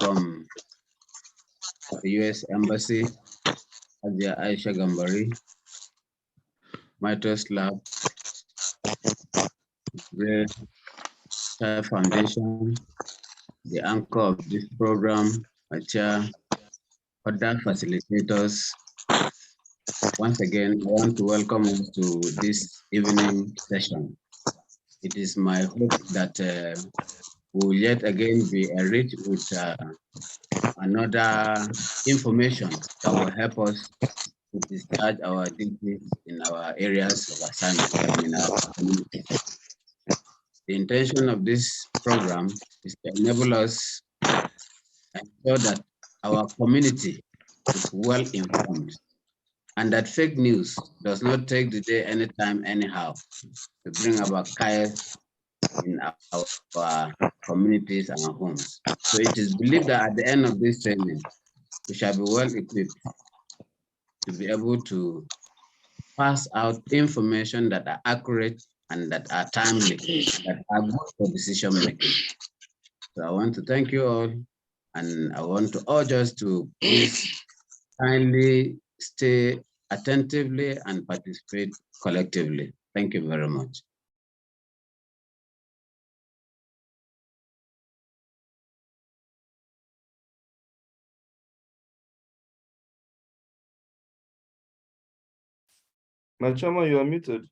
from the U.S. Embassy, Hajiya Aisha Gambari, Mythos Labs, the Foundation, the anchor of this program, my chair, other facilitators. Once again, I want to welcome you to this evening session. It is my hope that we will yet again be enriched with another information that will help us to discharge our duties in our areas of assignment and in our community. The intention of this program is to enable us and ensure that our community is well informed and that fake news does not take the day anytime, anyhow, to bring about chaos in our communities and our homes. So it is believed that at the end of this training, we shall be well equipped to be able to pass out information that are accurate and that are timely, that are good for decision making. So I want to thank you all, and I want to urge us to please kindly stay attentively and participate collectively. Thank you very much. Machama, you are muted.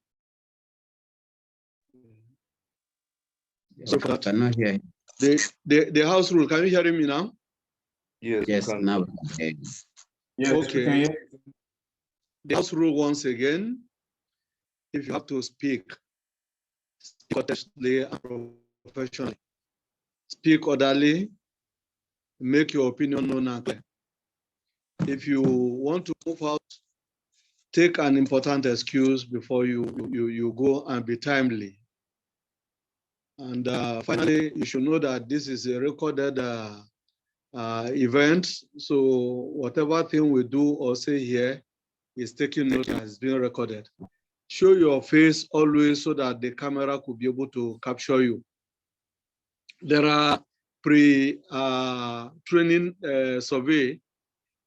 So I cannot hear the house rule. Can you hear me now? Yes, now. Yes, okay. The house rule once again. If you have to speak honestly and professionally, speak orderly, make your opinion known and clear. If you want to move out, take an important excuse before you go and be timely. And finally, you should know that this is a recorded event. So whatever thing we do or say here is taken note and has been recorded. Show your face always so that the camera could be able to capture you. There are pre-training survey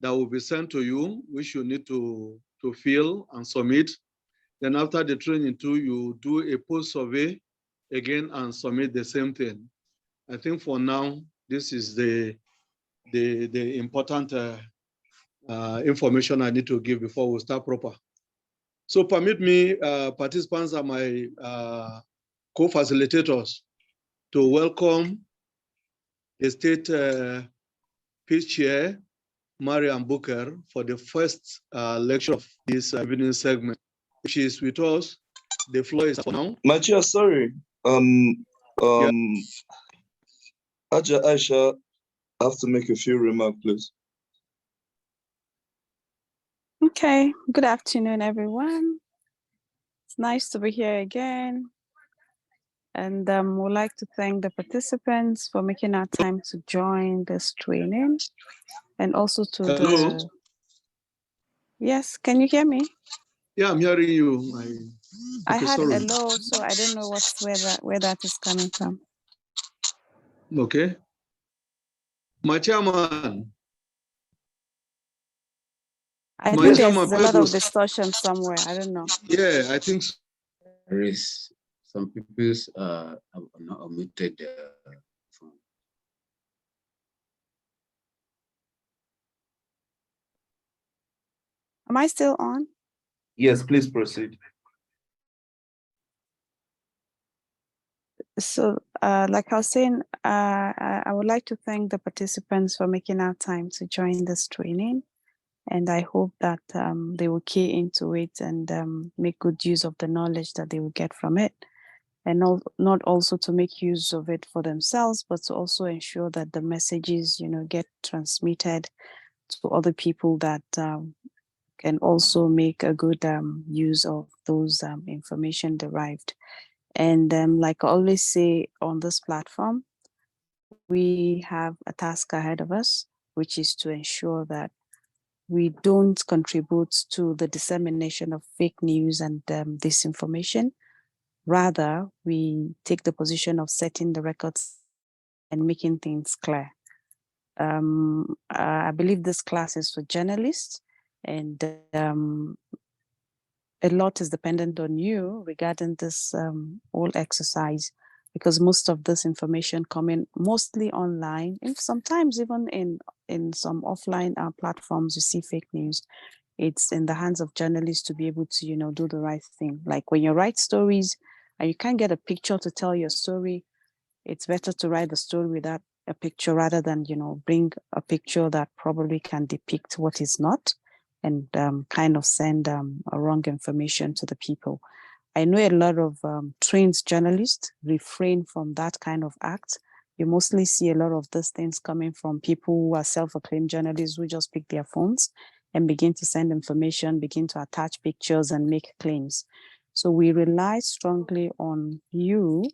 that will be sent to you, which you need to fill and submit. Then after the training too, you do a post survey again and submit the same thing. I think for now, this is the important information I need to give before we start proper. So permit me, participants are my co-facilitators, to welcome the State Peace Chair, Mariam Booker, for the first lecture of this evening segment. She is with us. The floor is for now. Machia, sorry. Hajiya Aisha, I have to make a few remarks, please. Okay, good afternoon, everyone. It's nice to be here again. And we'd like to thank the participants for making our time to join this training. And also to Hello? Yes, can you hear me? Yeah, I'm hearing you. I had a low, so I don't know where that is coming from. Okay. My chairman. I think there's a lot of distortion somewhere. I don't know. Yeah, I think so. There is some people's are not omitted phone. Am I still on? Yes, please proceed. So, like I was saying, I would like to thank the participants for making our time to join this training. And I hope that they will key into it and make good use of the knowledge that they will get from it. And not also to make use of it for themselves, but to also ensure that the messages, get transmitted to other people that can also make a good use of those information derived. And like I always say on this platform, we have a task ahead of us, which is to ensure that we don't contribute to the dissemination of fake news and disinformation. Rather, we take the position of setting the records and making things clear. I believe this class is for journalists, and a lot is dependent on you regarding this whole exercise, because most of this information coming mostly online, and sometimes even in some offline platforms, you see fake news. It's in the hands of journalists to be able to, you know, do the right thing. Like when you write stories and you can't get a picture to tell your story, it's better to write the story without a picture rather than, you know, bring a picture that probably can depict what is not, and kind of send a wrong information to the people. I know a lot of trained journalists refrain from that kind of act. You mostly see a lot of these things coming from people who are self-acclaimed journalists who just pick their phones and begin to send information, begin to attach pictures and make claims. So we rely strongly on you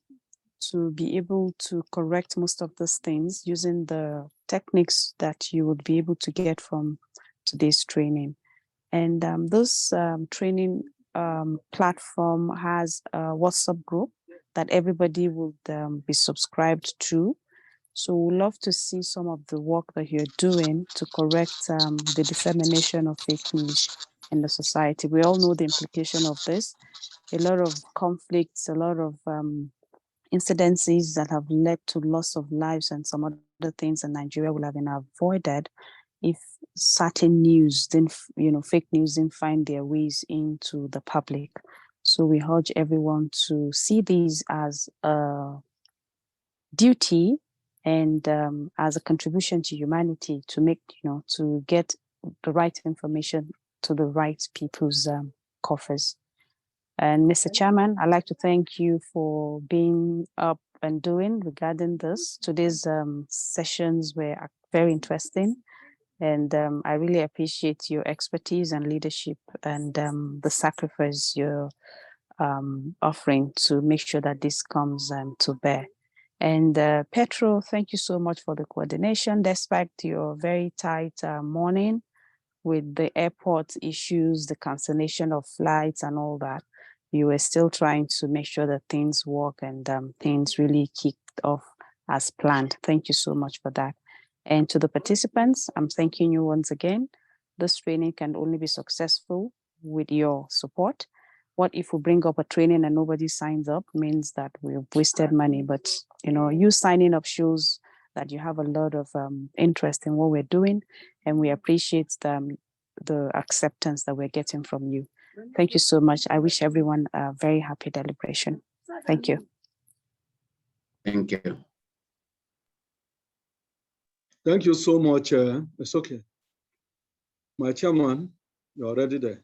to be able to correct most of these things using the techniques that you would be able to get from today's training. And this training platform has a WhatsApp group that everybody would be subscribed to. So we'd love to see some of the work that you're doing to correct the dissemination of fake news in the society. We all know the implication of this. A lot of conflicts, a lot of incidences that have led to loss of lives and some other things in Nigeria will have been avoided if certain news, then, you know, fake news didn't find their ways into the public. So we urge everyone to see these as a duty and as a contribution to humanity to make, you know, to get the right information to the right people's coffers. And Mr. Chairman, I'd like to thank you for being up and doing regarding this. Today's sessions were very interesting, and I really appreciate your expertise and leadership and the sacrifice you're offering to make sure that this comes to bear. And Petro, thank you so much for the coordination, despite your very tight morning with the airport issues, the cancellation of flights and all that. You were still trying to make sure that things work and things really kicked off as planned. Thank you so much for that. And to the participants, I'm thanking you once again. This training can only be successful with your support. What if we bring up a training and nobody signs up? Means that we've wasted money. But you know, you signing up shows that you have a lot of interest in what we're doing, and we appreciate the acceptance that we're getting from you. Thank you so much. I wish everyone a very happy deliberation. Thank you. Thank you. Thank you so much. It's okay. My chairman, you're already there.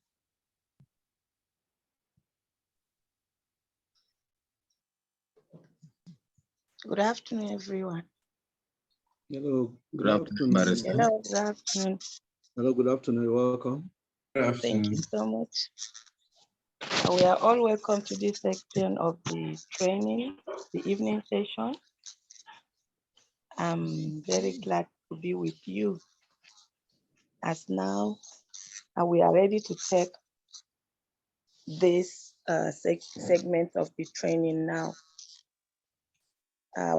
Good afternoon, everyone. Hello. Good afternoon, Barrister. Hello, good afternoon. Hello, good afternoon. You're welcome. Good afternoon. Thank you so much. We are all welcome to this section of the training, the evening session. I'm very glad to be with you as now we are ready to take this segment of the training now.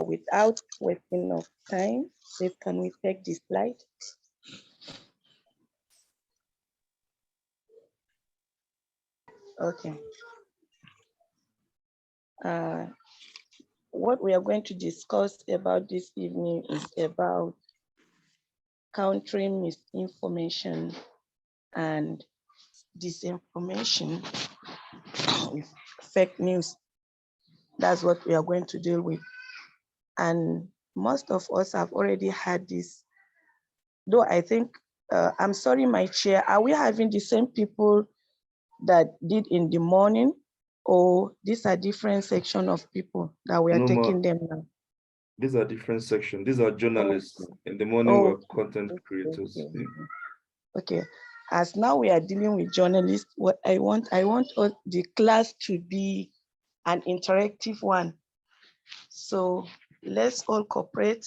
Without wasting of time, please can we take this slide? Okay. What we are going to discuss about this evening is about countering misinformation and disinformation with fake news. That's what we are going to deal with. And most of us have already had this, though I think, I'm sorry, my chair, are we having the same people that did in the morning, or these are different section of people that we are taking them now? These are different sections. These are journalists. Okay. In the morning, we're content creators. Okay. Okay. As now we are dealing with journalists, what I want the class to be an interactive one. So let's all cooperate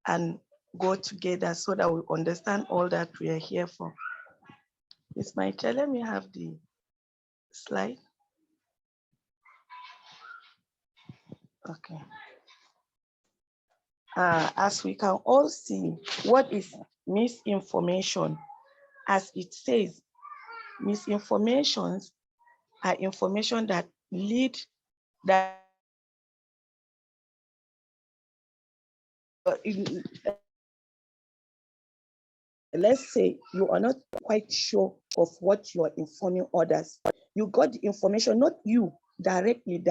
and go together so that we understand all that we are here for. Miss Michael, let me have the slide. Okay. as we can all see, what is misinformation? As it says, misinformations are information that lead that let's say you are not quite sure of what you are informing others. You got the information, not you directly.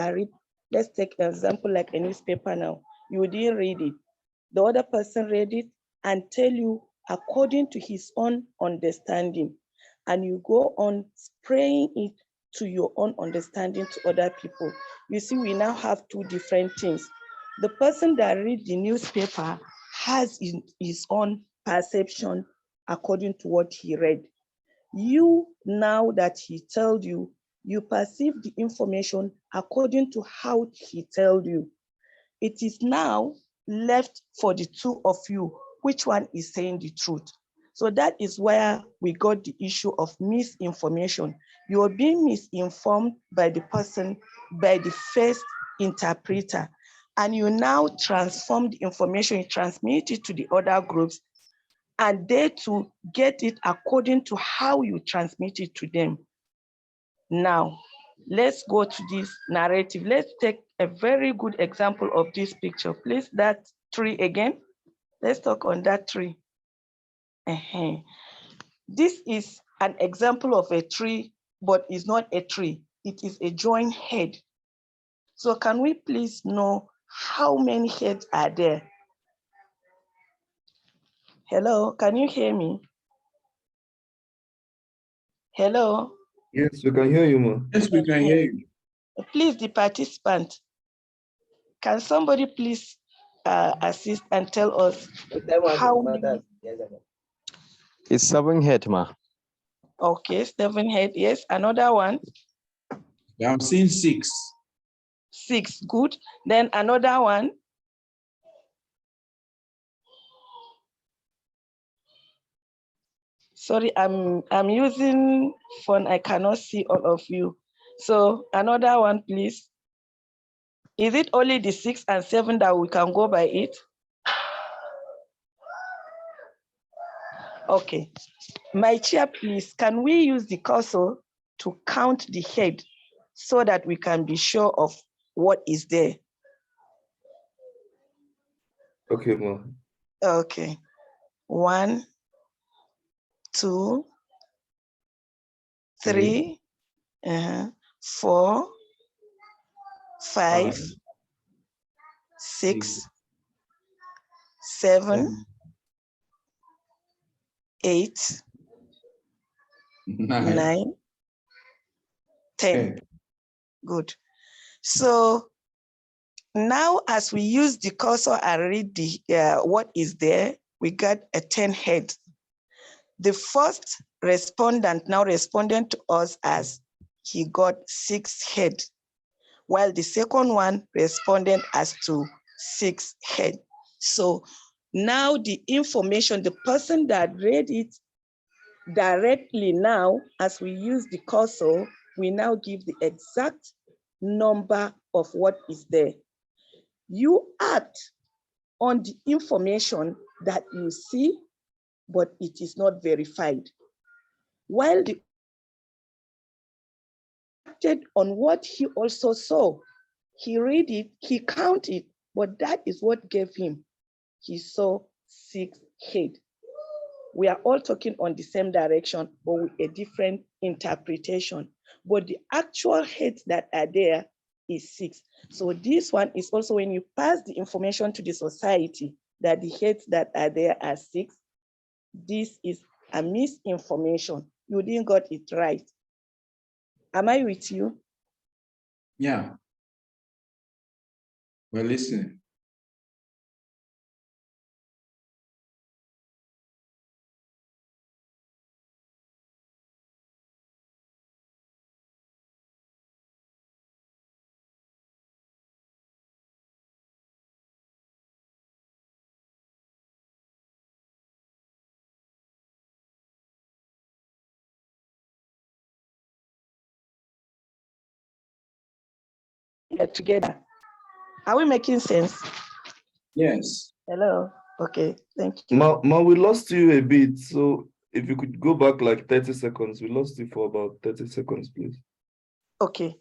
Let's take an example like a newspaper now. You didn't read it. The other person read it and tell you according to his own understanding. And you go on spraying it to your own understanding to other people. You see, we now have two different things. The person that reads the newspaper has his own perception according to what he read. You, now that he told you, you perceive the information according to how he told you. It is now left for the two of you, which one is saying the truth. So that is where we got the issue of misinformation. You're being misinformed by the person, by the first interpreter, and you now transform the information, you transmit it to the other groups, and they to get it according to how you transmit it to them. Now, let's go to this narrative. Let's take a very good example of this picture. Please, that tree again. Let's talk on that tree. This is an example of a tree, but it's not a tree. It is a joint head. So can we please know how many heads are there? Hello, can you hear me? Hello? Yes, we can hear you, ma. Yes, we can hear you. Please, the participant, can somebody please assist and tell us how many? It's 7 head, ma. Okay, 7 head, yes. Another one? I'm seeing 6. 6, good. Then another one? Sorry, I'm using phone. I cannot see all of you. So another one, please. Is it only the 6 and 7 that we can go by it? Okay. My chair, please, can we use the cursor to count the head so that we can be sure of what is there? Okay, ma. Okay. 1, 2, 3, 4, 5, 6, 7, 8, 9, 10. Good. So now as we use the cursor and read the what is there, we got a 10 head. The first respondent now responded to us as he got 6 head, while the second one responded as to 6 head. So now the information, the person that read it directly now, as we use the cursor, we now give the exact number of what is there. You act on the information that you see, but it is not verified. While the acted on what he also saw, he read it, he counted, but that is what gave him. He saw 6 head. We are all talking on the same direction, but with a different interpretation. But the actual heads that are there is 6. So this one is also when you pass the information to the society that the heads that are there are 6, this is a misinformation. You didn't got it right. Am I with you? Yeah. We're listening. Together. Are we making sense? Yes. Hello. Okay, thank you. Ma, we lost you a bit. So if you could go back like 30 seconds, we lost you for about 30 seconds, please. Okay.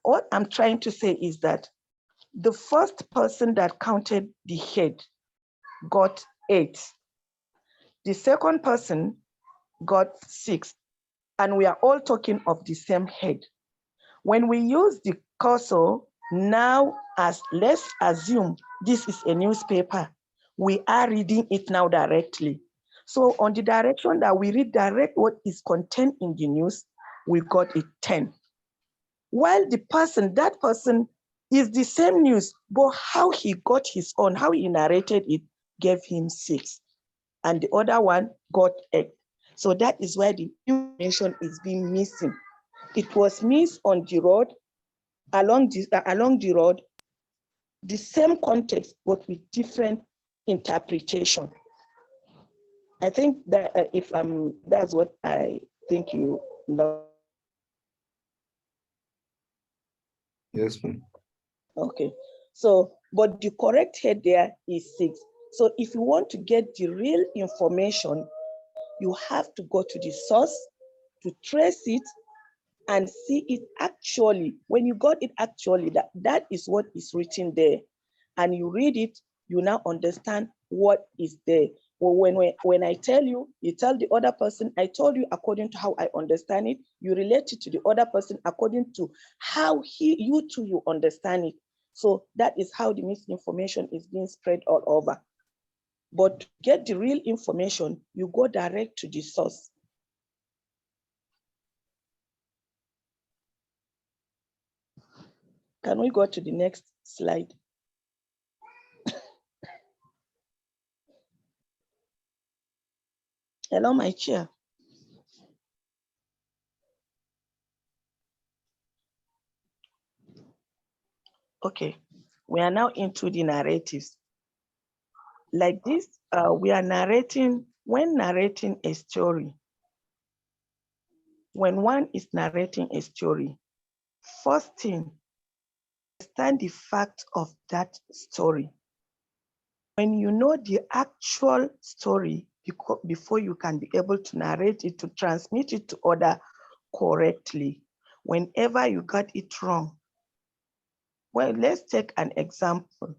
What I'm trying to say is that the first person that counted the head got 8. The second person got 6. And we are all talking of the same head. When we use the cursor now as, let's assume this is a newspaper, we are reading it now directly. So on the direction that we read direct what is contained in the news, we got it 10. While that person is the same news, but how he got his own, how he narrated it, gave him 6. And the other one got 8. So that is why the information is being missing. It was missed on the road, along the road, the same context, but with different interpretation. I think that that's what I think you know. Yes, ma'am. Okay, so, but the correct head there is 6. So if you want to get the real information, you have to go to the source, to trace it, and see it actually. When you got it actually, that is what is written there. And you read it, you now understand what is there. Well, when I tell you, you tell the other person, I told you according to how I understand it, you relate it to the other person according to how you too, you understand it. So that is how the misinformation is being spread all over. But to get the real information, you go direct to the source. Can we go to the next slide? Hello, my chair. Okay, we are now into the narratives. Like this, we are narrating, when narrating a story, when one is narrating a story, first thing, understand the fact of that story. When you know the actual story, before you can be able to narrate it, to transmit it to others correctly. Whenever you got it wrong, well, let's take an example.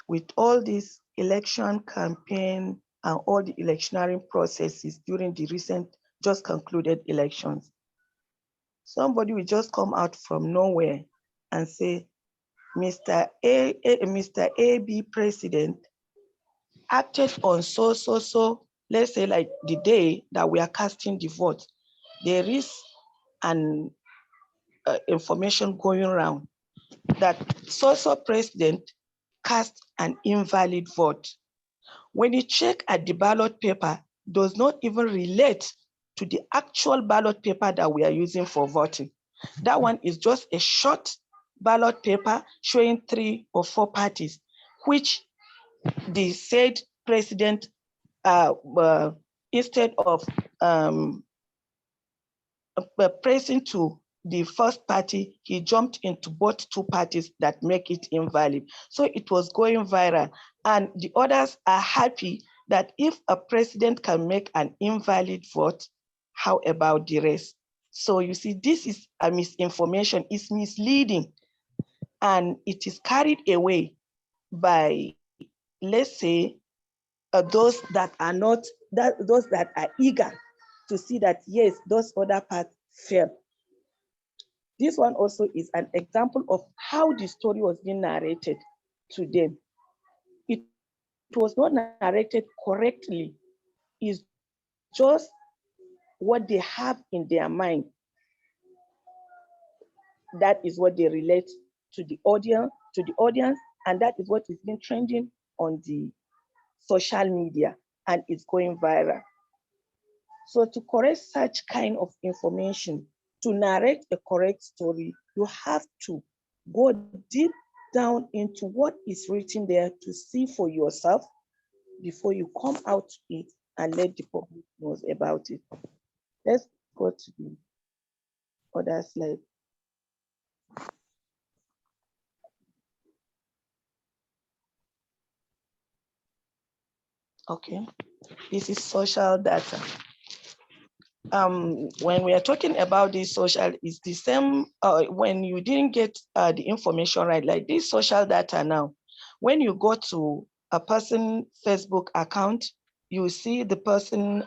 With all this election campaign and all the electioneering processes during the recent, just concluded elections, somebody will just come out from nowhere and say, Mr. AB president acted on so, let's say like the day that we are casting the vote, there is an information going around that so president cast an invalid vote. When you check at the ballot paper, does not even relate to the actual ballot paper that we are using for voting. That one is just a short ballot paper showing 3 or 4 parties, which the said president, instead of pressing to the first party, he jumped into both 2 parties that make it invalid. So it was going viral. And the others are happy that if a president can make an invalid vote, how about the rest? So you see, this is a misinformation, it's misleading, and it is carried away by, let's say, those that are not, those that are eager to see that, yes, those other parts fail. This one also is an example of how the story was being narrated to them. It was not narrated correctly. It's just what they have in their mind. That is what they relate to the audience, and that is what is being trending on the social media, and it's going viral. So to correct such kind of information, to narrate a correct story, you have to go deep down into what is written there to see for yourself before you come out to it and let the public know about it. Let's go to the other slide. Okay, this is social data. When we are talking about this social, it's the same when you didn't get the information right, like this social data now. When you go to a person Facebook account, you see the person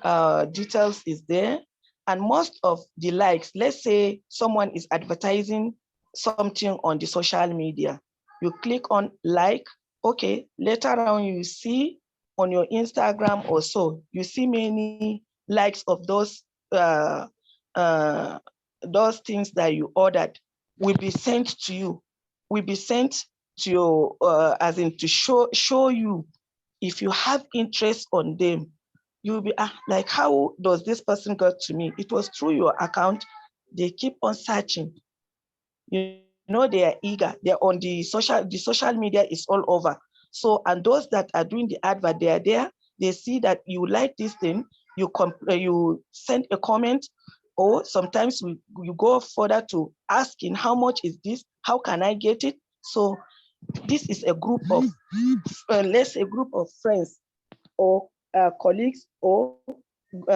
details is there, and most of the likes, let's say someone is advertising something on the social media, you click on like, okay, later on you see on your Instagram or so, you see many likes of those things that you ordered will be sent to you, will be sent to your, as in to show you if you have interest on them. You'll be like, how does this person got to me? It was through your account. They keep on searching. You know, they are eager. They're on the social media is all over. So, and those that are doing the advert, they are there. They see that you like this thing, you send a comment, or sometimes you go further to asking, how much is this? How can I get it? So this is a group of, let's say a group of friends or colleagues or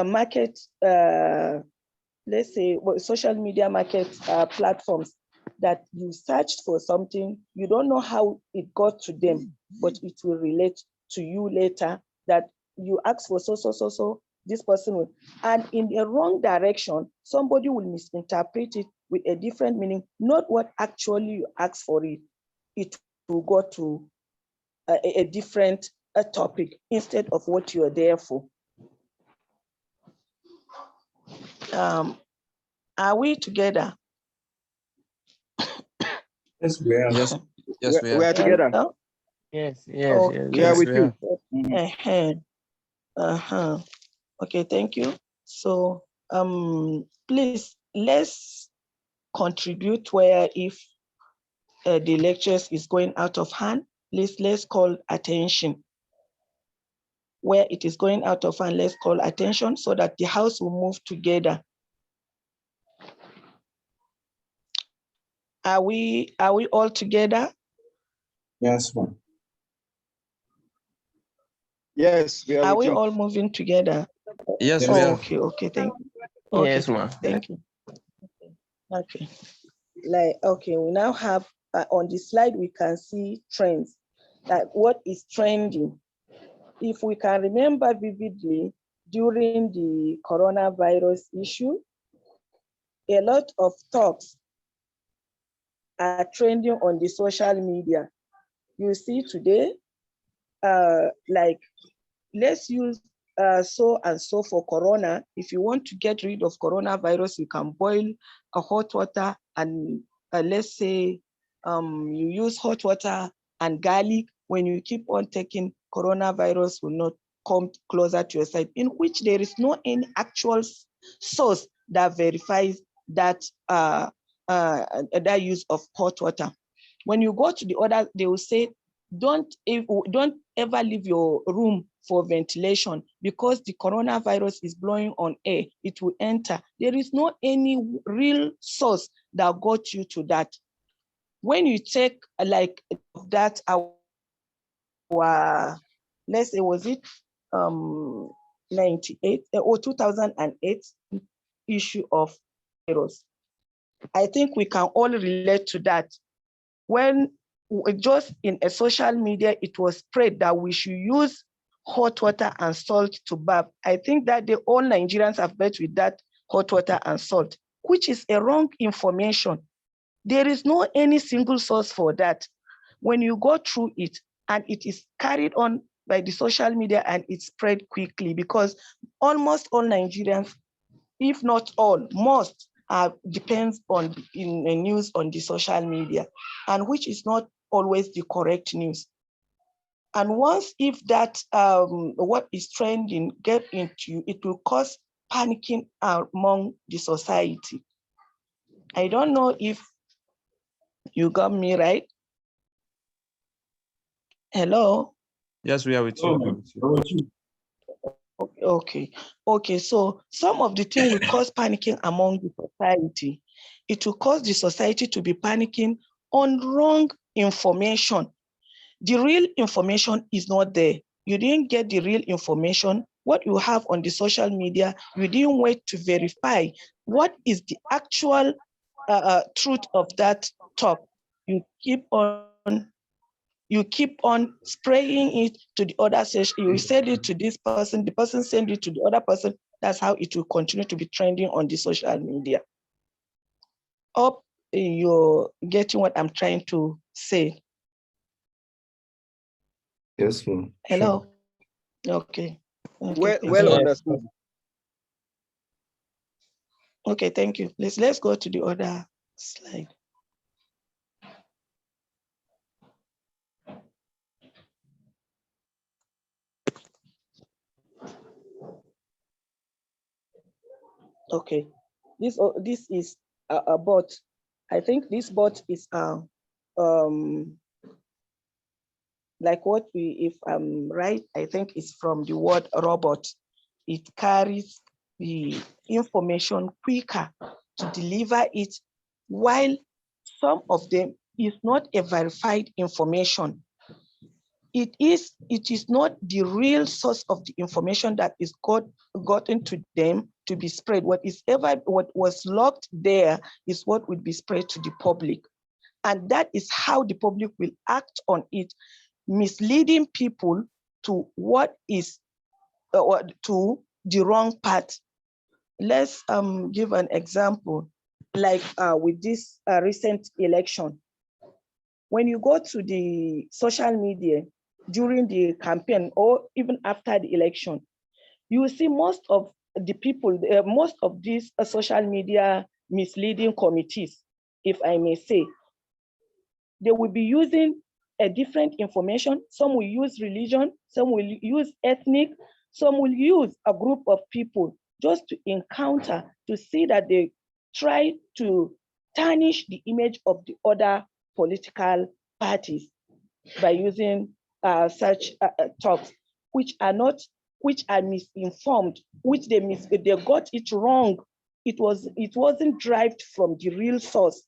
market, let's say social media market platforms that you searched for something, you don't know how it got to them, but it will relate to you later, that you ask for so, this person will, and in the wrong direction, somebody will misinterpret it with a different meaning, not what actually you asked for it. It will go to a different topic instead of what you are there for. Are we together? Yes, we are. Yes, yes, We are together. Yes, Okay. We are with you. Okay, thank you. So please, let's contribute where if the lectures is going out of hand, please let's call attention. Where it is going out of hand, let's call attention so that the house will move together. Are we all together? Yes, one. Yes, we are Are with we you. all moving together? yes, we are. Okay, thank you. Okay, Yes, ma'am. thank you. Okay, okay, we now have on the slide we can see trends, like what is trending. If we can remember vividly, during the coronavirus issue, a lot of talks are trending on the social media. You see today, like, let's use so and so for corona. If you want to get rid of coronavirus, you can boil a hot water and let's say you use hot water and garlic. When you keep on taking, coronavirus will not come closer to your side, in which there is no any actual source that verifies that that use of hot water. When you go to the other, they will say, don't ever leave your room for ventilation because the coronavirus is blowing on air, it will enter. There is no any real source that got you to that. When you take like that, our let's say, was it 98 or 2008 issue of virus, I think we can all relate to that. When just in a social media, it was spread that we should use hot water and salt to bath. I think that all Nigerians have bathed with that hot water and salt, which is a wrong information. There is no any single source for that. When you go through it and it is carried on by the social media and it spread quickly, because almost all Nigerians, if not all, most depends on in the news on the social media, and which is not always the correct news. And once if that what is trending get into, it will cause panicking among the society. I don't know if you got me right. Hello. Yes, we are with you. Okay. So some of the things will cause panicking among the society. It will cause the society to be panicking on wrong information. The real information is not there. you didn't get the real information. What you have on the social media, you didn't wait to verify what is the actual truth of that talk. You keep on spraying it to the other session. You send it to this person, the person send it to the other person. That's how it will continue to be trending on the social media. Hope you're getting what I'm trying to say. Yes, ma'am. Hello. Okay. Well understood. Okay, thank you. Let's go to the other slide. Okay, this is a bot. I think this bot is like what if I'm right, I think it's from the word robot. It carries the information quicker to deliver it, while some of them is not a verified information. It is not the real source of the information that is gotten to them to be spread. What was locked there is what will be spread to the public. And that is how the public will act on it, misleading people to what is to the wrong path. Let's give an example, like with this recent election. When you go to the social media during the campaign or even after the election, you will see most of the people, most of these social media misleading committees, if I may say, they will be using a different information. Some will use religion, some will use ethnic, some will use a group of people just to encounter, to see that they try to tarnish the image of the other political parties by using such talks, which are misinformed, which they got it wrong. It wasn't derived from the real source.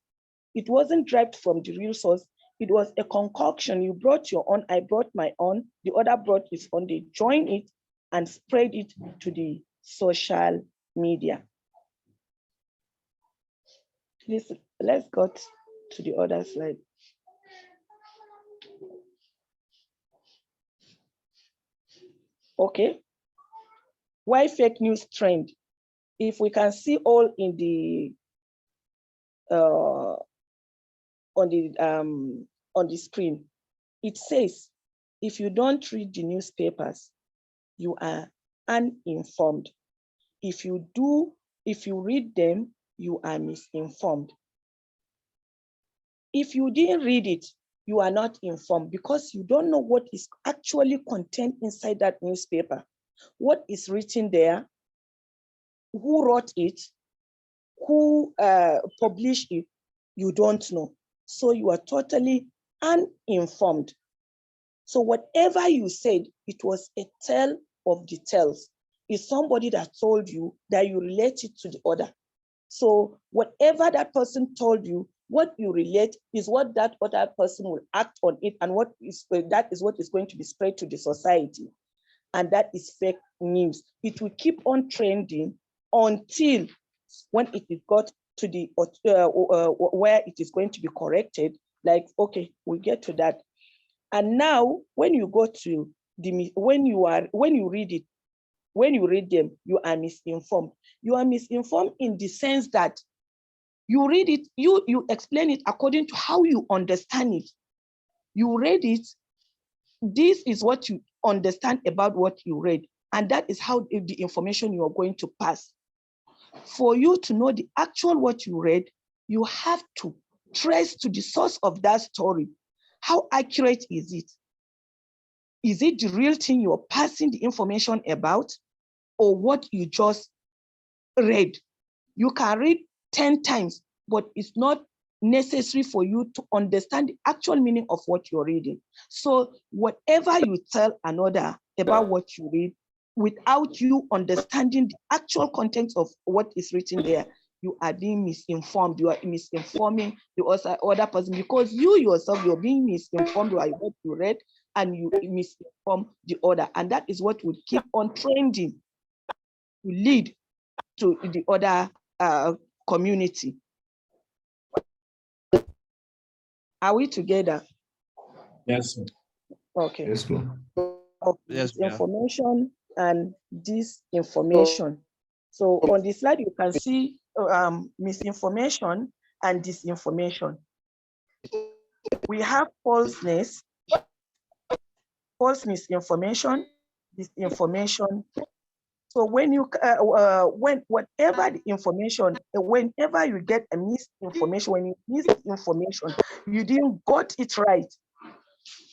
It wasn't derived from the real source. It was a concoction. You brought your own, I brought my own, the other brought his own. They joined it and spread it to the social media. Please, let's go to the other slide. Okay. Why fake news trend? If we can see all in the on the screen, it says, if you don't read the newspapers, you are uninformed. If you read them, you are misinformed. If you didn't read it, you are not informed because you don't know what is actually contained inside that newspaper. What is written there, who wrote it, who published it, you don't know. So you are totally uninformed. So whatever you said, it was a tale of the tales. It's somebody that told you that you relate it to the other. So whatever that person told you, what you relate is what that other person will act on it, and that is what is going to be spread to the society. And that is fake news. It will keep on trending until when it is got to the where it is going to be corrected. Like, okay, we'll get to that. And now, when you go to when you read them, you are misinformed. You are misinformed in the sense that you read it, you explain it according to how you understand it. You read it, this is what you understand about what you read, and that is how the information you are going to pass. For you to know the actual what you read, you have to trace to the source of that story. How accurate is it? Is it the real thing you're passing the information about, or what you just read? You can read 10 times, but it's not necessary for you to understand the actual meaning of what you're reading. So whatever you tell another about what you read, without you understanding the actual content of what is written there, you are being misinformed. You are misinforming the other person, because you yourself, you're being misinformed by what you read, and you misinform the other. And that is what will keep on trending to lead to the other community. Are we together? Yes, sir. Okay. Yes, ma'am. Yes, we are. Information and disinformation. So on the slide, you can see misinformation and disinformation. We have false misinformation, disinformation. So when you whatever the information, whenever you get a misinformation, when you misinformation, you didn't got it right.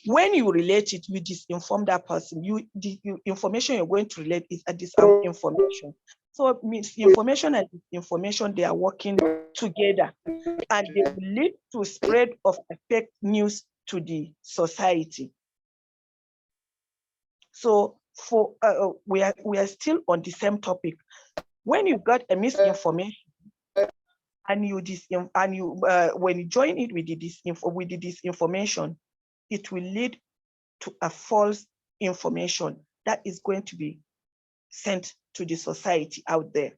When you relate it, you disinform that person. The information you're going to relate is a disinformation. So misinformation and disinformation, they are working together, and they will lead to spread of fake news to the society. So for we are still on the same topic. When you got a misinformation and when you join it with the disinformation, it will lead to a false information that is going to be sent to the society out there.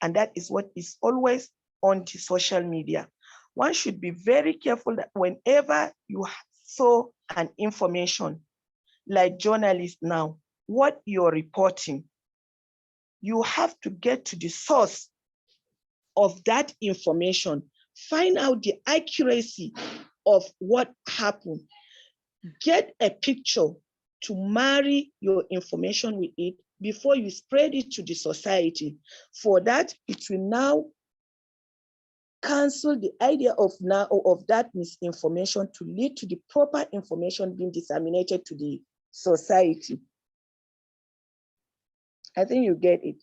And that is what is always on the social media. One should be very careful that whenever you saw an information, like journalists now, what you're reporting, you have to get to the source of that information, find out the accuracy of what happened, get a picture to marry your information with it before you spread it to the society. For that, it will now cancel the idea of that misinformation to lead to the proper information being disseminated to the society. I think you get it.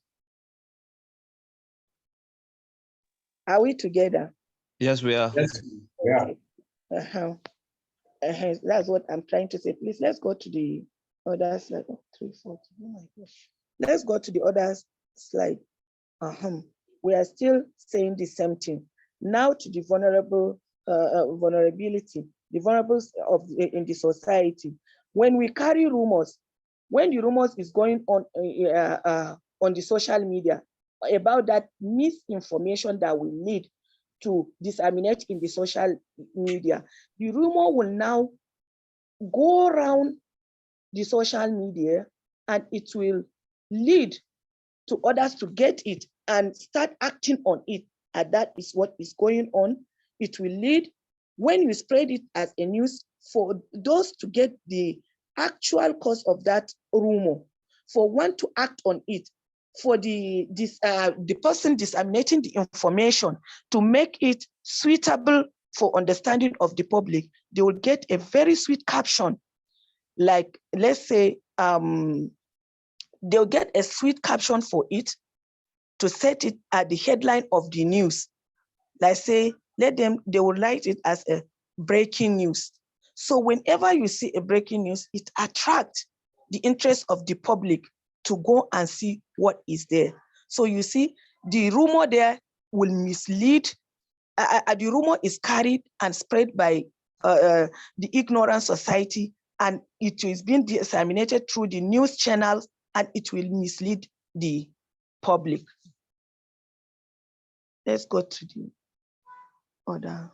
Are we together? Yes, we are. Yes, yeah. That's what I'm trying to say. Please, let's go to the other slide. Oh, 340. Oh my gosh. Let's go to the other slide. We are still saying the same thing. Now to the vulnerability, the vulnerables in the society. When we carry rumors, when the rumors is going on the social media about that misinformation that we need to disseminate in the social media, the rumor will now go around the social media and it will lead to others to get it and start acting on it. And that is what is going on. It will lead, when you spread it as a news, for those to get the actual cause of that rumor, for one to act on it, for the person disseminating the information to make it suitable for understanding of the public. They will get a very sweet caption, like, let's say, they'll get a sweet caption for it to set it at the headline of the news. Like say, they will write it as a breaking news. So whenever you see a breaking news, it attracts the interest of the public to go and see what is there. So you see, the rumor there will mislead. The rumor is carried and spread by the ignorant society, and it is being disseminated through the news channels, and it will mislead the public. Let's go to the other.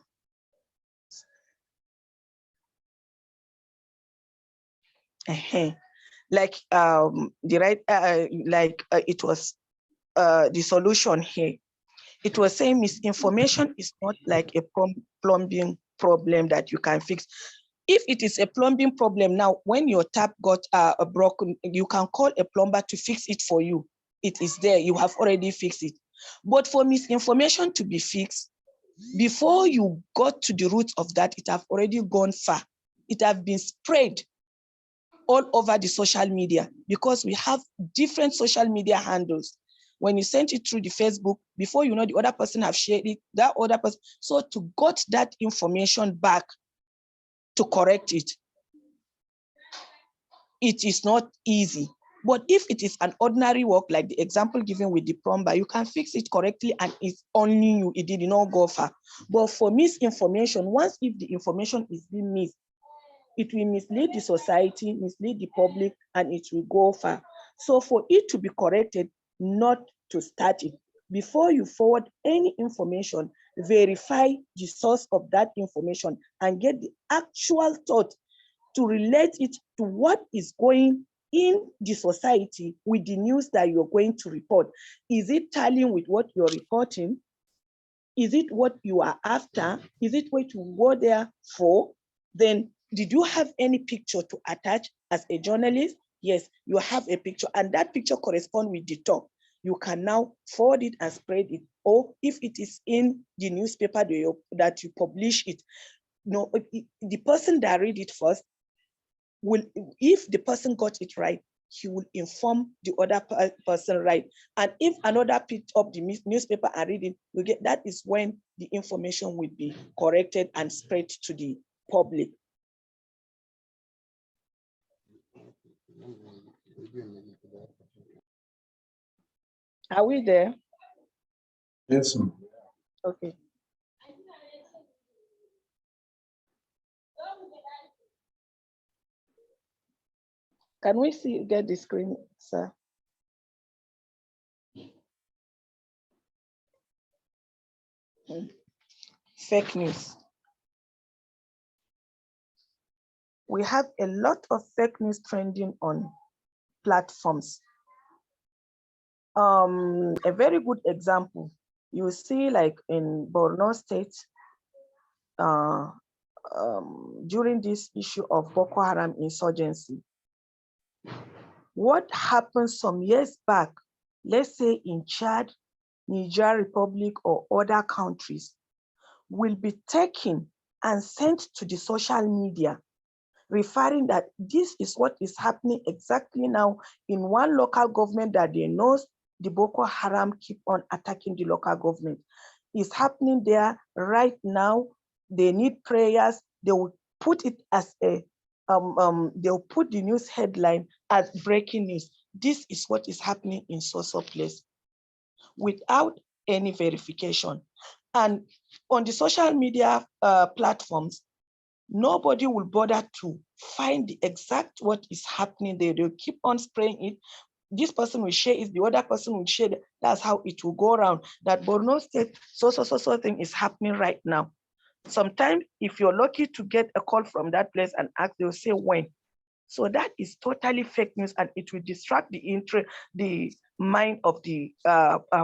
Like it was the solution here. It was saying misinformation is not like a plumbing problem that you can fix. If it is a plumbing problem now, when your tap got broken, you can call a plumber to fix it for you. It is there, you have already fixed it. But for misinformation to be fixed, before you got to the root of that, it have already gone far. It have been spread all over the social media, because we have different social media handles. When you send it through the Facebook, before you know, the other person have shared it, that other person. So to got that information back to correct it, it is not easy. But if it is an ordinary work, like the example given with the plumber, you can fix it correctly and it's only you, it did not go far. But for misinformation, once if the information is being missed, it will mislead the society, mislead the public, and it will go far. So for it to be corrected, not to start it, before you forward any information, verify the source of that information and get the actual thought to relate it to what is going in the society with the news that you're going to report. Is it tallying with what you're reporting? Is it what you are after? Is it what you go there for? Then did you have any picture to attach as a journalist? Yes, you have a picture, and that picture corresponds with the talk. You can now forward it and spread it. Or if it is in the newspaper that you publish it, no, the person that read it first will, if the person got it right, he will inform the other person right. And if another picked up the newspaper and read it, we get, that is when the information will be corrected and spread to the public. Are we there? Yes, ma'am. Okay. Can we get the screen, sir? Fake news. We have a lot of fake news trending on platforms. A very good example, you see, like in Borno State, during this issue of Boko Haram insurgency, what happened some years back, let's say in Chad, Niger Republic, or other countries, will be taken and sent to the social media, referring that this is what is happening exactly now in one local government that they know the Boko Haram keep on attacking the local government. It's happening there right now. They need prayers. They will put it as a, they'll put the news headline as breaking news. This is what is happening in so-so place without any verification. And on the social media platforms, nobody will bother to find the exact what is happening there. They'll keep on spraying it. This person will share it, the other person will share it. That's how it will go around. That Borno State, so thing is happening right now. Sometimes if you're lucky to get a call from that place and ask, they'll say when. So that is totally fake news, and it will distract the mind of the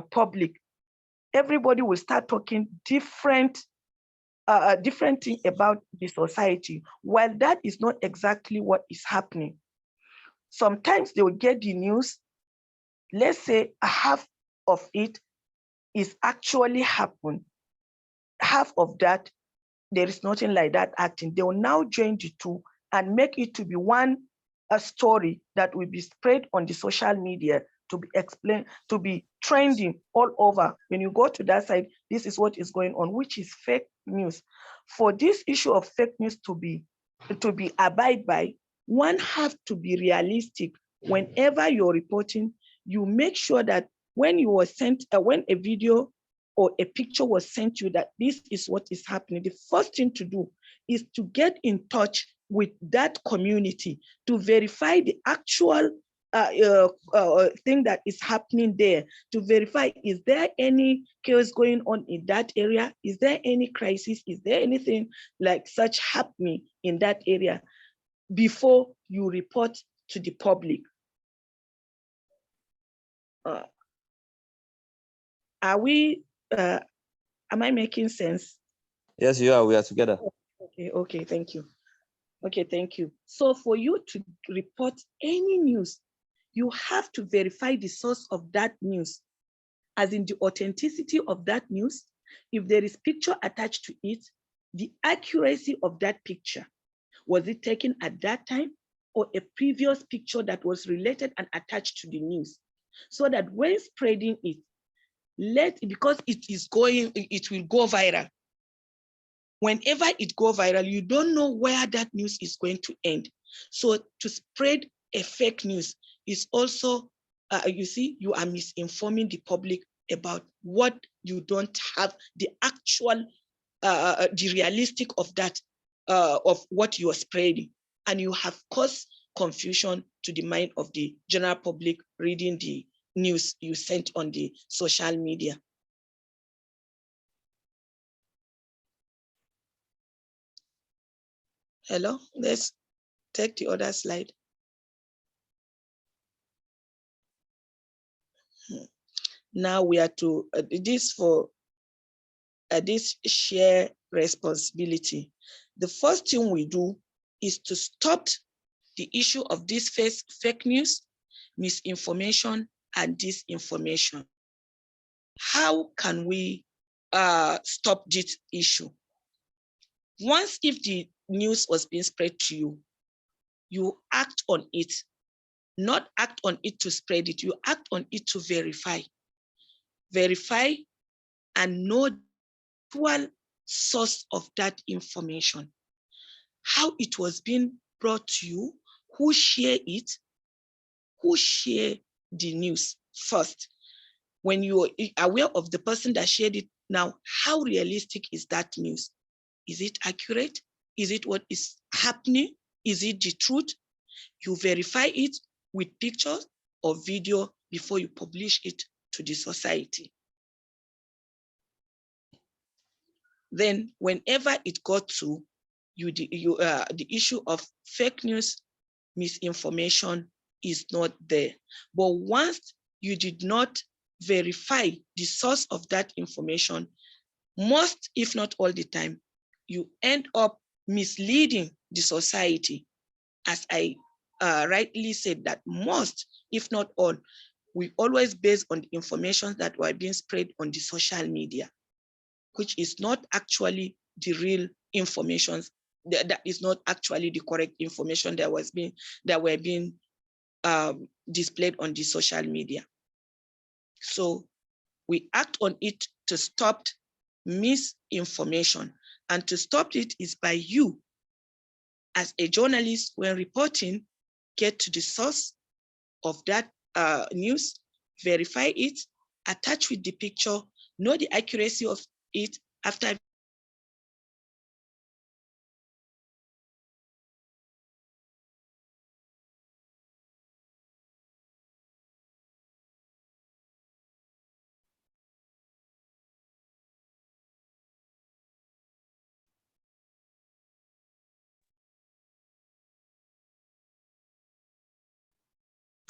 public. Everybody will start talking different thing about the society, while that is not exactly what is happening. Sometimes they will get the news, let's say half of it is actually happened. Half of that, there is nothing like that acting. They will now join the two and make it to be one story that will be spread on the social media to be explained, to be trending all over. When you go to that side, this is what is going on, which is fake news. For this issue of fake news to be abide by, one have to be realistic. Whenever you're reporting, you make sure that when you were sent, when a video or a picture was sent you that this is what is happening, the first thing to do is to get in touch with that community to verify the actual thing that is happening there, to verify, is there any chaos going on in that area? Is there any crisis? Is there anything like such happening in that area before you report to the public? Are we, am I making sense? Yes, you are. We are together. Okay, thank you. Okay, thank you. So for you to report any news, you have to verify the source of that news, as in the authenticity of that news. If there is picture attached to it, the accuracy of that picture. Was it taken at that time or a previous picture that was related and attached to the news? So that when spreading it, because it is going, it will go viral. Whenever it goes viral, you don't know where that news is going to end. So to spread a fake news is also, you see, you are misinforming the public about what you don't have, the actual, the realistic of that, of what you are spreading. and you have caused confusion to the mind of the general public reading the news you sent on the social media. Hello, let's take the other slide. Now we are to this for this share responsibility. The first thing we do is to stop the issue of this fake news, misinformation, and disinformation. How can we stop this issue? Once if the news was being spread to you, you act on it, not act on it to spread it, you act on it to verify. Verify and know the actual source of that information, how it was being brought to you, who share it, who share the news first. When you are aware of the person that shared it, now, how realistic is that news? Is it accurate? Is it what is happening? Is it the truth? You verify it with pictures or video before you publish it to the society. Then whenever it got to you, the issue of fake news, misinformation is not there. But once you did not verify the source of that information, most, if not all the time, you end up misleading the society. As I rightly said, that most, if not all, we always base on the information that were being spread on the social media, which is not actually the real information. That is not actually the correct information that were being displayed on the social media. So we act on it to stop misinformation, and to stop it is by you, as a journalist, when reporting, get to the source of that news, verify it, attach with the picture, know the accuracy of it after.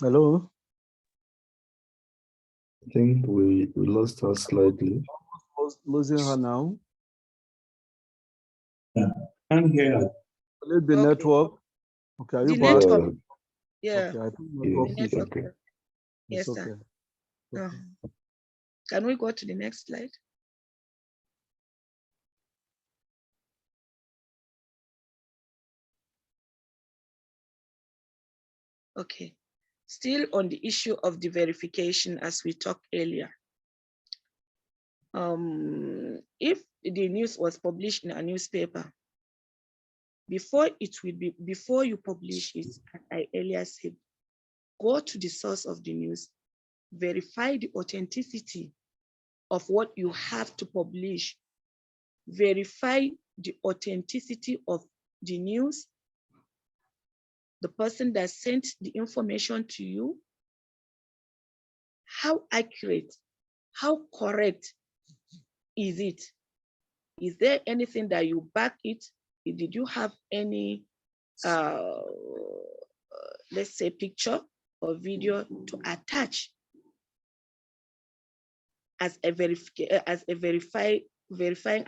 Hello? I think we lost her slightly. Losing her now. Yeah. Can't hear her. Will it be Okay. network? Okay, are you The back? network, yeah. Okay, I think Yes, network The is network. okay. Yes, it's sir. okay. Can we go to the next slide? Okay. Still on the issue of the verification, as we talked earlier. If the news was published in a newspaper, before you publish it, as I earlier said, go to the source of the news, verify the authenticity of what you have to publish, verify the authenticity of the news, the person that sent the information to you, how accurate, how correct is it? Is there anything that you back it? Did you have any, let's say, picture or video to attach as a verifying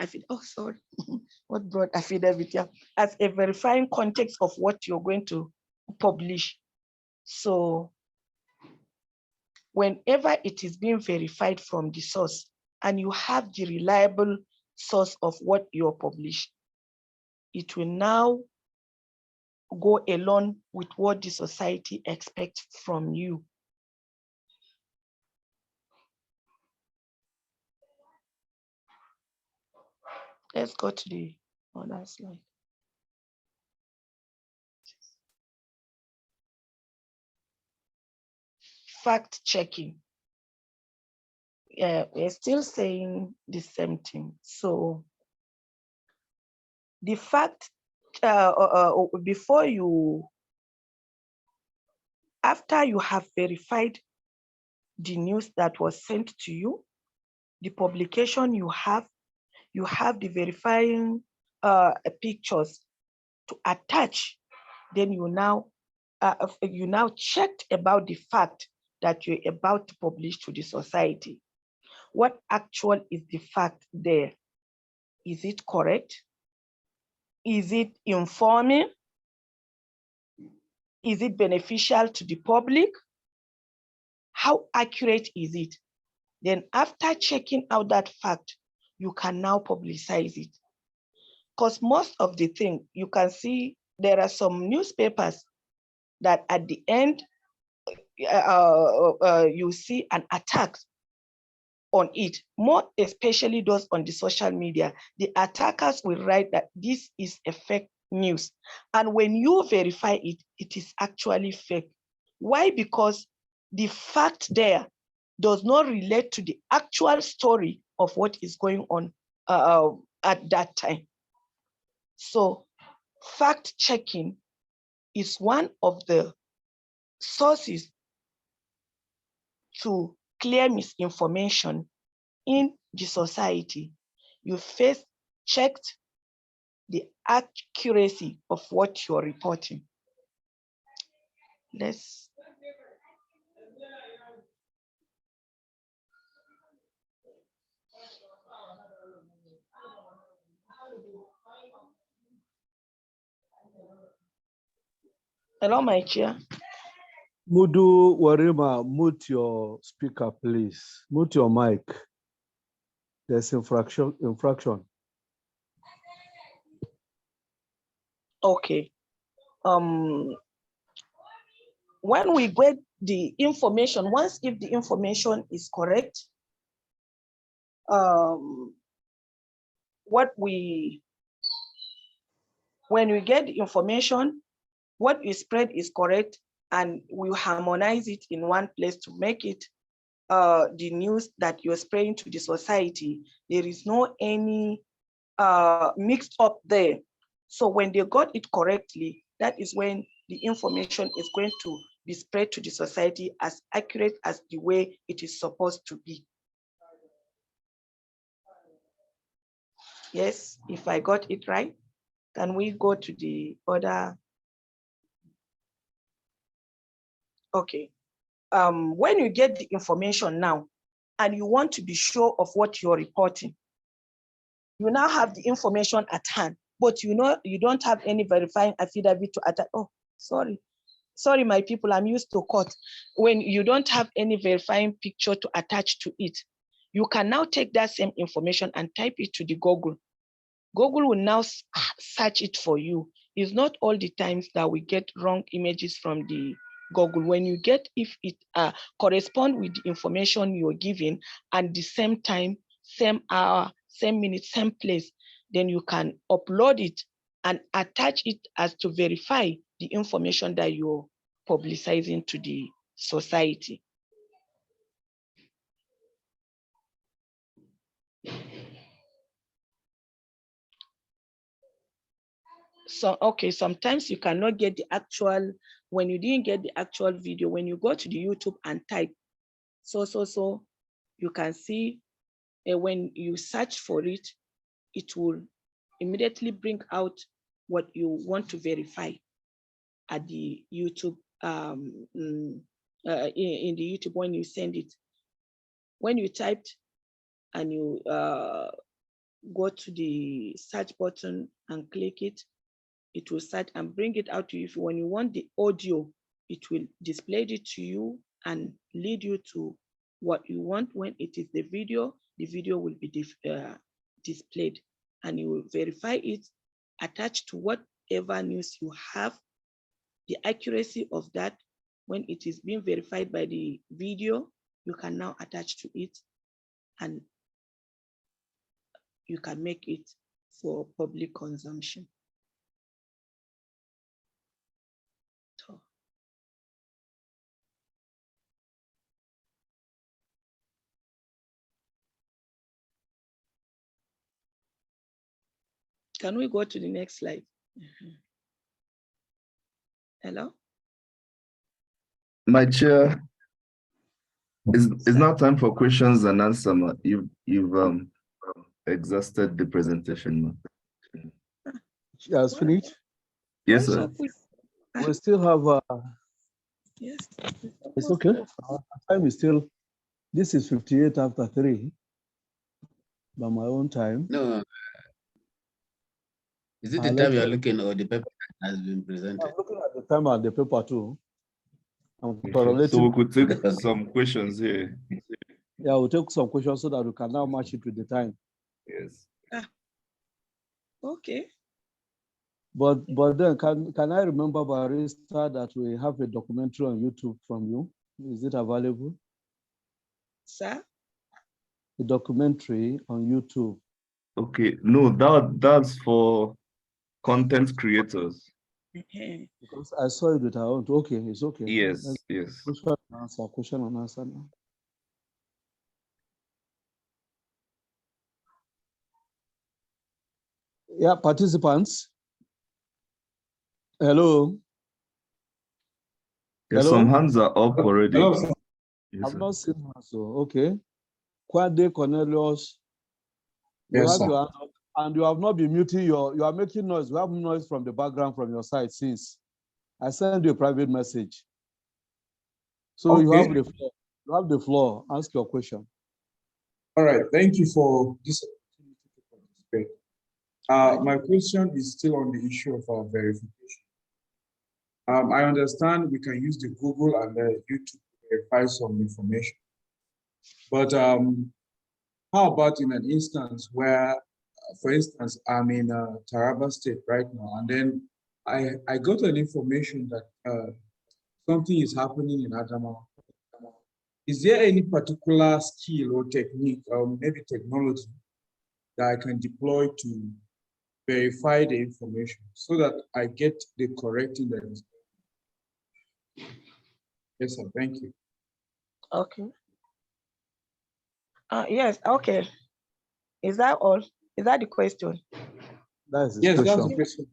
affidavit? Oh, sorry, what brought affidavit? Yeah, as a verifying context of what you're going to publish. So whenever it is being verified from the source and you have the reliable source of what you're published, it will now go along with what the society expects from you. Let's go to the other slide. Fact checking. Yeah, we're still saying the same thing. So the fact before you, after you have verified the news that was sent to you, the publication you have the verifying pictures to attach, then you now checked about the fact that you're about to publish to the society. What actual is the fact there? Is it correct? Is it informing? Is it beneficial to the public? How accurate is it? Then after checking out that fact, you can now publicize it. Because most of the thing, you can see there are some newspapers that at the end, you see an attack on it, more especially those on the social media. The attackers will write that this is a fake news. And when you verify it, it is actually fake. Why? Because the fact there does not relate to the actual story of what is going on at that time. So fact checking is one of the sources to clear misinformation in the society. You first checked the accuracy of what you're reporting. Let's hello, my chair. Mudu Warima, mute your speaker, please. Mute your mic. There's infraction. Okay. When we get the information, once if the information is correct, when we get the information, what we spread is correct, and we harmonize it in one place to make it the news that you're spreading to the society. There is no any mixed up there. So when they got it correctly, that is when the information is going to be spread to the society as accurate as the way it is supposed to be. Yes, if I got it right, can we go to the other? Okay. When you get the information now and you want to be sure of what you're reporting, you now have the information at hand, but you know you don't have any verifying affidavit to attach. Oh, sorry, my people, I'm used to court. When you don't have any verifying picture to attach to it, you can now take that same information and type it to the Google. Google will now search it for you. It's not all the times that we get wrong images from the Google. When you get, if it correspond with the information you're given and the same time, same hour, same minute, same place, then you can upload it and attach it as to verify the information that you're publicizing to the society. So, okay, sometimes you cannot get the actual, when you didn't get the actual video, when you go to the YouTube and type so, you can see when you search for it, it will immediately bring out what you want to verify at the YouTube, in the YouTube when you send it. When you typed and you go to the search button and click it, it will search and bring it out to you. When you want the audio, it will display it to you and lead you to what you want. When it is the video will be displayed, and you will verify it, attached to whatever news you have, the accuracy of that. When it is being verified by the video, you can now attach to it and you can make it for public consumption. Can we go to the next slide? Hello? My chair, it's now time for questions and answers. Ma. You've exhausted the presentation. Ma. She has finished. Yes, What's sir. up with- We still have, Yes. it's okay. Our time is still, this is 58 after 3 by my own time. No. Is it the I'll time let you're you- looking or the paper that has been presented? I'm looking at the time and the paper too. I'm Okay. So correlating. we could take some questions here. Yeah, we'll take some questions so that we can now match it with the time. Yes. Okay. But then can I remember, Barista, that we have a documentary on YouTube from you? Is it available? Sir? The documentary on YouTube. Okay. No, that's for content creators. Because I saw it with our own. Okay, it's okay. Yes, Let's yes. question and answer now. Yeah, participants. Hello. Yes, Hello? some hands are up already. Hello, sir. Yes, I've sir. not seen her, so okay. Kwade Cornelius, you Yes, have sir. your hand up, and you have not been muting you are making noise. We have noise from the background from your side since I sent you a private message. So you have Okay. the floor. You have the floor. Ask your question. All right. Thank you for this opportunity to participate. My question is still on the issue of verification. I understand we can use the Google and the YouTube to verify some information. But how about in an instance where, for instance, I'm in Taraba State right now, and then I got an information that something is happening in Adamawa. Is there any particular skill or technique or maybe technology that I can deploy to verify the information so that I get the correct information? Yes, sir. Thank you. Okay. Yes, okay. Is that all? Is that the question? That is his Yes, that's question. the question.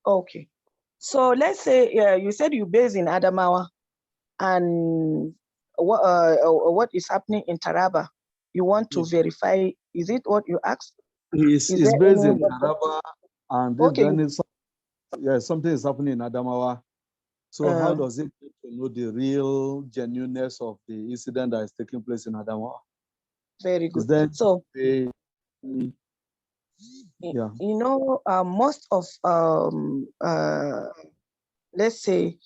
Okay. So let's say you said you're based in Adamawa and what is happening in Taraba? You want to verify, is it what you asked? He's Is there based in any- Taraba, and Okay. then something is happening in Adamawa. So how does it get to know the real genuineness of the incident that is taking place in Adamawa? Very Is good. there So yeah. you know, most of let's say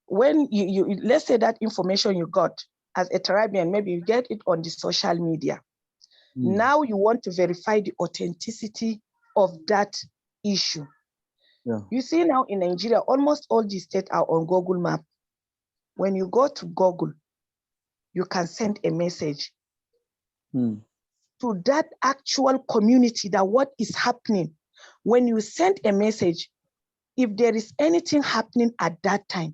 when you let's say that information you got as a Tarabian, maybe you get it on the social media. Now you want to verify the authenticity of that issue. Yeah. You see now in Nigeria, almost all the states are on Google Map. When you go to Google, you can send a message to that actual community that what is happening. When you send a message, if there is anything happening at that time,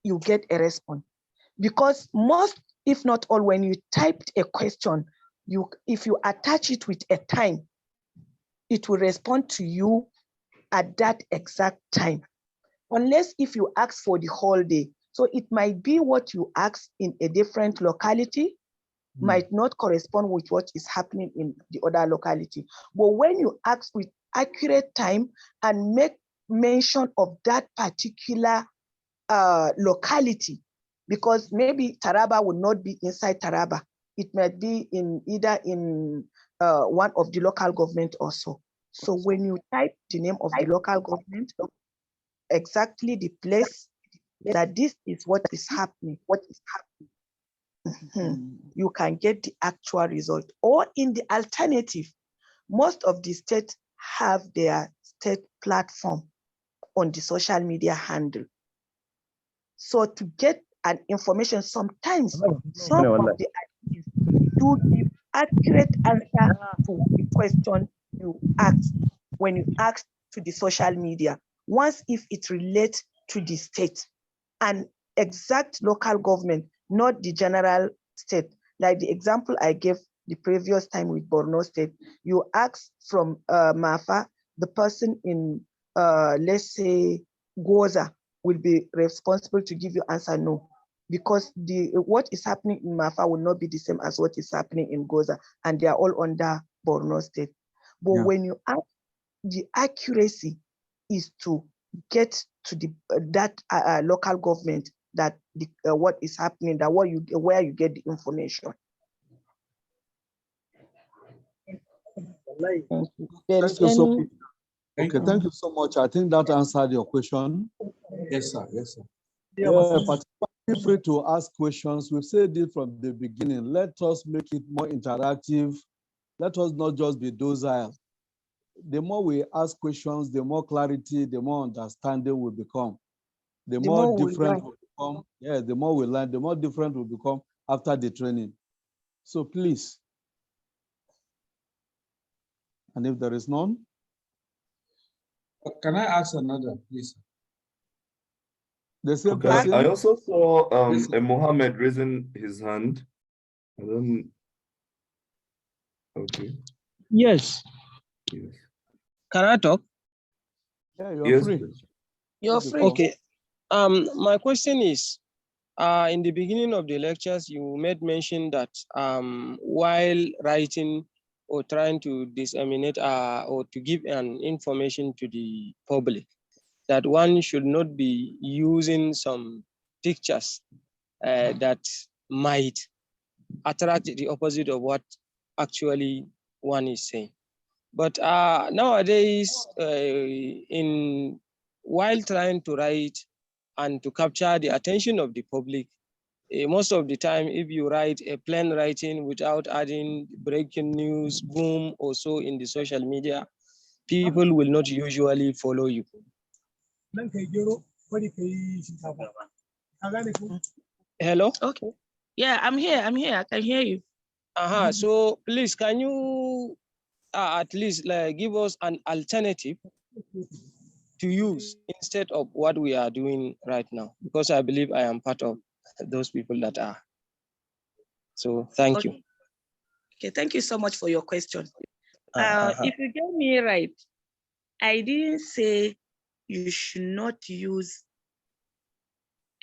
you get a response. Because most, if not all, when you typed a question, if you attach it with a time, it will respond to you at that exact time. Unless if you ask for the whole day. So it might be what you ask in a different locality, might not correspond with what is happening in the other locality. But when you ask with accurate time and make mention of that particular locality, because maybe Taraba will not be inside Taraba. It might be in either in one of the local government also. So when you type the name of the local government, exactly the place that this is what is happening, you can get the actual result. Or in the alternative, most of the states have their state platform on the social media handle. So to get an information, sometimes some of the ideas do give accurate answer to the question you ask when you ask to the social media. Once if it relates to the state and exact local government, not the general state. Like the example I gave the previous time with Borno State, you ask from Mafa, the person in let's say, Goza will be responsible to give you answer no, because what is happening in Mafa will not be the same as what is happening in Goza, and they are all under Borno State. But when you ask, the accuracy is to get to that local government, that what is happening, that where you get the information. Thank you so much. Okay, thank you so much. I think that answered your question. Yes, sir. Yes, sir. Yeah, but feel free to ask questions. We've said it from the beginning. Let us make it more interactive. Let us not just be docile. The more we ask questions, the more clarity, the more understanding will become. The more different will become. Yeah, the more we learn, the more different will become after the training. So please. And if there is none? Can I ask another, please? The same Okay, person? I also saw Yes, a Mohammed raising his hand. I don't. Okay. Yes. Yes. Can I talk? Yeah, you're Yes, free. please. You're free. Okay. My question is, in the beginning of the lectures, you made mention that while writing or trying to disseminate or to give an information to the public, that one should not be using some pictures that might attract the opposite of what actually one is saying. But nowadays, while trying to write and to capture the attention of the public, most of the time, if you write a plain writing without adding breaking news, boom, or so in the social media, people will not usually follow you. Hello? Okay. Yeah, I'm here. I can hear you. So please, can you at least give us an alternative to use instead of what we are doing right now? Because I believe I am part of those people that are. So thank you. Okay, thank you so much for your question. If you get me right, I didn't say you should not use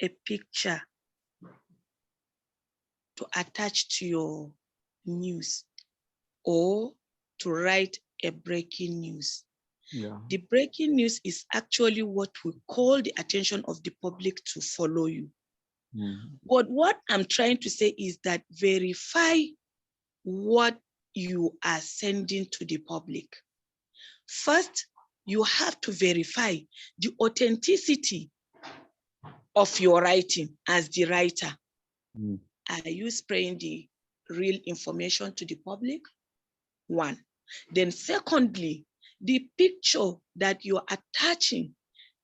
a picture to attach to your news or to write a breaking news. Yeah. The breaking news is actually what we call the attention of the public to follow you. But what I'm trying to say is that verify what you are sending to the public. First, you have to verify the authenticity of your writing as the writer. Are you spraying the real information to the public? One. Then secondly, the picture that you're attaching,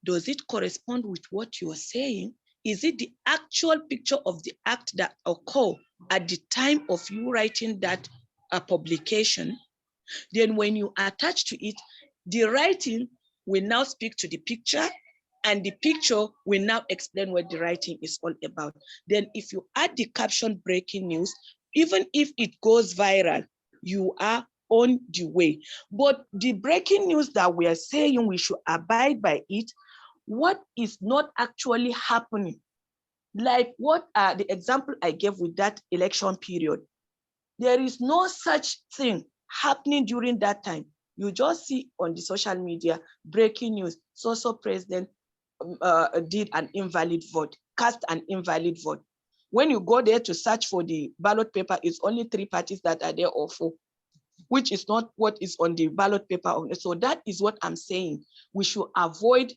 does it correspond with what you're saying? Is it the actual picture of the act that occurred at the time of you writing that publication? Then when you attach to it, the writing will now speak to the picture, and the picture will now explain what the writing is all about. Then if you add the caption breaking news, even if it goes viral, you are on the way. But the breaking news that we are saying we should abide by it, what is not actually happening? Like what the example I gave with that election period. There is no such thing happening during that time. You just see on the social media, breaking news, so president did an invalid vote, cast an invalid vote. When you go there to search for the ballot paper, it's only 3 parties that are there or 4, which is not what is on the ballot paper. So that is what I'm saying. We should avoid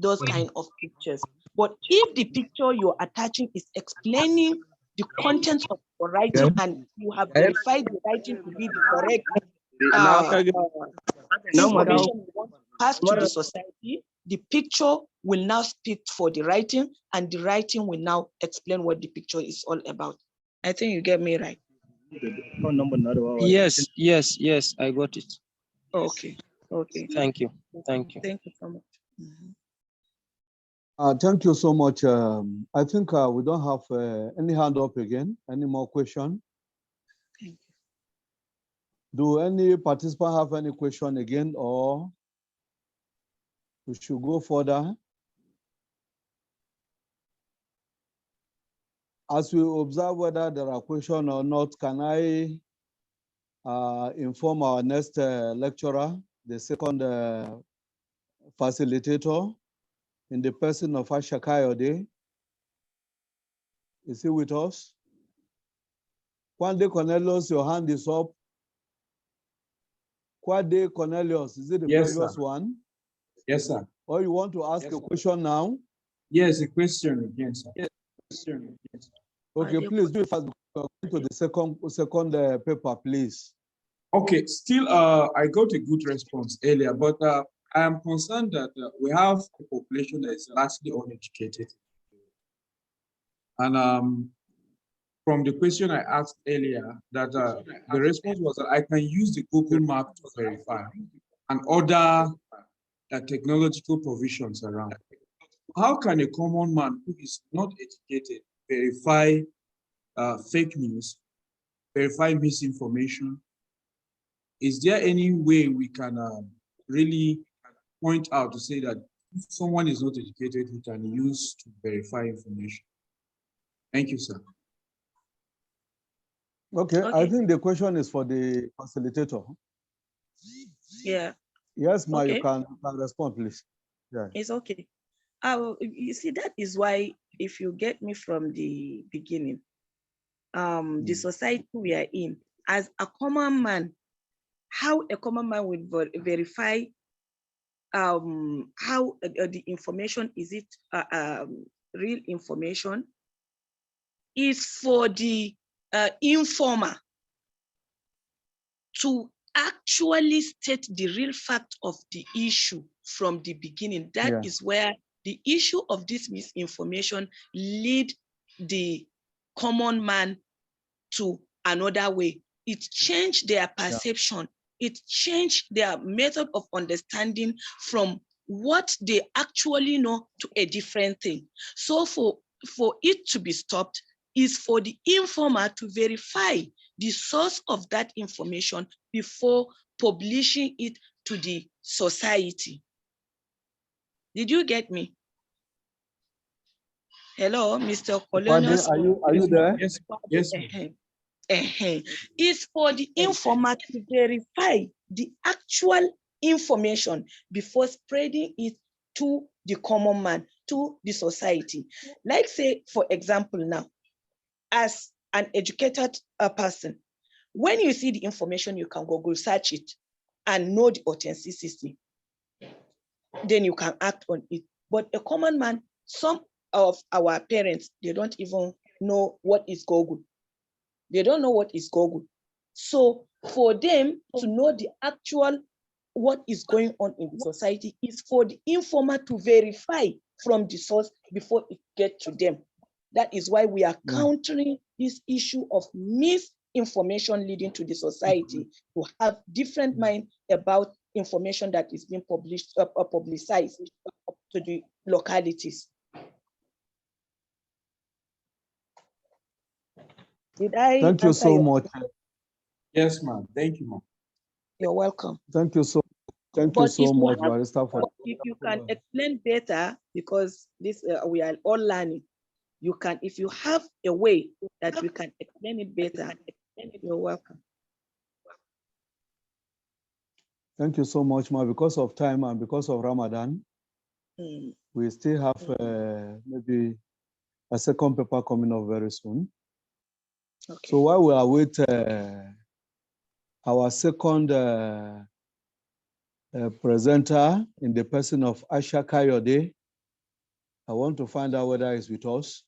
those kind of pictures. But if the picture you're attaching is explaining the contents of your writing and you have verified the writing to be the correct information you want to pass to the society, the picture will now speak for the writing, and the writing will now explain what the picture is all about. I think you get me right. Yes, I got it. Okay. Thank you. Thank you so much. Thank you so much. I think we don't have any hand up again. Any more question? Thank you. Do any participant have any question again, or We should go further. As we observe whether there are questions or not, can I inform our next lecturer, the second facilitator, in the person of Asha Kayode? Is he with us? Kwande Cornelius, your hand is up. Kwande Cornelius, is it the Yes, previous sir. one? Yes, sir. Or you want to ask a question now? Yes, a question again, sir. Okay, please do it fast. Go to the second paper, please. Okay, still, I got a good response earlier, but I am concerned that we have a population that is largely uneducated. And from the question I asked earlier, that the response was that I can use the Google map to verify and other technological provisions around. How can a common man who is not educated verify fake news, verify misinformation? Is there any way we can really point out to say that if someone is not educated, he can use to verify information? Thank you, sir. Okay, I think the question is for the facilitator. Yeah. Yes, Ma, Okay. you can respond, please. Yeah. It's okay. You see, that is why, if you get me from the beginning, the society we are in, as a common man, how a common man would verify how the information, is it real information, is for the informer to actually state the real fact of the issue from the beginning. That is where the issue of this misinformation lead the common man to another way. It changed their perception. It changed their method of understanding from what they actually know to a different thing. So for it to be stopped is for the informer to verify the source of that information before publishing it to the society. Did you get me? Hello, Mr. Colonel. Are you there? Yes, yes. It's for the informer to verify the actual information before spreading it to the common man, to the society. Like, say, for example, now, as an educated person, when you see the information, you can Google search it and know the authenticity. Then you can act on it. But a common man, some of our parents, they don't even know what is Google. They don't know what is Google. So for them to know the actual what is going on in the society is for the informer to verify from the source before it gets to them. That is why we are countering this issue of misinformation leading to the society to have different mind about information that is being published or publicized to the localities. Did I Thank you so much. Yes, ma'am. Thank you, ma'am. You're welcome. Thank you so much, Barrister. If you can explain better, because this we are all learning, you can, if you have a way that we can explain it better, you're welcome. Thank you so much, Ma. Because of time and because of Ramadan, we still have maybe a second paper coming up very soon. Okay. So while we await our second presenter in the person of Asha Kayode, I want to find out whether he's with us.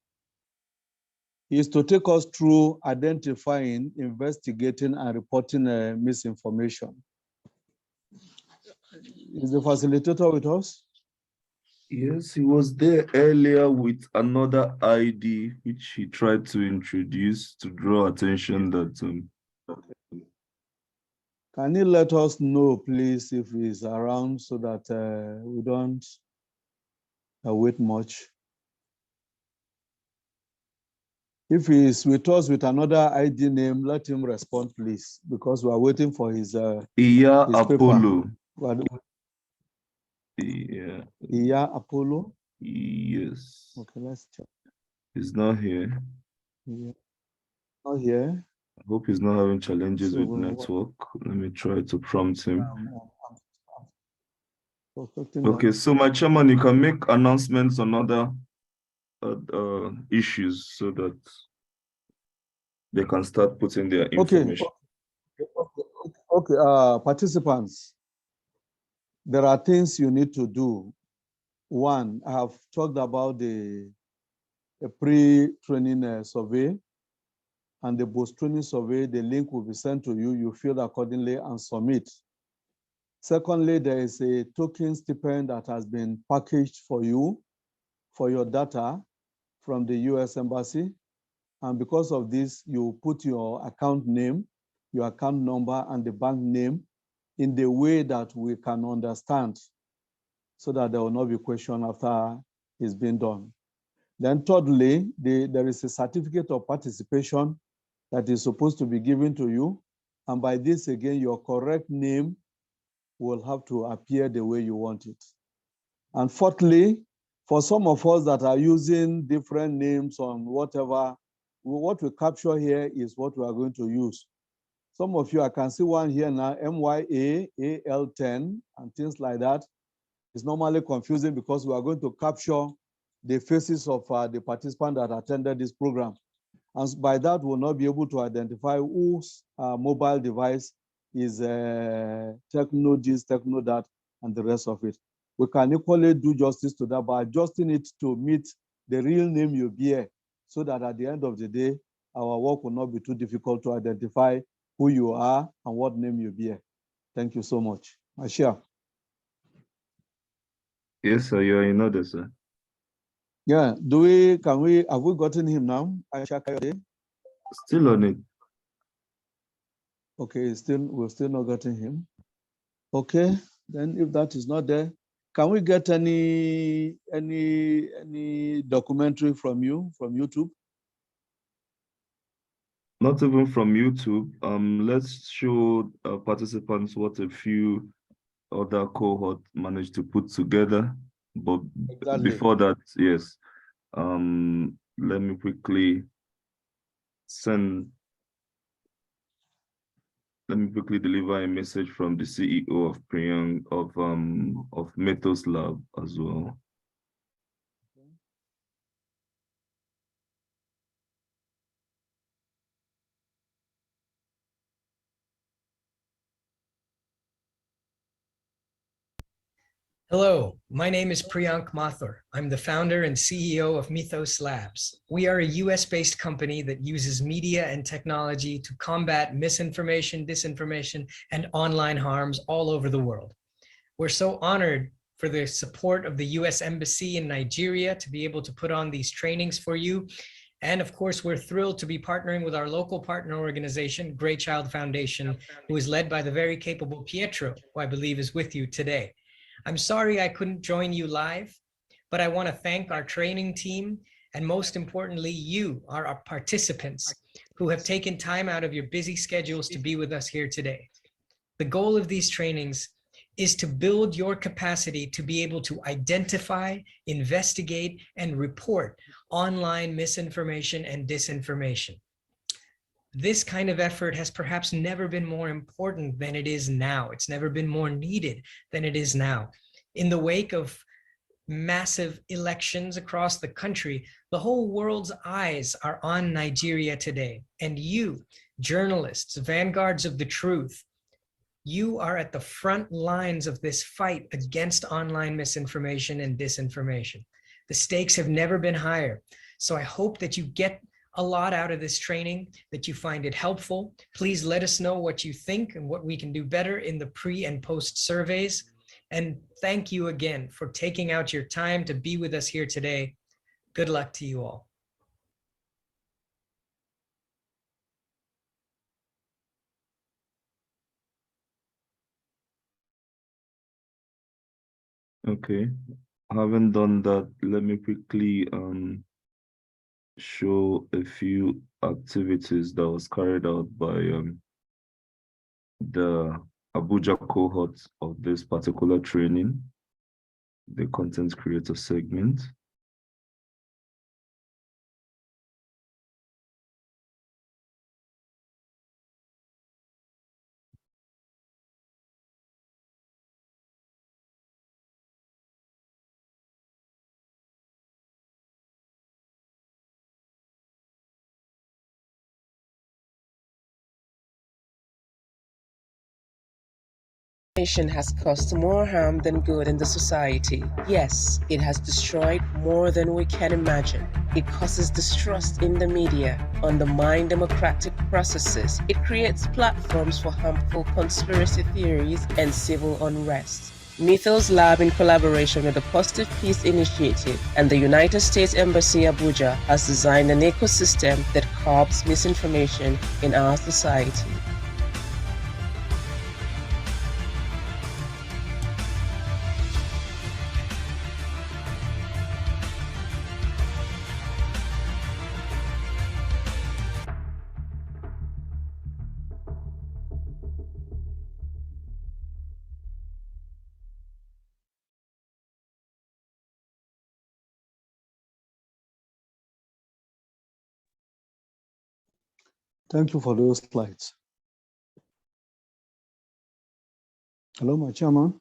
He is to take us through identifying, investigating, and reporting misinformation. Is the facilitator with us? Yes, he was there earlier with another ID, which he tried to introduce to draw attention that Can you let us know, please, if he's around so that we don't wait much? If he's with us with another ID name, let him respond, please, because we are waiting for his Apollo. Yeah. Iya Apollo. Yes. Okay, let's check. He's not here. Yeah. Not here. I hope he's not having challenges So with network. Let me try to prompt him. I'm suspecting Okay, that. so my chairman, you can make announcements on other issues so that they can start putting their information. Okay, participants, there are things you need to do. One, I have talked about the pre-training survey, and the post-training survey, the link will be sent to you. You fill accordingly and submit. Secondly, there is a token stipend that has been packaged for you for your data from the US Embassy. And because of this, you put your account name, your account number, and the bank name in the way that we can understand, so that there will not be question after it's been done. Then thirdly, there is a certificate of participation that is supposed to be given to you. And by this, again, your correct name will have to appear the way you want it. And fourthly, for some of us that are using different names on whatever, what we capture here is what we are going to use. Some of you, I can see one here now, MYAAL10 and things like that. It's normally confusing because we are going to capture the faces of the participants that attended this program. And by that, we'll not be able to identify whose mobile device is techno this, techno that, and the rest of it. We can equally do justice to that by adjusting it to meet the real name you bear, so that at the end of the day, our work will not be too difficult to identify who you are and what name you bear. Thank you so much. Ashia. Yes, sir, you're in order, sir. Yeah, have we gotten him now? Aisha Kayode? Still on it. Okay, we're still not getting him. Okay, then if that is not there, can we get any documentary from you, from YouTube? Not even from YouTube. Let's show participants what a few other cohorts managed to put together. But Exactly. before that, yes, let me quickly deliver a message from the CEO of Priyank of Mythos Lab as well. Hello, my name is Priyank Mathur. I'm the founder and CEO of Mythos Labs. We are a US-based company that uses media and technology to combat misinformation, disinformation, and online harms all over the world. We're so honored for the support of the US Embassy in Nigeria to be able to put on these trainings for you. And of course, we're thrilled to be partnering with our local partner organization, Grey Child Foundation, who is led by the very capable Pietro, who I believe is with you today. I'm sorry I couldn't join you live, but I want to thank our training team and most importantly, you, our participants, who have taken time out of your busy schedules to be with us here today. The goal of these trainings is to build your capacity to be able to identify, investigate, and report online misinformation and disinformation. This kind of effort has perhaps never been more important than it is now. It's never been more needed than it is now. In the wake of massive elections across the country, the whole world's eyes are on Nigeria today. And you, journalists, vanguards of the truth, you are at the front lines of this fight against online misinformation and disinformation. The stakes have never been higher. So I hope that you get a lot out of this training, that you find it helpful. Please let us know what you think and what we can do better in the pre and post surveys. And thank you again for taking out your time to be with us here today. Good luck to you all. Okay, having done that, let me quickly show a few activities that was carried out by the Abuja cohort of this particular training. the content creator segment. Misinformation has caused more harm than good in the society. Yes, it has destroyed more than we can imagine. It causes distrust in the media, undermines democratic processes. It creates platforms for harmful conspiracy theories and civil unrest. Mythos Lab, in collaboration with the Positive Peace Initiative and the United States Embassy Abuja, has designed an ecosystem that curbs misinformation in our society. Thank you for those slides. Hello, my chairman.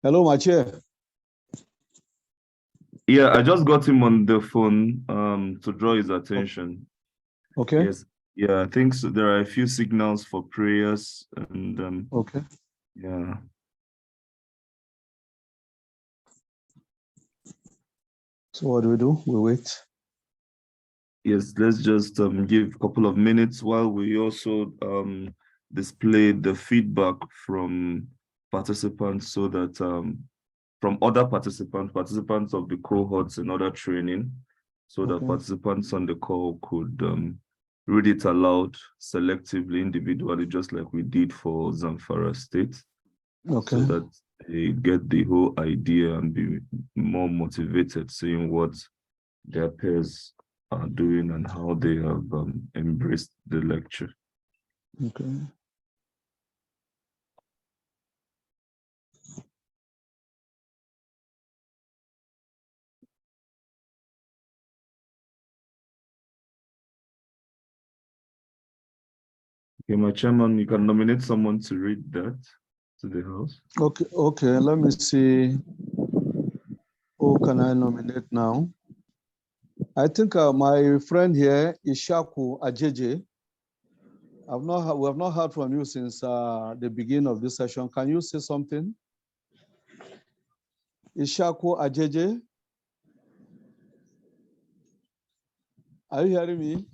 Hello, my chair. Yeah, I just got him on the phone to draw his attention. Okay. Yes. Yeah, I think so. There are a few signals for prayers and okay. Yeah. So what do? We wait. Yes, let's just give a couple of minutes while we also display the feedback from participants, so that from other participants of the cohorts and other training, so that participants on the call could read it aloud selectively, individually, just like we did for Zamfara State. Okay. So that they get the whole idea and be more motivated, seeing what their peers are doing and how they have embraced the lecture. Okay. Okay, my chairman, you can nominate someone to read that to the House. Okay, okay, let me see. Who can I nominate now? I think my friend here, Ishaku Ajeje. We have not heard from you since the beginning of this session. Can you say something? Ishaku Ajeje. Are you hearing me?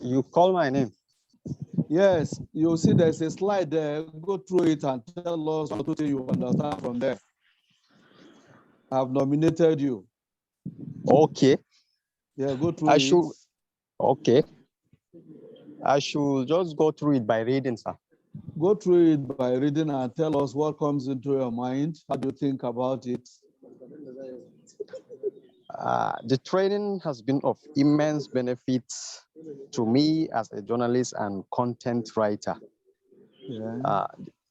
You call my name. Yes, you see there's a slide there. Go through it and tell us what you understand from there. I've nominated you. Okay. Yeah, go through it. Okay. I should just go through it by reading, sir. Go through it by reading and tell us what comes into your mind. How do you think about it? The training has been of immense benefit to me as a journalist and content writer. Yeah.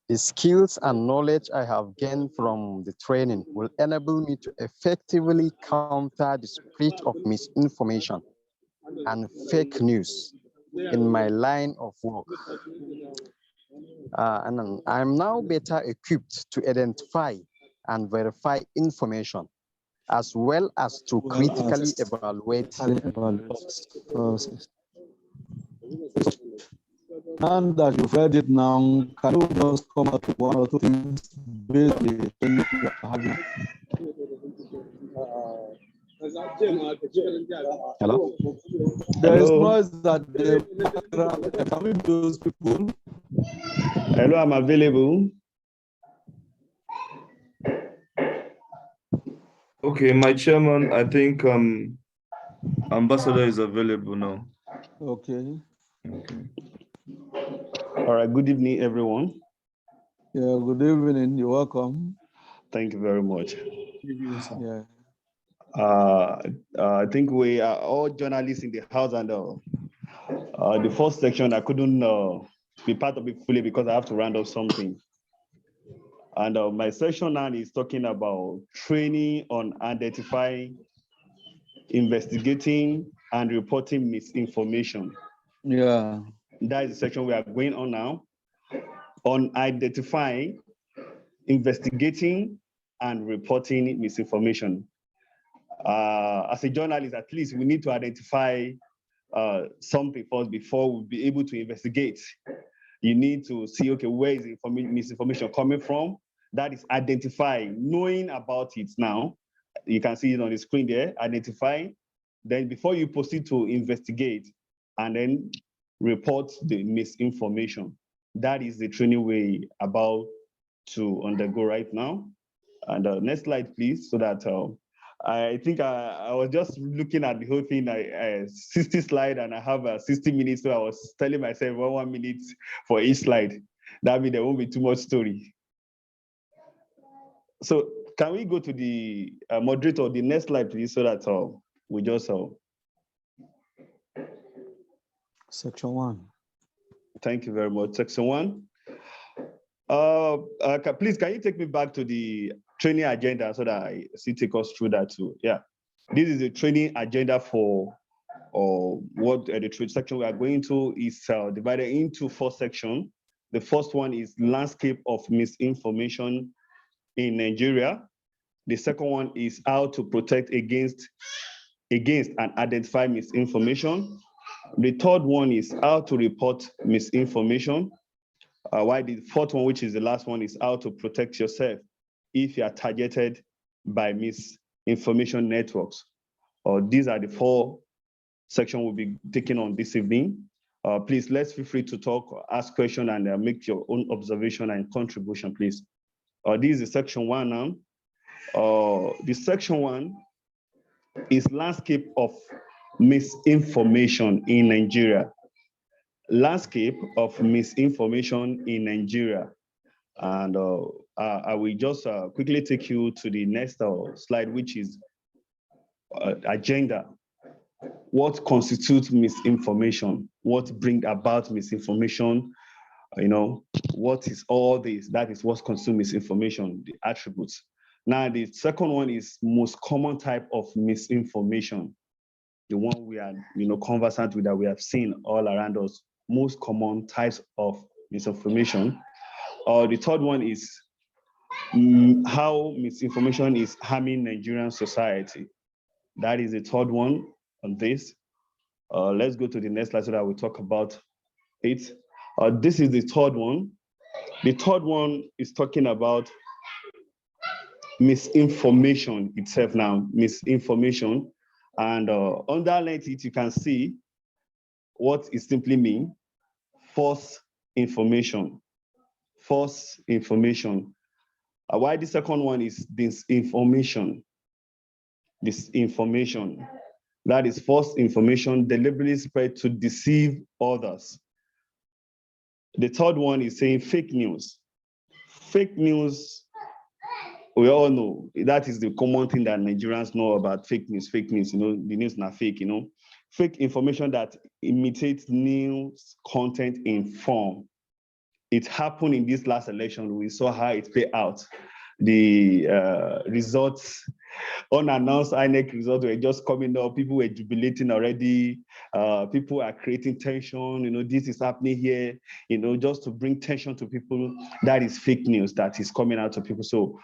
The skills and knowledge I have gained from the training will enable me to effectively counter the spread of misinformation and fake news in my line of work. And I'm now better equipped to identify and verify information, as well as to critically evaluate process. Now that you've read it now, can you just come up with one or two things based on the training you are having? Hello? There is noise at the background. Can we those people? Hello, I'm available. Okay, my chairman, I think Ambassador is available now. Okay. Okay. All right, good evening, everyone. Yeah, good evening. You're welcome. Thank you very much. Yeah. I think we are all journalists in the house, and the first section I couldn't be part of it fully because I have to round up something. And my section now is talking about training on identifying, investigating, and reporting misinformation. Yeah. That is the section we are going on now, on identifying, investigating, and reporting misinformation. As a journalist, at least we need to identify something first before we'll be able to investigate. You need to see, okay, where is misinformation coming from? That is identifying, knowing about it now. You can see it on the screen there, identifying. Then before you proceed to investigate and then report the misinformation. That is the training we're about to undergo right now. And next slide, please, so that I think I was just looking at the whole thing, 60 slide, and I have 60 minutes, so I was telling myself 1 minute for each slide. That means there won't be too much story. So can we go to the moderator, the next slide, please, so that we just... Section 1. Thank you very much. Section 1. Please, can you take me back to the training agenda so that I see take us through that too? Yeah, this is the training agenda for what the section we are going to is divided into 4 sections. The first one is landscape of misinformation in Nigeria. The second one is how to protect against and identify misinformation. The third one is how to report misinformation. While the fourth one, which is the last one, is how to protect yourself if you are targeted by misinformation networks. These are the 4 sections we'll be taking on this evening. Please, let's feel free to talk, ask questions, and make your own observation and contribution, please. This is section 1 now. The section 1 is landscape of misinformation in Nigeria. Landscape of misinformation in Nigeria. And I will just quickly take you to the next slide, which is agenda. What constitutes misinformation? What brings about misinformation? You know, what is all this? That is what constitutes misinformation, the attributes. Now, the second one is most common type of misinformation. The one we are, conversant with, that we have seen all around us. Most common types of misinformation. The third one is how misinformation is harming Nigerian society. That is the third one on this. Let's go to the next slide so that we talk about it. This is the third one. The third one is talking about misinformation itself now, misinformation. And underneath it, you can see what it simply means: false information. False information. Why the second one is disinformation. Disinformation. That is false information deliberately spread to deceive others. The third one is saying fake news. Fake news, we all know that is the common thing that Nigerians know about fake news. Fake news, the news is not fake, Fake information that imitates news content in form. It happened in this last election. We saw how it played out. The results, unannounced INEC results were just coming up. People were jubilating already. People are creating tension. This is happening here. Just to bring tension to people. That is fake news that is coming out to people. So,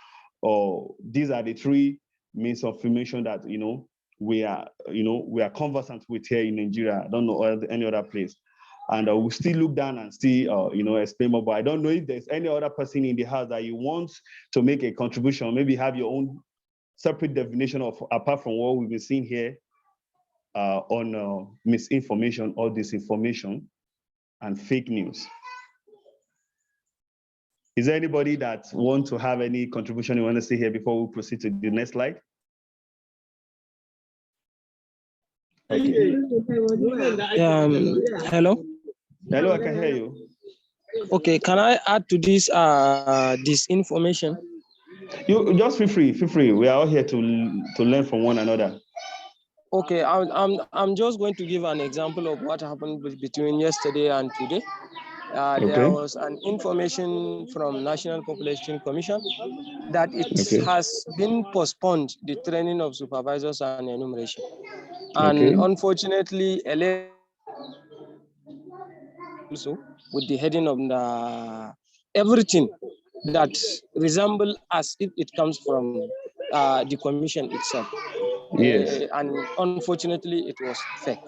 these are the 3 means of information that we are conversant with here in Nigeria. I don't know any other place. And we'll still look down and still, explain more. But I don't know if there's any other person in the house that you want to make a contribution, maybe have your own separate definition of, apart from what we've been seeing here on misinformation or disinformation and fake news. Is there anybody that wants to have any contribution you want to see here before we proceed to the next slide? Okay. Hello? Hello, I can hear you. Okay, can I add to this information? You just feel free. We are all here to learn from one another. Okay, I'm just going to give an example of what happened between yesterday and today. There Okay. was an information from National Population Commission that it Okay. has been postponed, the training of supervisors and enumeration. And Okay. unfortunately, also with the heading of the everything that resemble as if it comes from the commission itself. Yes, And unfortunately, it was fake.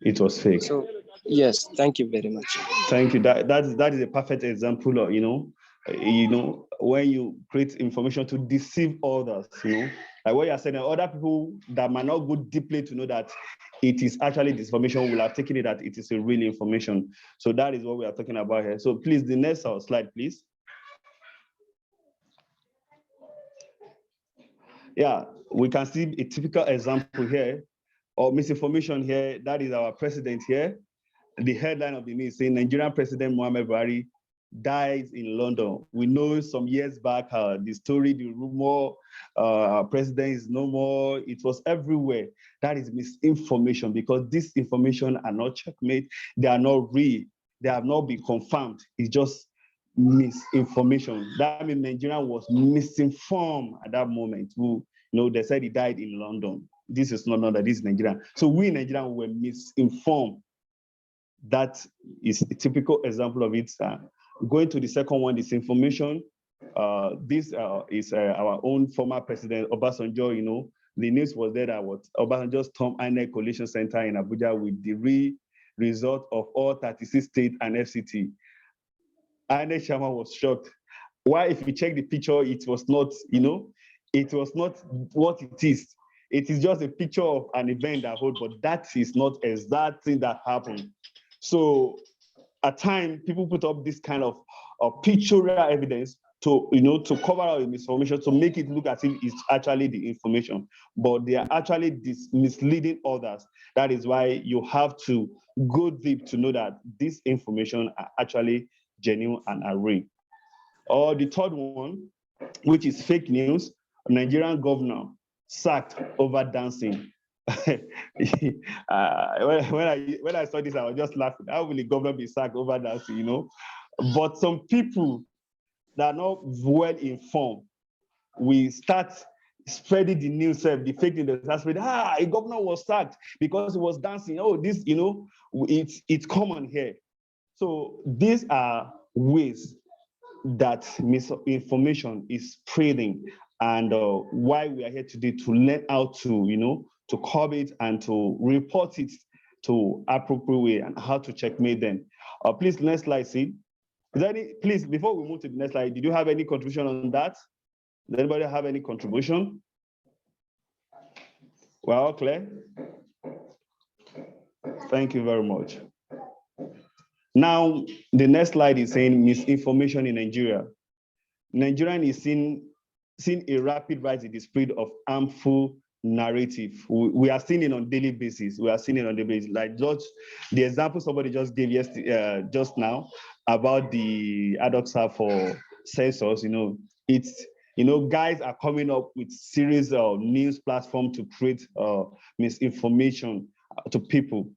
it was fake. So, yes, thank you very much. Thank you. That is a perfect example of, when you create information to deceive others, like what you're saying, other people that might not go deeply to know that it is actually disinformation will have taken it that it is a real information. So that is what we are talking about here. So please, the next slide, please. Yeah, we can see a typical example here of misinformation here. That is our president here. The headline of the news saying Nigerian President Muhammad Buhari dies in London. We know some years back the story, the rumor, our president is no more. It was everywhere. That is misinformation because this information are not checkmate. They are not real. They have not been confirmed. It's just misinformation. That means Nigeria was misinformed at that moment. They said he died in London. This is not that. This is Nigeria. So we in Nigeria were misinformed. That is a typical example of it. Going to the second one, disinformation. This is our own former president, Obasanjo. The news was there that Obasanjo stormed INEC Coalition Center in Abuja with the result of all 36 states and FCT. INEC chairman was shocked. Why, if you check the picture, it was not, it was not what it is. It is just a picture of an event that happened, but that is not exact thing that happened. So at times, people put up this kind of pictorial evidence to cover up misinformation, to make it look as if it's actually the information, but they are actually misleading others. That is why you have to go deep to know that this information are actually genuine and are real. Or the third one, which is fake news, a Nigerian governor sacked over dancing. When I saw this, I was just laughing. How will the governor be sacked over dancing, But some people that are not well informed, we start spreading the news, the fake news, a governor was sacked because he was dancing. Oh, this, it's common here. So these are ways that misinformation is spreading, and why we are here today to learn how to curb it and to report it to appropriate way and how to checkmate them. Please, next slide, see. Is there any, please, before we move to the next slide, did you have any contribution on that? Does anybody have any contribution? We're all clear? Thank you very much. Now, the next slide is saying misinformation in Nigeria. Nigerian is seeing a rapid rise in the spread of harmful narrative. We are seeing it on daily basis. We are seeing it on daily basis. Like just the example somebody just gave yesterday, just now, about the ADOXA for census. It's guys are coming up with series of news platforms to create misinformation to people.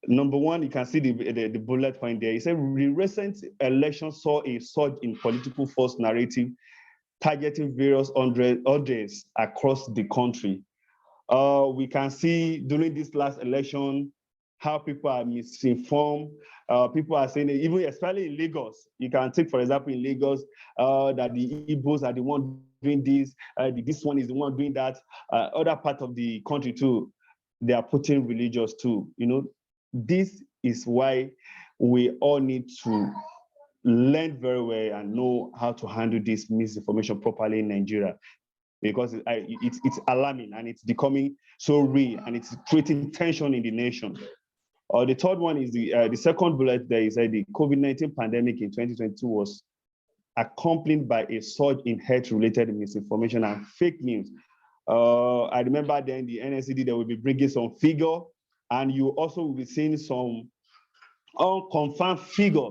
Number one, you can see the bullet point there. It said the recent election saw a surge in political false narrative targeting various audiences across the country. We can see during this last election how people are misinformed. People are saying, even especially in Lagos, you can take, for example, in Lagos, that the Igbos are the one doing this, this one is the one doing that. Other part of the country too, they are putting religious too. This is why we all need to learn very well and know how to handle this misinformation properly in Nigeria, because it's alarming and it's becoming so real and it's creating tension in the nation. The third one is the second bullet there is the COVID-19 pandemic in 2022 was accompanied by a surge in health-related misinformation and fake news. I remember then the NSCD, they will be bringing some figure, and you also will be seeing some unconfirmed figure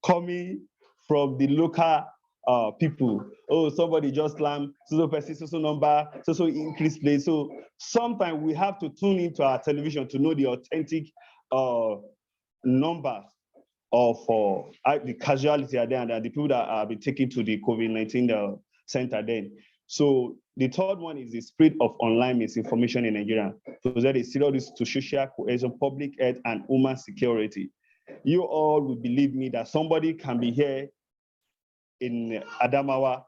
coming from the local people. Oh, somebody just slammed so person, so number, so increase place. So sometimes we have to tune into our television to know the authentic numbers of the casualty are there, and the people that have been taken to the COVID-19 center then. So the third one is the spread of online misinformation in Nigeria. So that is serious to social cohesion, public health, and human security. You all will believe me that somebody can be here in Adamawa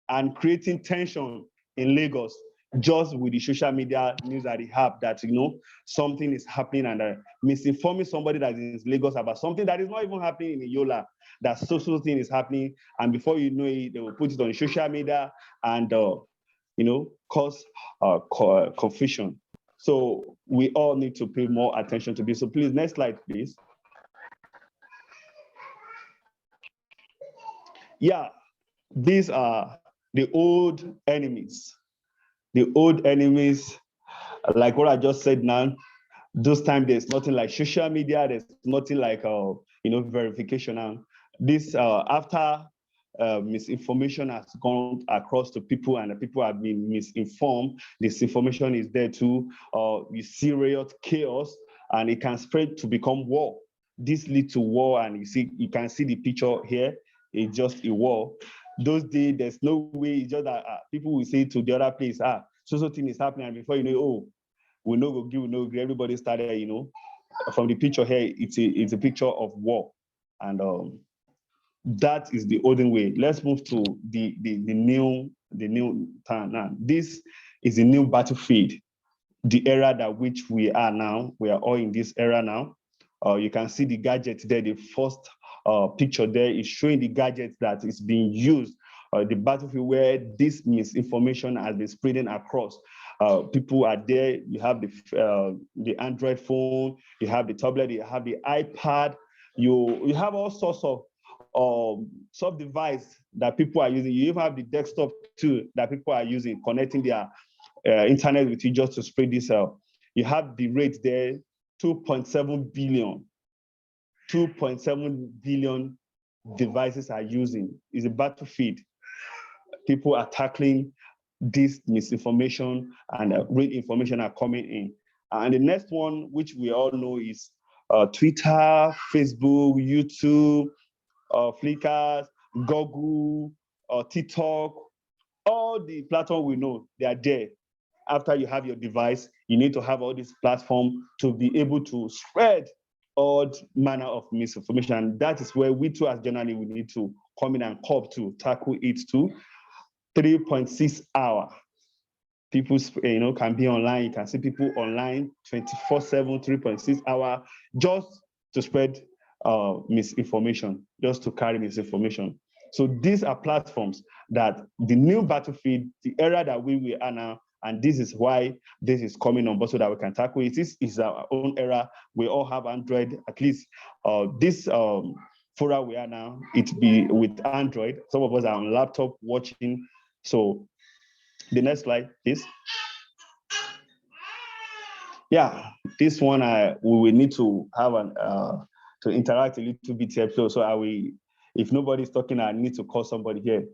and creating tension in Lagos just with the social media news that they have, that something is happening, and misinforming somebody that is in Lagos about something that is not even happening in Yola, that social thing is happening, and before you know it, they will put it on social media and cause confusion. So we all need to pay more attention to this. So please, next slide, please. Yeah, these are the old enemies. The old enemies, like what I just said now. Those times there's nothing like social media. There's nothing like verification. Now, this after misinformation has gone across to people, and the people have been misinformed, disinformation is there too. You see riot, chaos, and it can spread to become war. This leads to war, and you can see the picture here. It's just a war. Those days, there's no way. It's just that people will say to the other place, so thing is happening, and before you know, we know go give, we know everybody started, from the picture here, it's a picture of war, and that is the olden way. Let's move to the new time now. This is the new battlefield, the era that which we are now. We are all in this era now. You can see the gadget there. The first picture there is showing the gadget that is being used, the battlefield where this misinformation has been spreading across. People are there. You have the Android phone, you have the tablet, you have the iPad, you have all sorts of device that people are using. You even have the desktop too that people are using, connecting their internet with you just to spread this out. You have the rate there, 2.7 billion. 2.7 billion devices are using. It's a battlefield. People are tackling this misinformation, and real information are coming in. And the next one, which we all know, is Twitter, Facebook, YouTube, Flickr, Google, TikTok. All the platforms we know, they are there. After you have your device, you need to have all these platforms to be able to spread all manner of misinformation. And that is where we too, as journalists, we need to come in and help to tackle it too. 3.6 hours. People can be online. You can see people online 24/7, 3.6 hours, just to spread misinformation, just to carry misinformation. So these are platforms that the new battlefield, the era that we are now, and this is why this is coming on board, so that we can tackle it. This is our own era. We all have Android, at least this fora we are now, it be with Android. Some of us are on laptop watching. So the next slide, please. Yeah, this one we will need to have to interact a little bit here. So if nobody's talking, I need to call somebody here.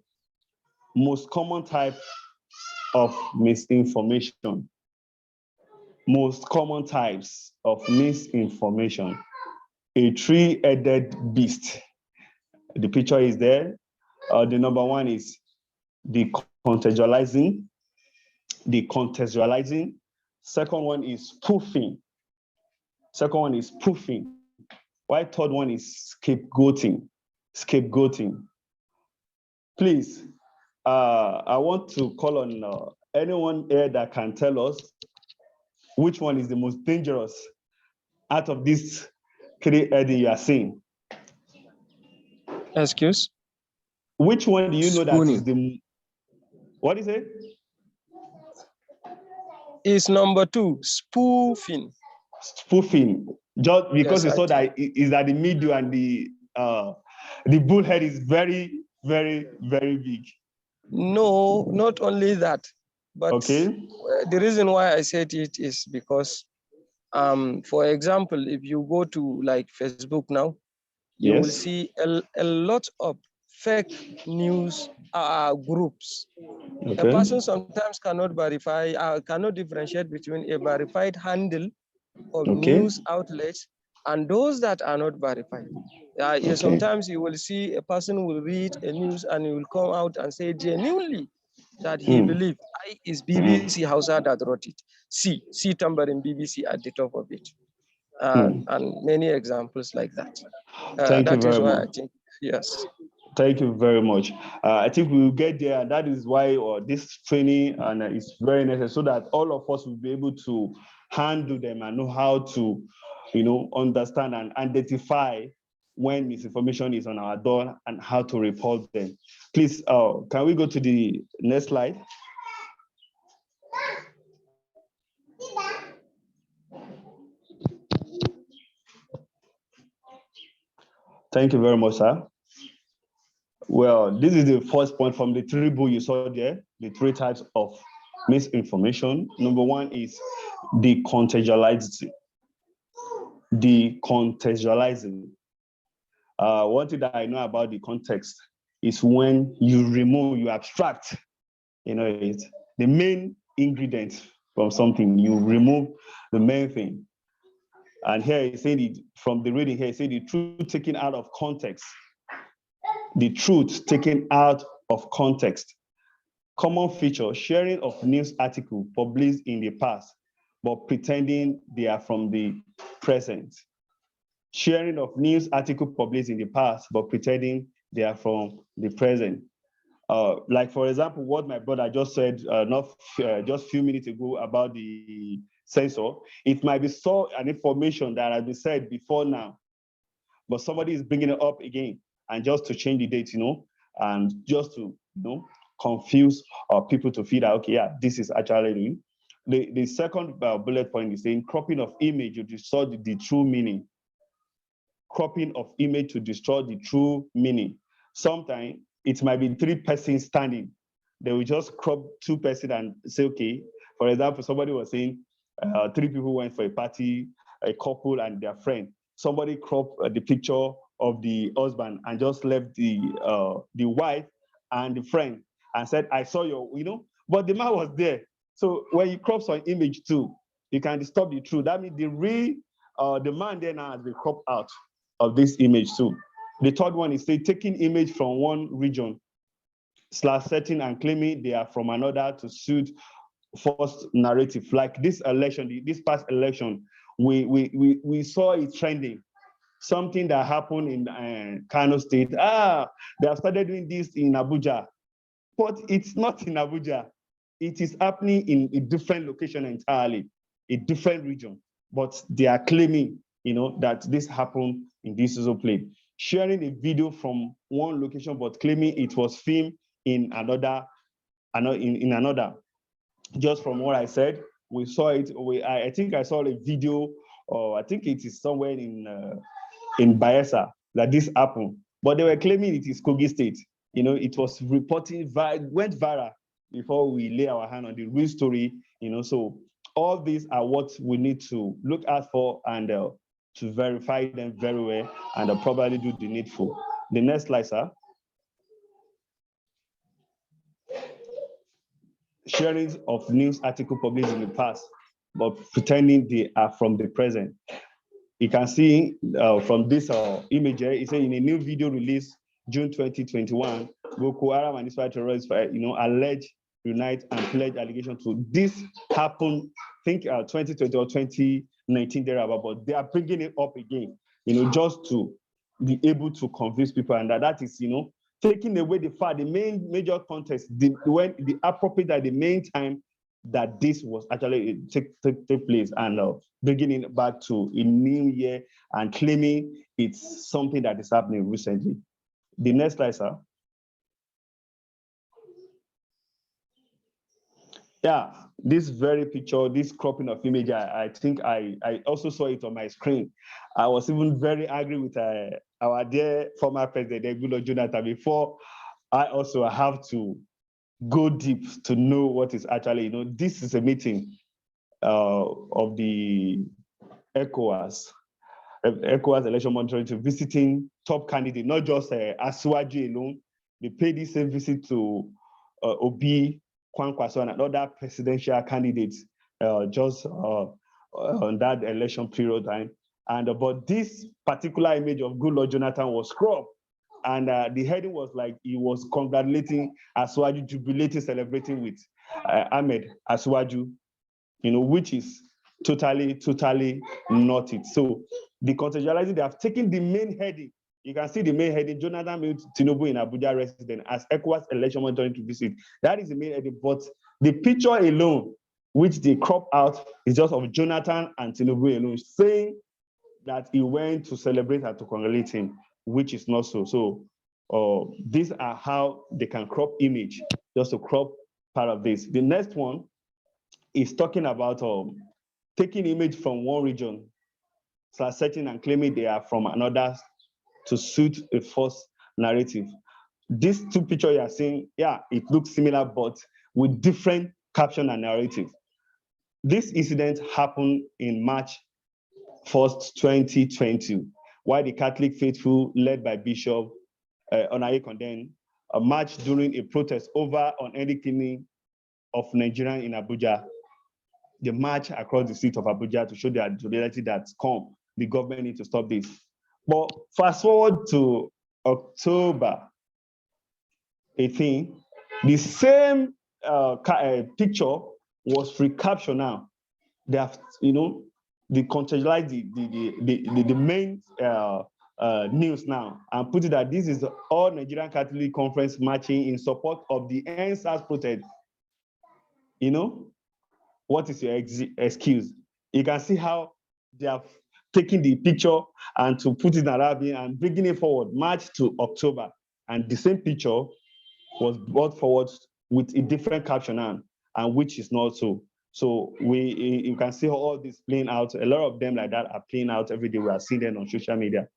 Most common type of misinformation. Most common types of misinformation. A three-headed beast. The picture is there. The number one is the contextualizing. Second one is spoofing. While third one is scapegoating. Please, I want to call on anyone here that can tell us which one is the most dangerous out of these three heading you are seeing. Excuse? Which one do you know that is the... What is it? Is number two, spoofing. Spoofing, just because Yes, you saw that is that the middle, and the bullhead is very, very, very big. No, not only that, but okay. The reason why I said it is because, for example, if you go to like Facebook now, you will see a lot of fake news groups. Okay. A person sometimes cannot verify, cannot differentiate between a verified handle of news outlets and those that are not verified. Okay. Sometimes you will see a person will read a news and he will come out and say genuinely that he believes is BBC Hausa that wrote it. See tambarin BBC at the top of it. And many examples like that. Thank you That is very why I much. think, yes. Thank you very much. I think we will get there, and that is why this training is very necessary, so that all of us will be able to handle them and know how to, understand and identify when misinformation is on our door and how to report them. Please, can we go to the next slide? Thank you very much, sir. Well, this is the first point from the three bulls you saw there, the three types of misinformation. Number one is the contextualizing. One thing that I know about the context is when you abstract, it's the main ingredient from something, you remove the main thing. And here he said it from the reading here, he said the truth taken out of context. The truth taken out of context. Common feature, sharing of news article published in the past, but pretending they are from the present. Sharing of news article published in the past, but pretending they are from the present. Like for example, what my brother just said, just a few minutes ago about the censor, it might be an information that has been said before now, but somebody is bringing it up again, and just to change the date, and just to, confuse people to feel that, okay, yeah, this is actually real. The second bullet point is saying cropping of image to destroy the true meaning. Cropping of image to destroy the true meaning. Sometimes it might be three persons standing. They will just crop two persons and say, okay, for example, somebody was saying three people went for a party, a couple and their friend. Somebody cropped the picture of the husband and just left the wife and the friend and said, I saw your, but the man was there. So when you crop some image too, you can distort the truth. That means the man there now has been cropped out of this image too. The third one is taking image from one region / setting and claiming they are from another to suit false narrative. Like this election, this past election, we saw it trending. Something that happened in Kano State. They have started doing this in Abuja, but it's not in Abuja. It is happening in a different location entirely, a different region, but they are claiming, that this happened in this place. Sharing a video from one location, but claiming it was filmed in another. Just from what I said, we saw it. I think I saw a video, or I think it is somewhere in Bayelsa that this happened, but they were claiming it is Kogi State. It was reporting went viral before we lay our hand on the real story. So all these are what we need to look out for and to verify them very well and probably do the needful. The next slide, sir. Sharing of news article published in the past, but pretending they are from the present. You can see from this image here, it says in a new video released June 2021, Boko Haram and Israel terrorists, allege, unite and pledge allegation to this happened, I think 2020 or 2019 thereabout, but they are bringing it up again, just to be able to convince people, and that is, taking away the main major context, the appropriate at the main time that this was actually take place, and bringing it back to a new year and claiming it's something that is happening recently. The next slide, sir. Yeah, this very picture, this cropping of image, I think I also saw it on my screen. I was even very angry with our dear former president, Goodluck Jonathan, before I also have to go deep to know what is actually, this is a meeting of the ECOWAS election monitoring to visiting top candidates, not just Asiwaju alone. They paid the same visit to Obi, Kwankwaso, and other presidential candidates just on that election period time. But this particular image of good Lord Jonathan was cropped. And the heading was like he was congratulating Aswaju, jubilating, celebrating with Ahmed Aswaju, which is totally not it. So the contextualizing, they have taken the main heading. You can see the main heading, Jonathan Tinubu in Abuja resident as ECOWAS election monitoring to visit. That is the main heading, but the picture alone, which they crop out, is just of Jonathan and Tinubu alone, saying that he went to celebrate and to congratulate him, which is not so. So these are how they can crop image, just to crop part of this. The next one is talking about taking image from one region, setting and claiming they are from another to suit a false narrative. These two pictures you are seeing, yeah, it looks similar, but with different caption and narrative. This incident happened in March 1st, 2020, while the Catholic faithful, led by Bishop Onaye Condemn, marched during a protest over unending killing of Nigerians in Abuja. They march across the street of Abuja to show their solidarity that the government needs to stop this. But fast forward to October 18, the same picture was recaptured now. They have, they contextualize the main news now and put it that this is the All Nigerian Catholic Conference marching in support of the NSAS protest. What is your excuse? You can see how they have taken the picture and to put it in Arabic and bringing it forward, March to October. And the same picture was brought forward with a different caption and which is not so. So you can see all this playing out. A lot of them like that are playing out every day. We are seeing them on social media.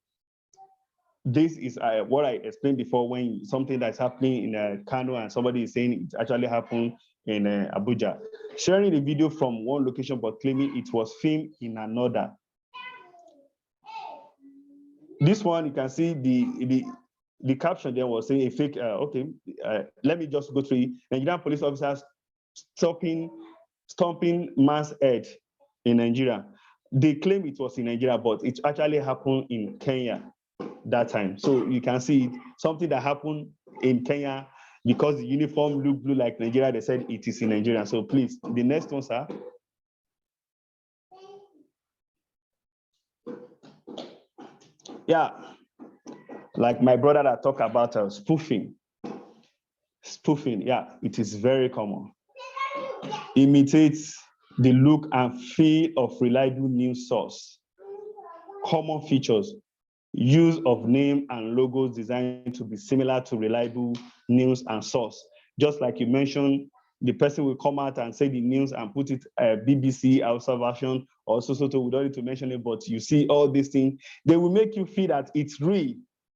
This is what I explained before, when something that's happening in Kano and somebody is saying it actually happened in Abuja. Sharing the video from one location but claiming it was filmed in another. This one, you can see the caption there was saying a fake, let me just go through it. Nigerian police officers stomping man's head in Nigeria. They claim it was in Nigeria, but it actually happened in Kenya that time. So you can see something that happened in Kenya because the uniform looked blue like Nigeria, they said it is in Nigeria. So please, the next one, sir. Yeah, like my brother that talked about spoofing. Spoofing, yeah, it is very common. Imitates the look and feel of reliable news source. Common features. Use of name and logos designed to be similar to reliable news and source. Just like you mentioned, the person will come out and say the news and put it BBC, Hausa version, or so. We don't need to mention it, but you see all these things. They will make you feel that it's real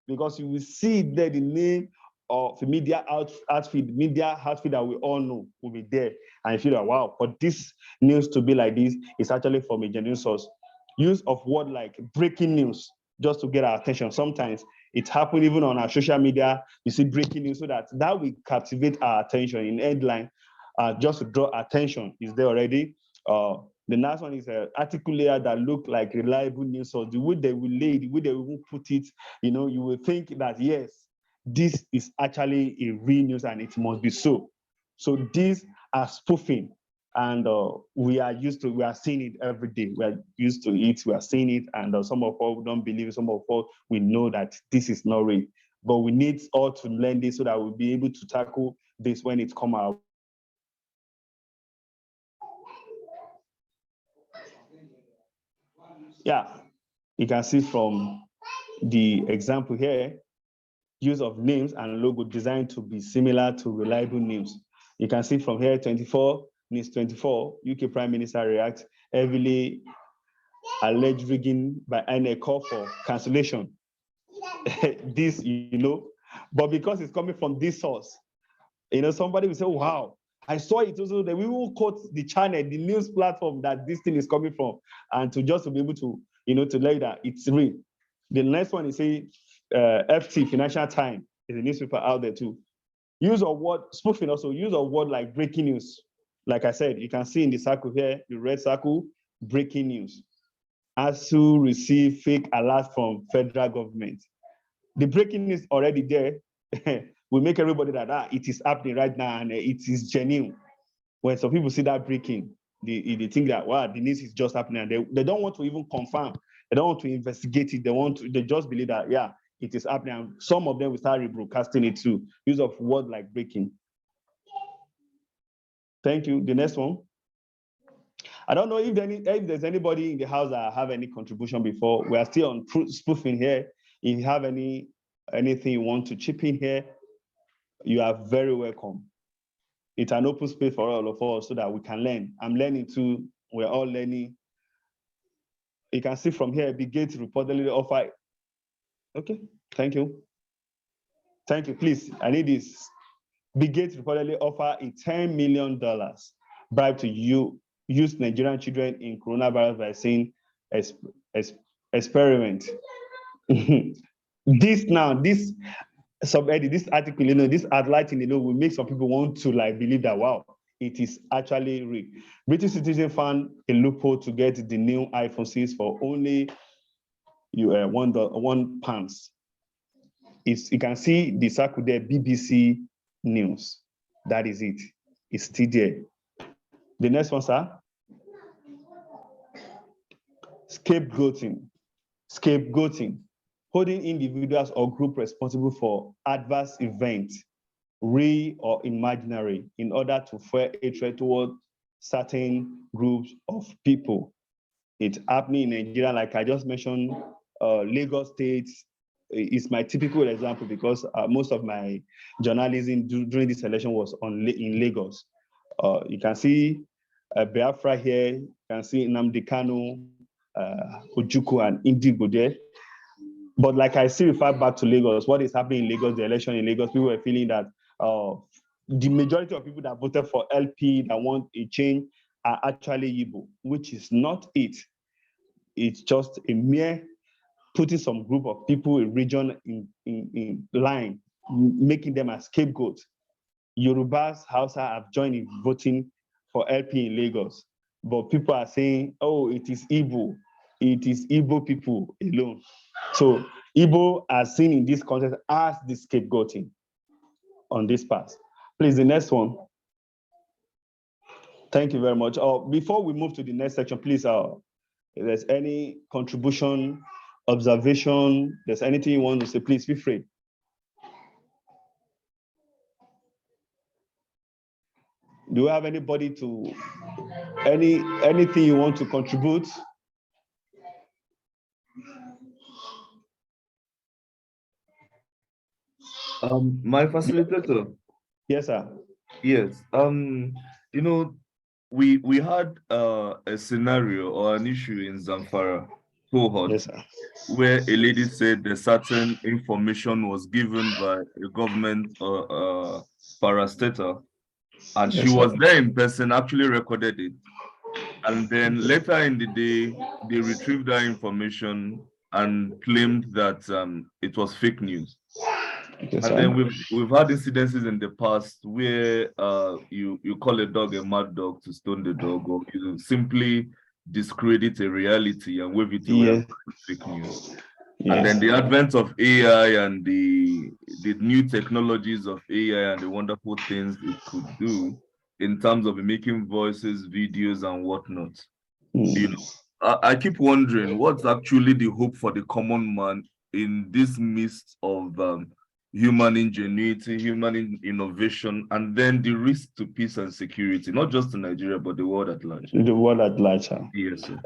because you will see there the name of the media outfit that we all know will be there. And you feel like, wow, but this news to be like this is actually from a genuine source. Use of word like breaking news, just to get our attention. Sometimes it happens even on our social media. You see breaking news, so that will captivate our attention in headline, just to draw attention. Is there already? The next one is an article layer that look like reliable news source. The way they will lay, the way they will put it, you will think that yes, this is actually a real news and it must be so. So these are spoofing. And we are seeing it every day. We are used to it, we are seeing it, and some of us don't believe it, some of us, we know that this is not real. But we need all to learn this so that we'll be able to tackle this when it comes out. Yeah, you can see from the example here, use of names and logo designed to be similar to reliable news. You can see from here, 24, News 24, UK Prime Minister reacts heavily alleged rigging by INEC call for cancellation. This, but because it's coming from this source, somebody will say, wow, I saw it also. That we will quote the channel, the news platform that this thing is coming from, and to just to be able to, to let that it's real. The next one is FT, Financial Times, is a newspaper out there too. Use of word, spoofing also, use of word like breaking news. Like I said, you can see in the circle here, the red circle, breaking news. ASU receive fake alerts from federal government. The breaking is already there. We make everybody that it is happening right now and it is genuine. When some people see that breaking, they think that, wow, the news is just happening, and they don't want to even confirm. They don't want to investigate it. They just believe that, yeah, it is happening. And some of them will start rebroadcasting it too, use of word like breaking. Thank you. The next one. I don't know if there's anybody in the house that have any contribution before. We are still on spoofing here. If you have anything you want to chip in here, you are very welcome. It's an open space for all of us so that we can learn. I'm learning too. We're all learning. You can see from here, Big Gates reportedly offer. Okay, thank you. Thank you, please. I need this. Big Gates reportedly offer a $10 million bribe to use Nigerian children in coronavirus vaccine experiment. This subheading, this article, this outlining, will make some people want to believe that, wow, it is actually real. British citizen found a loophole to get the new iPhone 6 for only £1. You can see the circle there, BBC News. That is it. It's still there. The next one, sir. Scapegoating. Holding individuals or group responsible for adverse events, real or imaginary, in order to fuel hatred toward certain groups of people. It's happening in Nigeria, like I just mentioned. Lagos State is my typical example because most of my journalism during this election was in Lagos. You can see Biafra here. You can see Nnamdi Kanu, Ojukwu, and Indigo there. But like I still refer back to Lagos, what is happening in Lagos, the election in Lagos, people were feeling that the majority of people that voted for LP that want a change are actually Igbo, which is not it. It's just a mere putting some group of people, a region in line, making them a scapegoat. Yorubas, Hausa have joined in voting for LP in Lagos. But people are saying, oh, it is Igbo. It is Igbo people alone. So Igbo are seen in this context as the scapegoating on this part. Please, the next one. Thank you very much. Before we move to the next section, please, if there's any contribution, observation, there's anything you want to say, please feel free. Do you have anybody to, anything you want to contribute? My facilitator. Yes, sir. Yes. We had a scenario or an issue in Zamfara cohort, yes, sir, where a lady said that certain information was given by a government parastatal, and yes, she was sir. there in person, actually recorded it. And then later in the day, they retrieved that information and claimed that it was fake news. Yes, and then we've had incidences in the past where you call a dog a mad dog to stone the dog, or you simply discredit a reality and wave it away as fake news. Yes. And then the advent of AI and the new technologies of AI and the wonderful things it could do in terms of making voices, videos, and whatnot. You know, I keep wondering what's actually the hope for the common man in this midst of human ingenuity, human innovation, and then the risk to peace and security, not just in Nigeria, but the world at large. The world at large, sir. Yes, sir.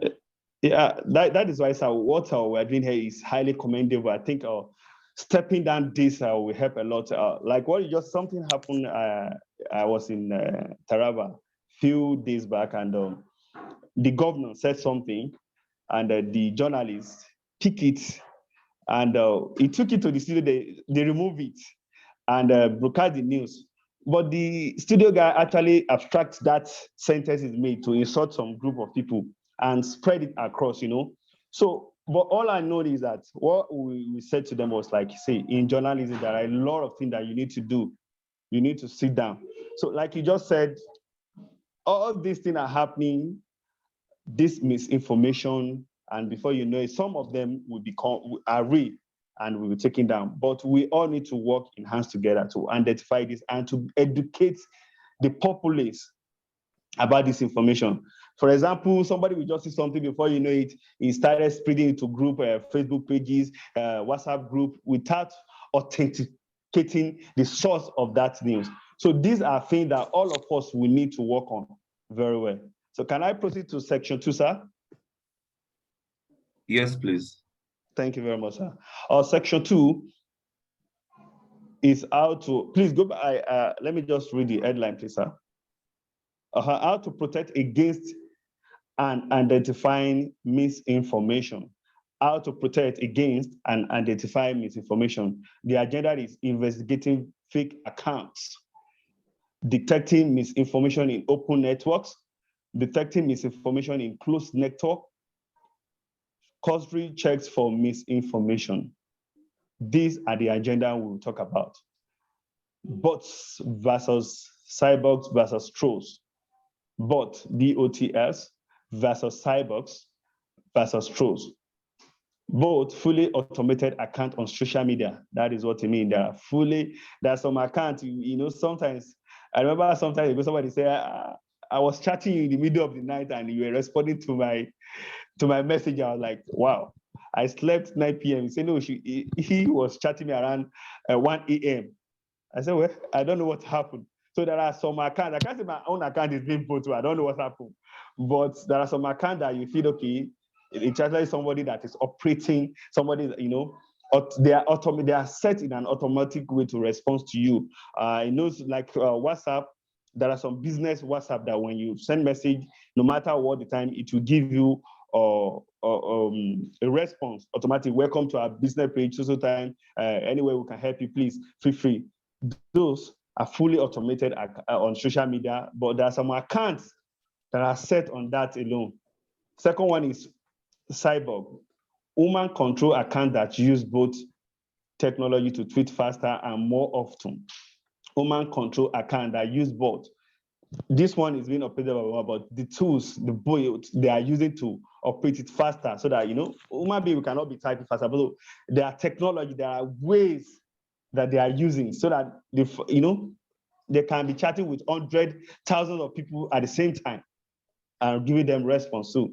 Yeah, that is why, sir, what we're doing here is highly commendable. I think stepping down this will help a lot. Like something happened. I was in Taraba a few days back, and the governor said something, and the journalists pick it, and he took it to the studio. They remove it and broadcast the news. But the studio guy actually abstracts that sentence is made to insult some group of people and spread it across, So, but all I know is that what we said to them was like, say, in journalism, there are a lot of things that you need to do. You need to sit down. So like you just said, all these things are happening, this misinformation And before you know it, some of them are real and will be taken down. But we all need to work in hands together to identify this and to educate the populace about this information. For example, somebody will just see something, before you know it, he started spreading it to group, Facebook pages, WhatsApp group, without authenticating the source of that news. So these are things that all of us will need to work on very well. So can I proceed to section 2, sir? Yes, please. Thank you very much, sir. Section 2 is how to, please go back, let me just read the headline, please, sir. How to protect against and identifying misinformation. How to protect against and identify misinformation. The agenda is investigating fake accounts, detecting misinformation in open networks, detecting misinformation in closed network, cursory checks for misinformation. These are the agenda we will talk about. Bots versus cyborgs versus trolls. Bot, BOTS, versus cyborgs versus trolls. Both fully automated account on social media. That is what I mean. There are some accounts, sometimes, I remember sometimes ago somebody say, I was chatting in the middle of the night and you were responding to my message. I was like, wow. I slept 9 p.m. He said, no, he was chatting me around 1 a.m. I said, well, I don't know what happened. So there are some accounts, I can't say my own account is being put to, I don't know what happened. But there are some accounts that you feel, okay, it's actually somebody that is operating, somebody, they are set in an automatic way to respond to you. Like WhatsApp, there are some business WhatsApp that when you send message, no matter what the time, it will give you a response, automatic. Welcome to our business page, so time. Anyway, we can help you, please feel free. Those are fully automated on social media, but there are some accounts that are set on that alone. Second one is cyborg, human control account that use both technology to tweet faster and more often. Human control account that use both. This one is being operated about the tools, the bots they are using to operate it faster, so that human being cannot be typing faster, but there are technology, there are ways that they are using so that they can be chatting with hundreds, thousands of people at the same time and giving them response. So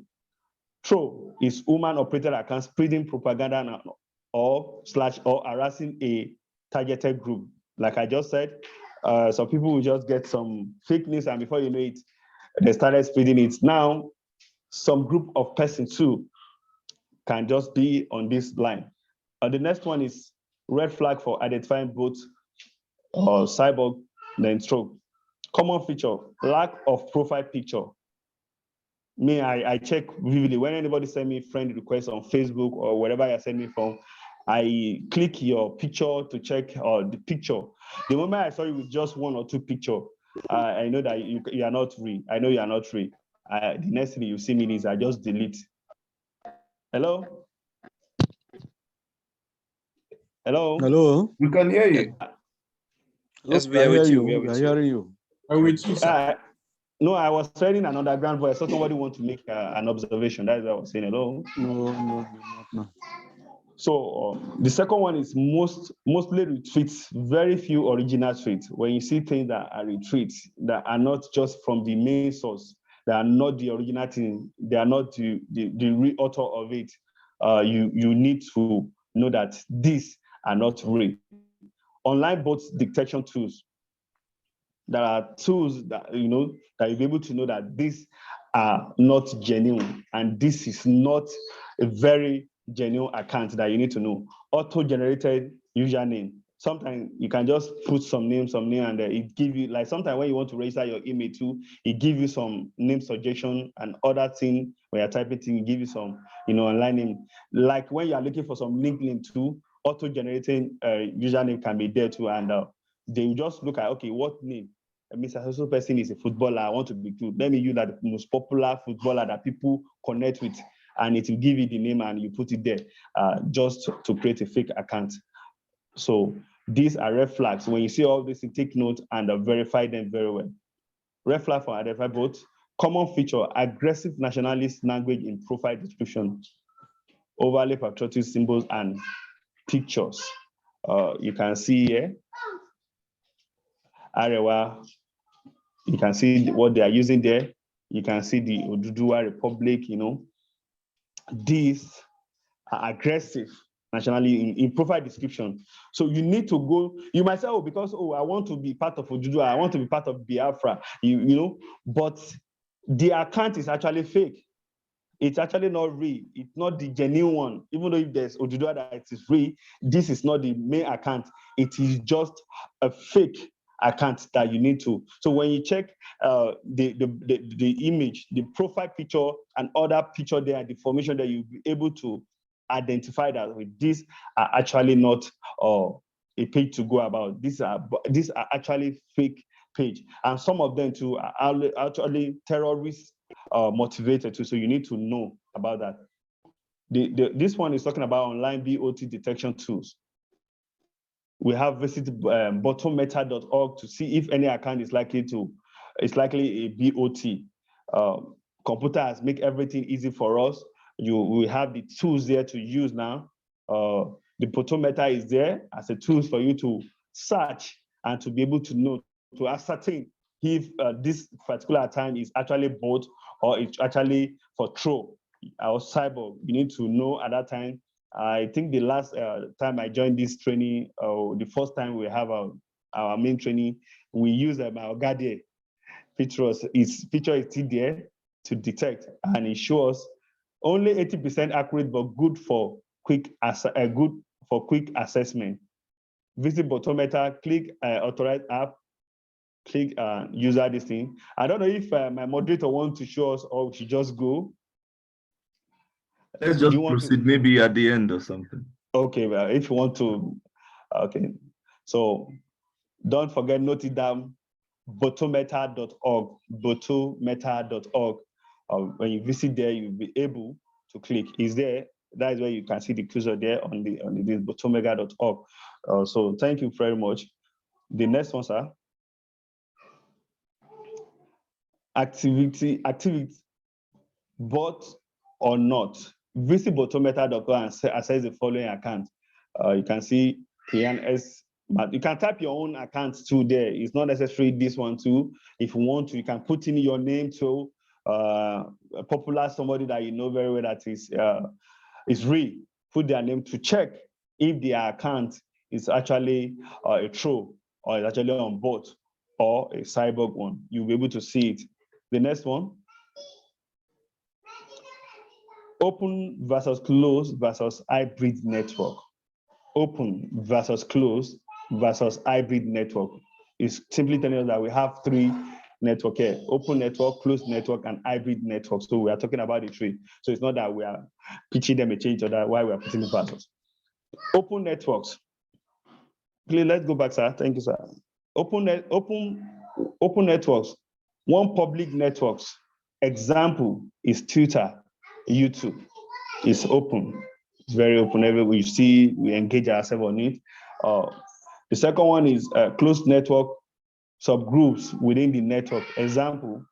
troll is human operated account spreading propaganda or harassing a targeted group. Like I just said, some people will just get some fake news and before you know it, they started spreading it. Now, some group of persons too can just be on this line. The next one is red flag for identifying both cyborg then stroke. Common feature, lack of profile picture. Me, I check vividly. When anybody send me friend request on Facebook or wherever you send me from, I click your picture to check the picture. The moment I saw you with just one or two picture, I know that you are not real. I know you are not real. The next thing you see me is I just delete. Hello? Hello? Hello? We can hear you. Yes, Hello? we are with you. We are hearing you. We're with you, sir. No, I was hearing an underground voice. So somebody want to make an observation. That's why I was saying hello. No. So the second one is mostly retweets, very few original tweets. When you see things that are retweets that are not just from the main source, that are not the original thing, they are not the real author of it, you need to know that these are not real. Online bot detection tools. There are tools that that you'll be able to know that these are not genuine and this is not a very genuine account that you need to know. Auto-generated username. Sometimes you can just put some name, and it give you, like sometimes when you want to register your email too, it give you some name suggestion and other thing when you're typing thing, it give you some, online name. Like when you are looking for some LinkedIn too, auto-generating username can be there too, and they will just look at, okay, what name? Mr. So person is a footballer. I want to be good. Let me use that the most popular footballer that people connect with, and it will give you the name and you put it there just to create a fake account. So these are red flags. When you see all this, you take note and verify them very well. Red flag for identify both. Common feature, aggressive nationalist language in profile description. overly patriotic symbols and pictures. You can see here, Arewa, you can see what they are using there. You can see the Oduduwa Republic, These are aggressive nationally in profile description. So you need to go, you might say, oh, because, I want to be part of Oduduwa, I want to be part of Biafra, but the account is actually fake. It's actually not real. It's not the genuine one. Even though if there's Oduduwa that it is real, this is not the main account. It is just a fake account that you need to. So when you check the image, the profile picture and other picture there, the formation that you'll be able to identify that with these are actually not a page to go about. These are actually fake page. And some of them too are actually terrorist motivated too. So you need to know about that. This one is talking about online BOT detection tools. We have visited bottommeta.org to see if any account is likely a BOT. Computer has made everything easy for us. We have the tools there to use now. The Bottommeta is there as a tool for you to search and to be able to know, to ascertain if this particular time is actually bot or it's actually for troll or cyber. You need to know at that time. I think the last time I joined this training, the first time we have our main training, we use my Ogade feature. Its feature is still there to detect, and it shows only 80% accurate, but good for quick assessment. Visit Bottommeta, click authorize app, click user this thing. I don't know if my moderator wants to show us or we should just go. Let's just proceed maybe at the end or something. Okay, well, if you want to, okay. So don't forget, note it down, bottommeta.org, bottommeta.org. When you visit there, you'll be able to click. Is there? That is where you can see the cursor there on this bottommeta.org. So thank you very much. The next one, sir. Activity, bot or not. Visit bottommeta.org and access the following account. You can see PNS. But you can type your own account too there. It's not necessary this one too. If you want to, you can put in your name to a popular somebody that you know very well that is real. Put their name to check if their account is actually a troll or is actually on bot or a cyborg one. You'll be able to see it. The next one. Open versus closed versus hybrid network. Open versus closed versus hybrid network is simply telling us that we have three network here: open network, closed network, and hybrid network. So we are talking about the three. So it's not that we are pitching them a change or that why we are putting the versus. Open networks. Please let's go back, sir. Thank you, sir. Open networks. One public networks. Example is Twitter, YouTube. It's open. It's very open. Everywhere you see, we engage ourselves on it. The second one is closed network subgroups within the network. Example,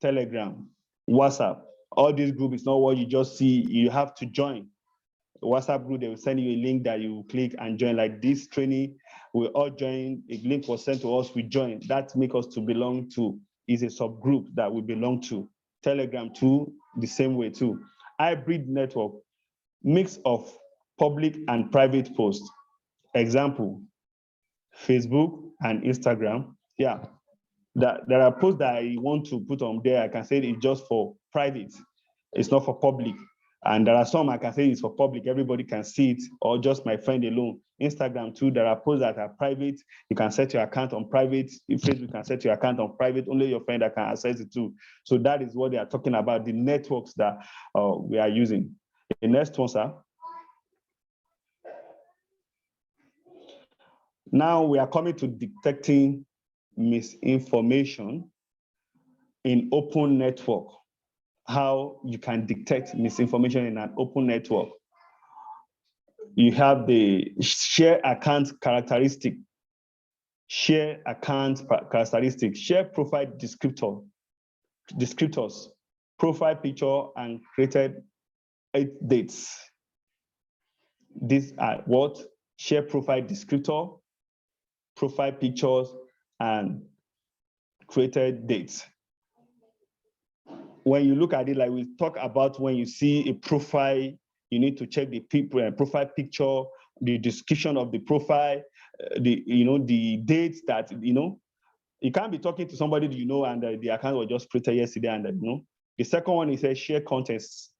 Telegram, WhatsApp. All these groups is not what you just see. You have to join. The WhatsApp group, they will send you a link that you click and join. Like this training, we all join. A link was sent to us, we join. That makes us to belong to, is a subgroup that we belong to. Telegram too, the same way too. Hybrid network, mix of public and private posts. Example, Facebook and Instagram. Yeah, there are posts that I want to put on there. I can say it's just for private. It's not for public. And there are some I can say it's for public. Everybody can see it, or just my friend alone. Instagram too, there are posts that are private. You can set your account on private. Facebook can set your account on private. Only your friend that can access it too. So that is what they are talking about, the networks that we are using. The next one, sir. Now we are coming to detecting misinformation in open network. How you can detect misinformation in an open network. You have the share account characteristic, share account characteristics, share profile descriptors, profile picture and created dates. These are what? Share profile descriptor, profile pictures, and created dates. When you look at it, like we talk about when you see a profile, you need to check the profile picture, the description of the profile, the dates that, you can't be talking to somebody and the account was just created yesterday and The second one is a share context.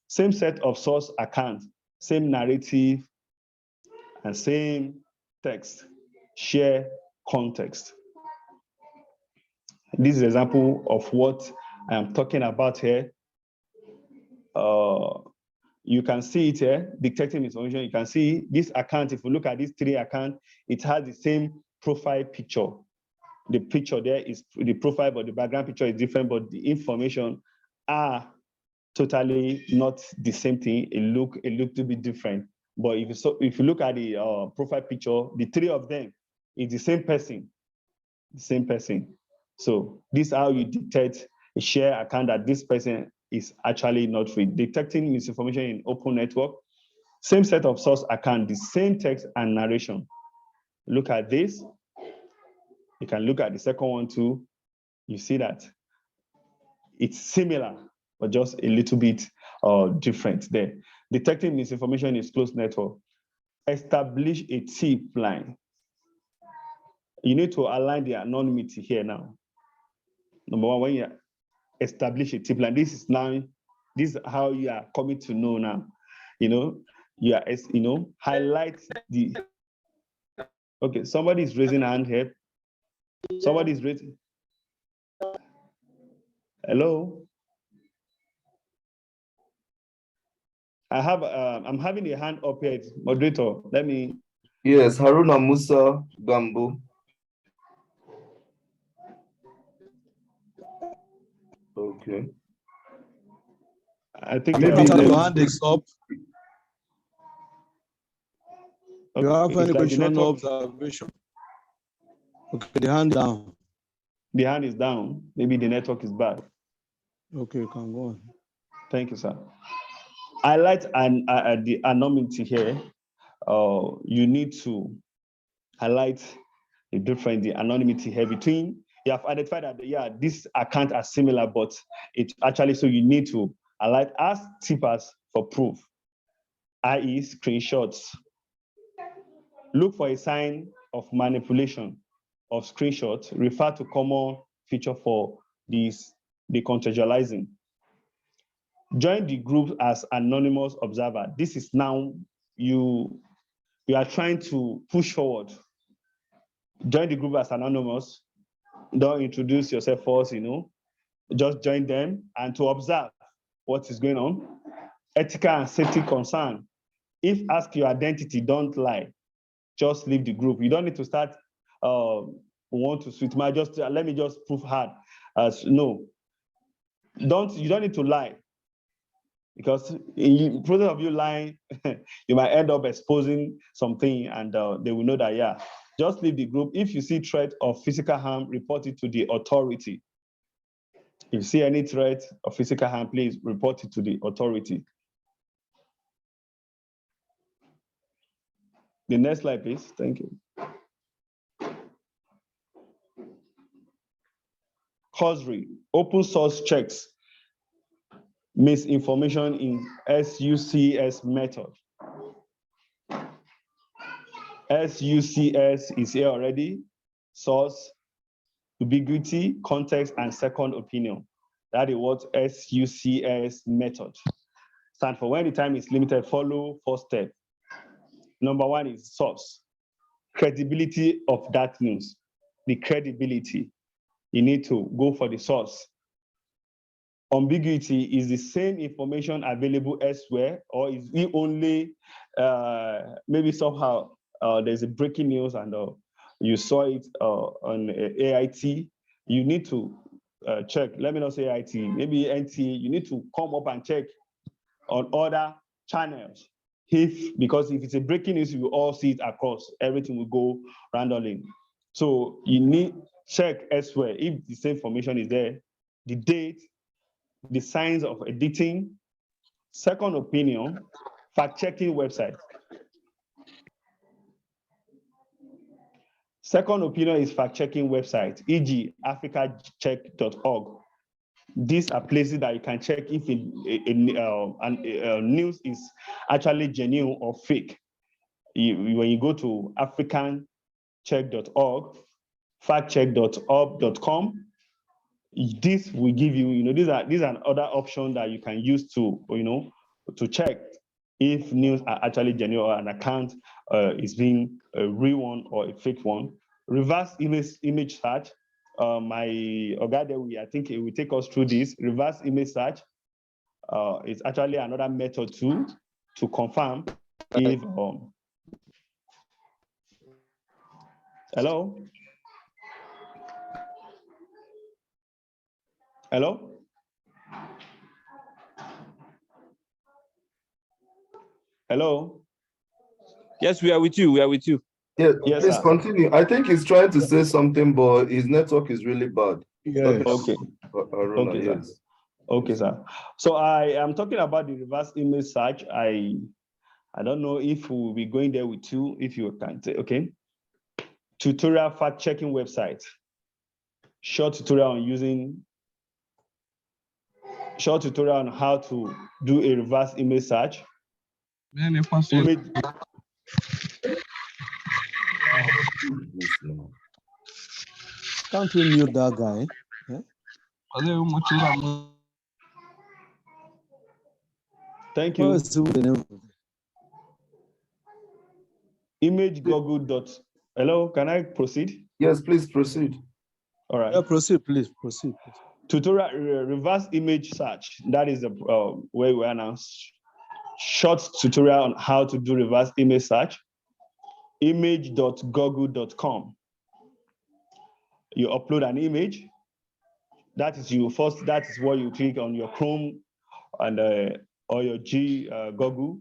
Same set of source account, same narrative, and same text. Share context. This is an example of what I'm talking about here. You can see it here, detecting misinformation. You can see this account. If you look at these three accounts, it has the same profile picture. The picture there is the profile, but the background picture is different, but the information are totally not the same thing. It look to be different. But if you look at the profile picture, the three of them is the same person. The same person. So this is how you detect a share account that this person is actually not free. Detecting misinformation in open network. Same set of source account, the same text and narration. Look at this. You can look at the second one too. You see that it's similar, but just a little bit different there. Detecting misinformation is closed network. Establish a tip line. You need to align the anonymity here now. Number one, when you establish a tip line, this is how you are coming to know now. Highlight the. Okay, somebody is raising a hand here. Somebody is raising. Hello. I'm having a hand up here, moderator. Let me. Yes, Haruna Musa Gambo. Okay. I think Maybe your hand is up. You have any question or observation? Okay, the hand down. The hand is down. Maybe the network is bad. Okay, you can go on. Thank you, sir. Highlight the anonymity here. You need to highlight the anonymity here between. You have identified that this account are similar, but it's actually, so you need to highlight as tippers for proof, i.e. screenshots. Look for a sign of manipulation of screenshots. Refer to common feature for this decontextualizing. Join the group as anonymous observer. This is now you are trying to push forward. Join the group as anonymous. Don't introduce yourself first, just join them and to observe what is going on. Ethical and safety concern. If asked your identity, don't lie. Just leave the group. You don't need to start want to switch. Let me just prove hard. No. You don't need to lie. Because in the process of you lying, you might end up exposing something and they will know that, just leave the group. If you see threat of physical harm, report it to the authority. If you see any threat of physical harm, please report it to the authority. The next slide, please. Thank you. Causery, open source checks. Misinformation in SUCS method. SUCS is here already. Source, ubiquity, context, and second opinion. That is what SUCS method stands for. When the time is limited, follow 4 steps. Number 1 is source. Credibility of that news. The credibility. You need to go for the source. Ambiguity is the same information available elsewhere, or is it only maybe somehow there's a breaking news and you saw it on AIT. You need to check. Let me not say AIT, maybe NT. You need to come up and check on other channels. Because if it's a breaking news, you will all see it across. Everything will go randomly. So you need check elsewhere if the same information is there, the date, the signs of editing, second opinion, fact-checking website. Second opinion is fact-checking website, e.g. africacheck.org. These are places that you can check if news is actually genuine or fake. When you go to africancheck.org, factcheck.org.com, this will give you, these are other options that you can use to, to check if news are actually genuine or an account is being a real one or a fake one. Reverse image search. My Ogade, I think it will take us through this. Reverse image search is actually another method to confirm if hello? Hello? Hello? Yes, we are with you. We are with you. Yeah, Yes, please sir. continue. I think he's trying to say something, but his network is really bad. Yes. Okay. Aruna, Okay, yes. sir. Okay, sir. So I am talking about the reverse image search. I don't know if we'll be going there with you, if you can say, okay. Tutorial fact-checking website. Short tutorial on how to do a reverse image search. Can't we mute that guy? Yeah? Thank What you. is the name? Image Google. Hello, can I proceed? Yes, please proceed. All right. Yeah, proceed, please. Proceed. Tutorial reverse image search. That is the way we are now. Short tutorial on how to do reverse image search. Image.google.com. You upload an image. That is what you click on your Chrome and or your Google.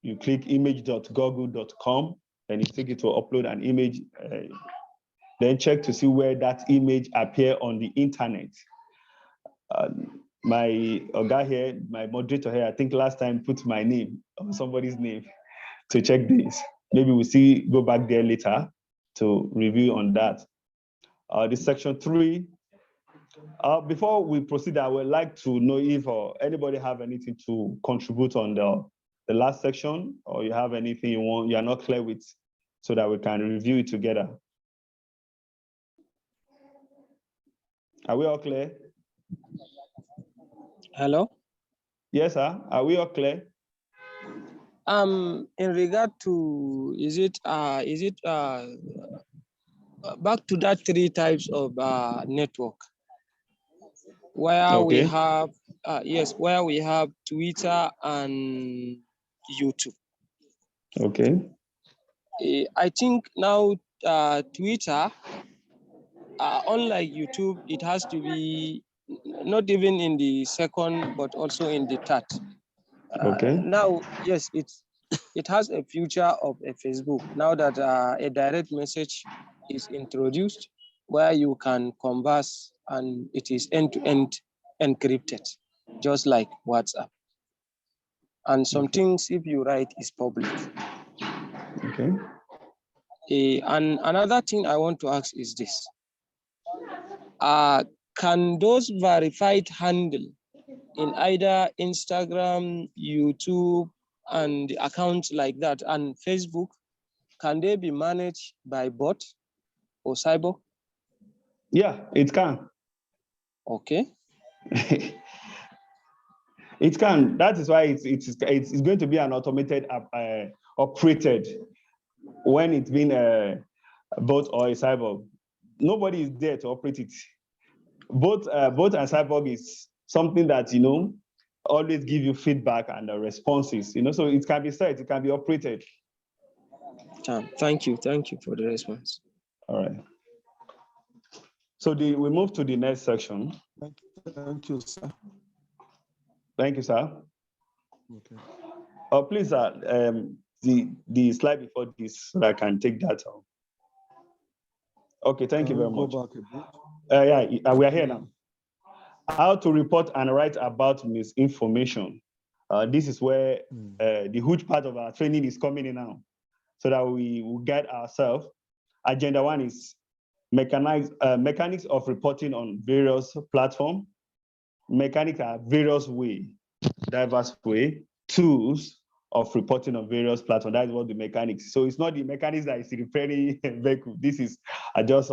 You click image.google.com and it takes you to upload an image. Then check to see where that image appear on the internet. My guy here, my moderator here, I think last time put my name or somebody's name to check this. Maybe we'll go back there later to review on that. This section 3. Before we proceed, I would like to know if anybody have anything to contribute on the last section, or you have anything you are not clear with, so that we can review it together. Are we all clear? Hello? Yes, sir. Are we all clear? In regard to, is it back to that 3 types of network, where we have, where we have Twitter and YouTube. Okay. I think now Twitter, unlike YouTube, it has to be not even in the second, but also in the third. Okay. Now, yes, it has a future of a Facebook. Now that a direct message is introduced, where you can converse and it is end-to-end encrypted, just like WhatsApp. And some things, if you write, is public. Okay. And another thing I want to ask is this. Can those verified handle in either Instagram, YouTube, and accounts like that, and Facebook, can they be managed by bot or cyber? Yeah, it can. Okay. It can. That is why it's going to be an automated operated when it's been bot or a cyborg. Nobody is there to operate it. Bot and cyborg is something that always give you feedback and responses. So it can be set, it can be operated. Thank you for the response. All right. So we move to the next section. Thank you, sir. Thank you, sir. Okay. Please, the slide before this, so that I can take that on. Okay, thank you very much. Go back a bit. Yeah, we are here now. How to report and write about misinformation. This is where the huge part of our training is coming in now, so that we will guide ourselves Agenda 1 is mechanics of reporting on various platforms. Mechanics are various way, diverse way, tools of reporting on various platforms. That's what the mechanics. So it's not the mechanics that is referring back. This is just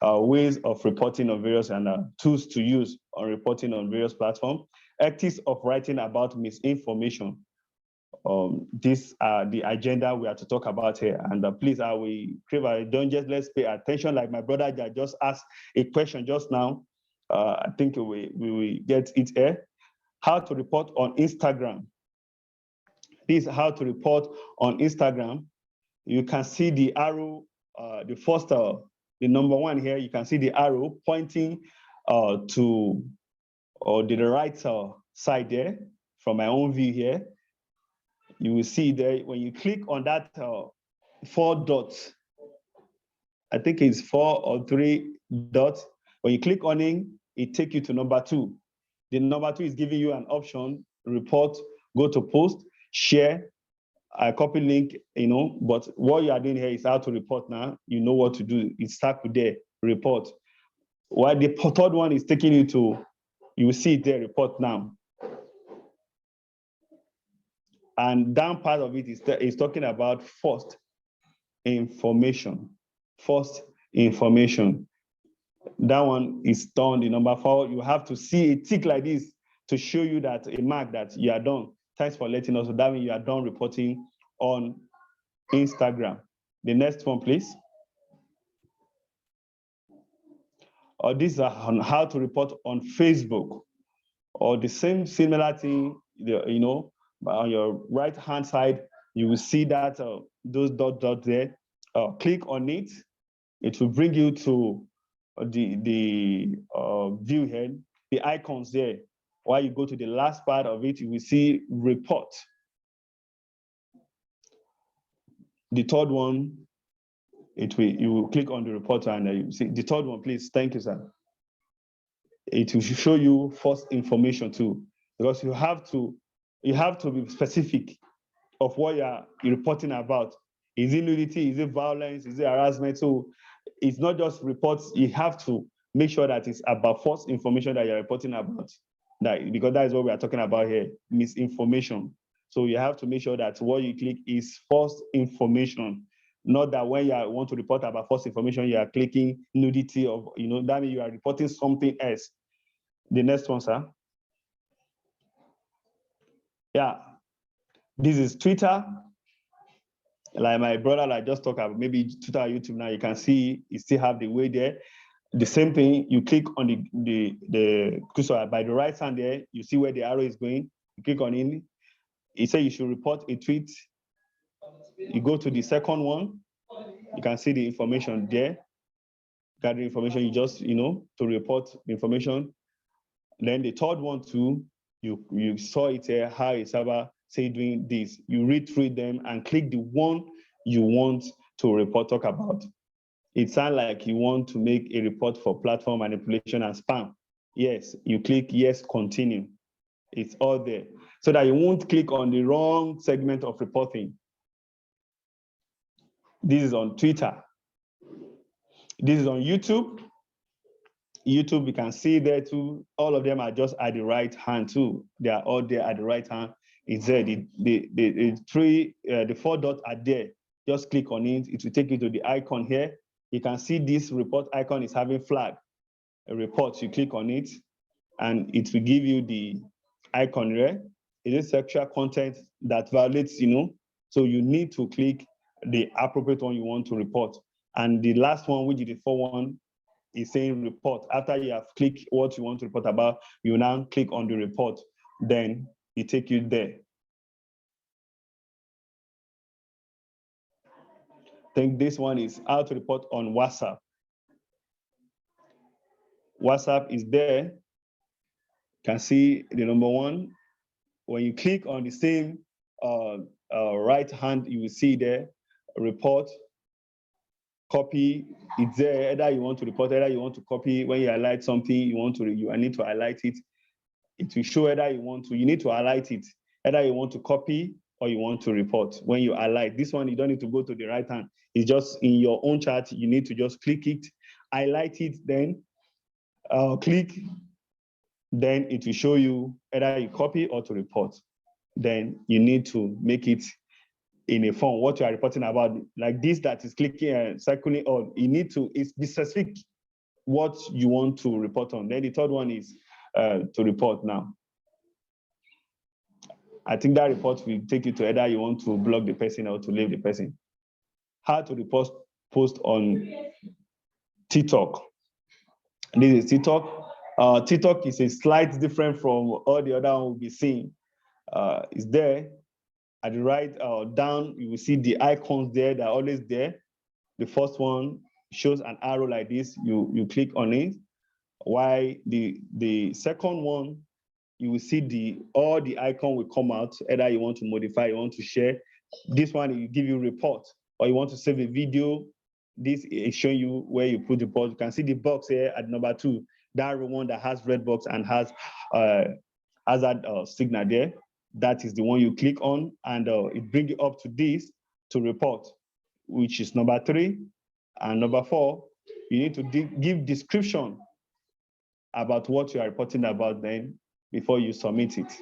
ways of reporting on various and tools to use on reporting on various platforms. Ethics of writing about misinformation. These are the agenda we are to talk about here. And please, don't just let's pay attention. Like my brother just asked a question just now. I think we will get it here. How to report on Instagram. This is how to report on Instagram. You can see the arrow, the first, the number 1 here. You can see the arrow pointing to the right side there. From my own view here, you will see there when you click on that 4 dots. I think it's 4 or 3 dots. When you click on it, it takes you to number 2. The number 2 is giving you an option: report, go to post, share, copy link, but what you are doing here is how to report now. You know what to do. It's stuck with there, report. While the third one is taking you to, you will see it there, report now. And down part of it is talking about first information. First information. That one is done. The number 4, you have to see a tick like this to show you that a mark that you are done. Thanks for letting us know. That means you are done reporting on Instagram. The next one, please. This is on how to report on Facebook. Or the similar thing, on your right-hand side, you will see that those dots there. Click on it. It will bring you to the view here, the icons there. While you go to the last part of it, you will see report. The third one, you will click on the report and you see the third one, please. Thank you, sir. It will show you first information too, because you have to be specific of what you're reporting about. Is it nudity? Is it violence? Is it harassment? So it's not just reports. You have to make sure that it's about false information that you're reporting about. Because that is what we are talking about here, misinformation. So you have to make sure that what you click is false information. Not that when you want to report about false information, you are clicking nudity of, that means you are reporting something else. The next one, sir. Yeah, this is Twitter. Like my brother, like just talk about maybe Twitter or YouTube now, you can see you still have the way there. The same thing, you click on so by the right hand there, you see where the arrow is going. You click on it. It says you should report a tweet. You go to the second one. You can see the information there. Gather information, you just, to report the information. Then the third one too, you saw it here, how it's about say doing this. You read through them and click the one you want to report, talk about. It sounds like you want to make a report for platform manipulation and spam. Yes, you click yes, continue. It's all there. So that you won't click on the wrong segment of reporting. This is on Twitter. This is on YouTube. YouTube, you can see there too. All of them are just at the right hand too. They are all there at the right hand. It's there. The 4 dots are there. Just click on it. It will take you to the icon here. You can see this report icon is having flag. A report, you click on it, and it will give you the icon here. It is sexual content that violates, so you need to click the appropriate one you want to report. And the last one, which is the 4th one, is saying report. After you have clicked what you want to report about, you now click on the report. Then it takes you there. I think this one is how to report on WhatsApp. WhatsApp is there. You can see the number 1. When you click on the same right hand, you will see there, report, copy. It's there. Either you want to report, either you want to copy. When you highlight something, you need to highlight it. It will show either you need to highlight it. Either you want to copy or you want to report. When you highlight this one, you don't need to go to the right hand. It's just in your own chat. You need to just click it, highlight it, then click. Then it will show you either you copy or to report. Then you need to make it in a form what you are reporting about, like this that is clicking and circling on. You need to be specific what you want to report on. Then the third one is to report now. I think that report will take you to either you want to block the person or to leave the person. How to report post on TikTok. This is TikTok. TikTok is a slight different from all the other one we'll be seeing. It's there at the right down. You will see the icons there. They're always there. The first one shows an arrow like this. You click on it. While the second one, you will see all the icon will come out. Either you want to modify, you want to share. This one will give you report, or you want to save a video. This is showing you where you put the report. You can see the box here at number 2. That one that has red box and has hazard signal there. That is the one you click on, and it brings you up to this to report, which is number 3. And number 4, you need to give description about what you are reporting about then before you submit it.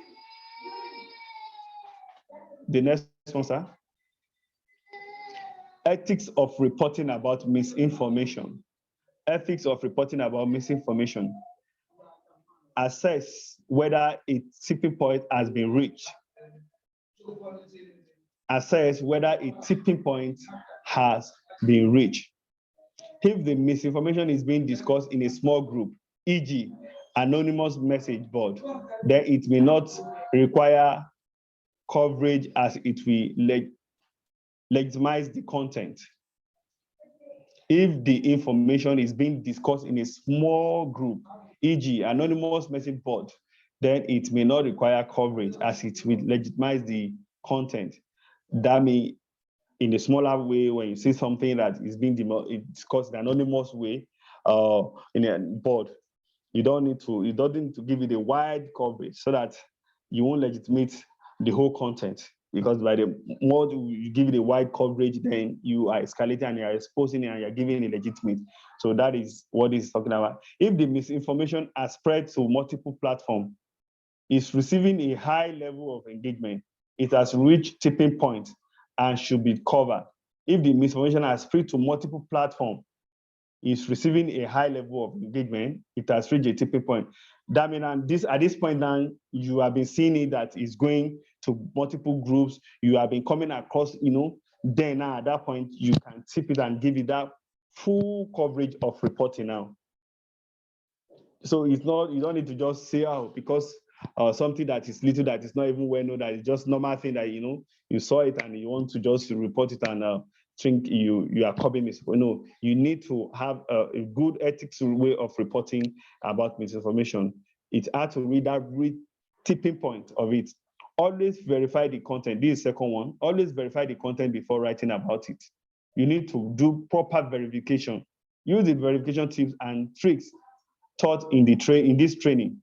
The next one, sir. Ethics of reporting about misinformation. Ethics of reporting about misinformation. Assess whether a tipping point has been reached. Assess whether a tipping point has been reached. If the misinformation is being discussed in a small group, e.g., anonymous message board, then it may not require coverage as it will legitimize the content. If the information is being discussed in a small group, e.g., anonymous message board, then it may not require coverage as it will legitimize the content. That may, in a smaller way, when you see something that is being discussed in an anonymous way in a board, you don't need to give it a wide coverage so that you won't legitimate the whole content. Because by the more you give it a wide coverage, then you are escalating and you are exposing it and you're giving it legitimate. So that is what this is talking about. If the misinformation has spread to multiple platforms, it's receiving a high level of engagement, it has reached tipping point and should be covered. If the misinformation has spread to multiple platforms, is receiving a high level of engagement, it has reached a tipping point. That means at this point now, you have been seeing it that is going to multiple groups, you have been coming across, then now at that point, you can tip it and give it that full coverage of reporting now. So it's not, you don't need to just say, because something that is little, that is not even well known, that is just normal thing that, you saw it and you want to just report it and think you are copying misinformation. No, you need to have a good ethics way of reporting about misinformation. It's hard to read that tipping point of it. Always verify the content. This is the second one. Always verify the content before writing about it. You need to do proper verification. Use the verification tips and tricks taught in this training.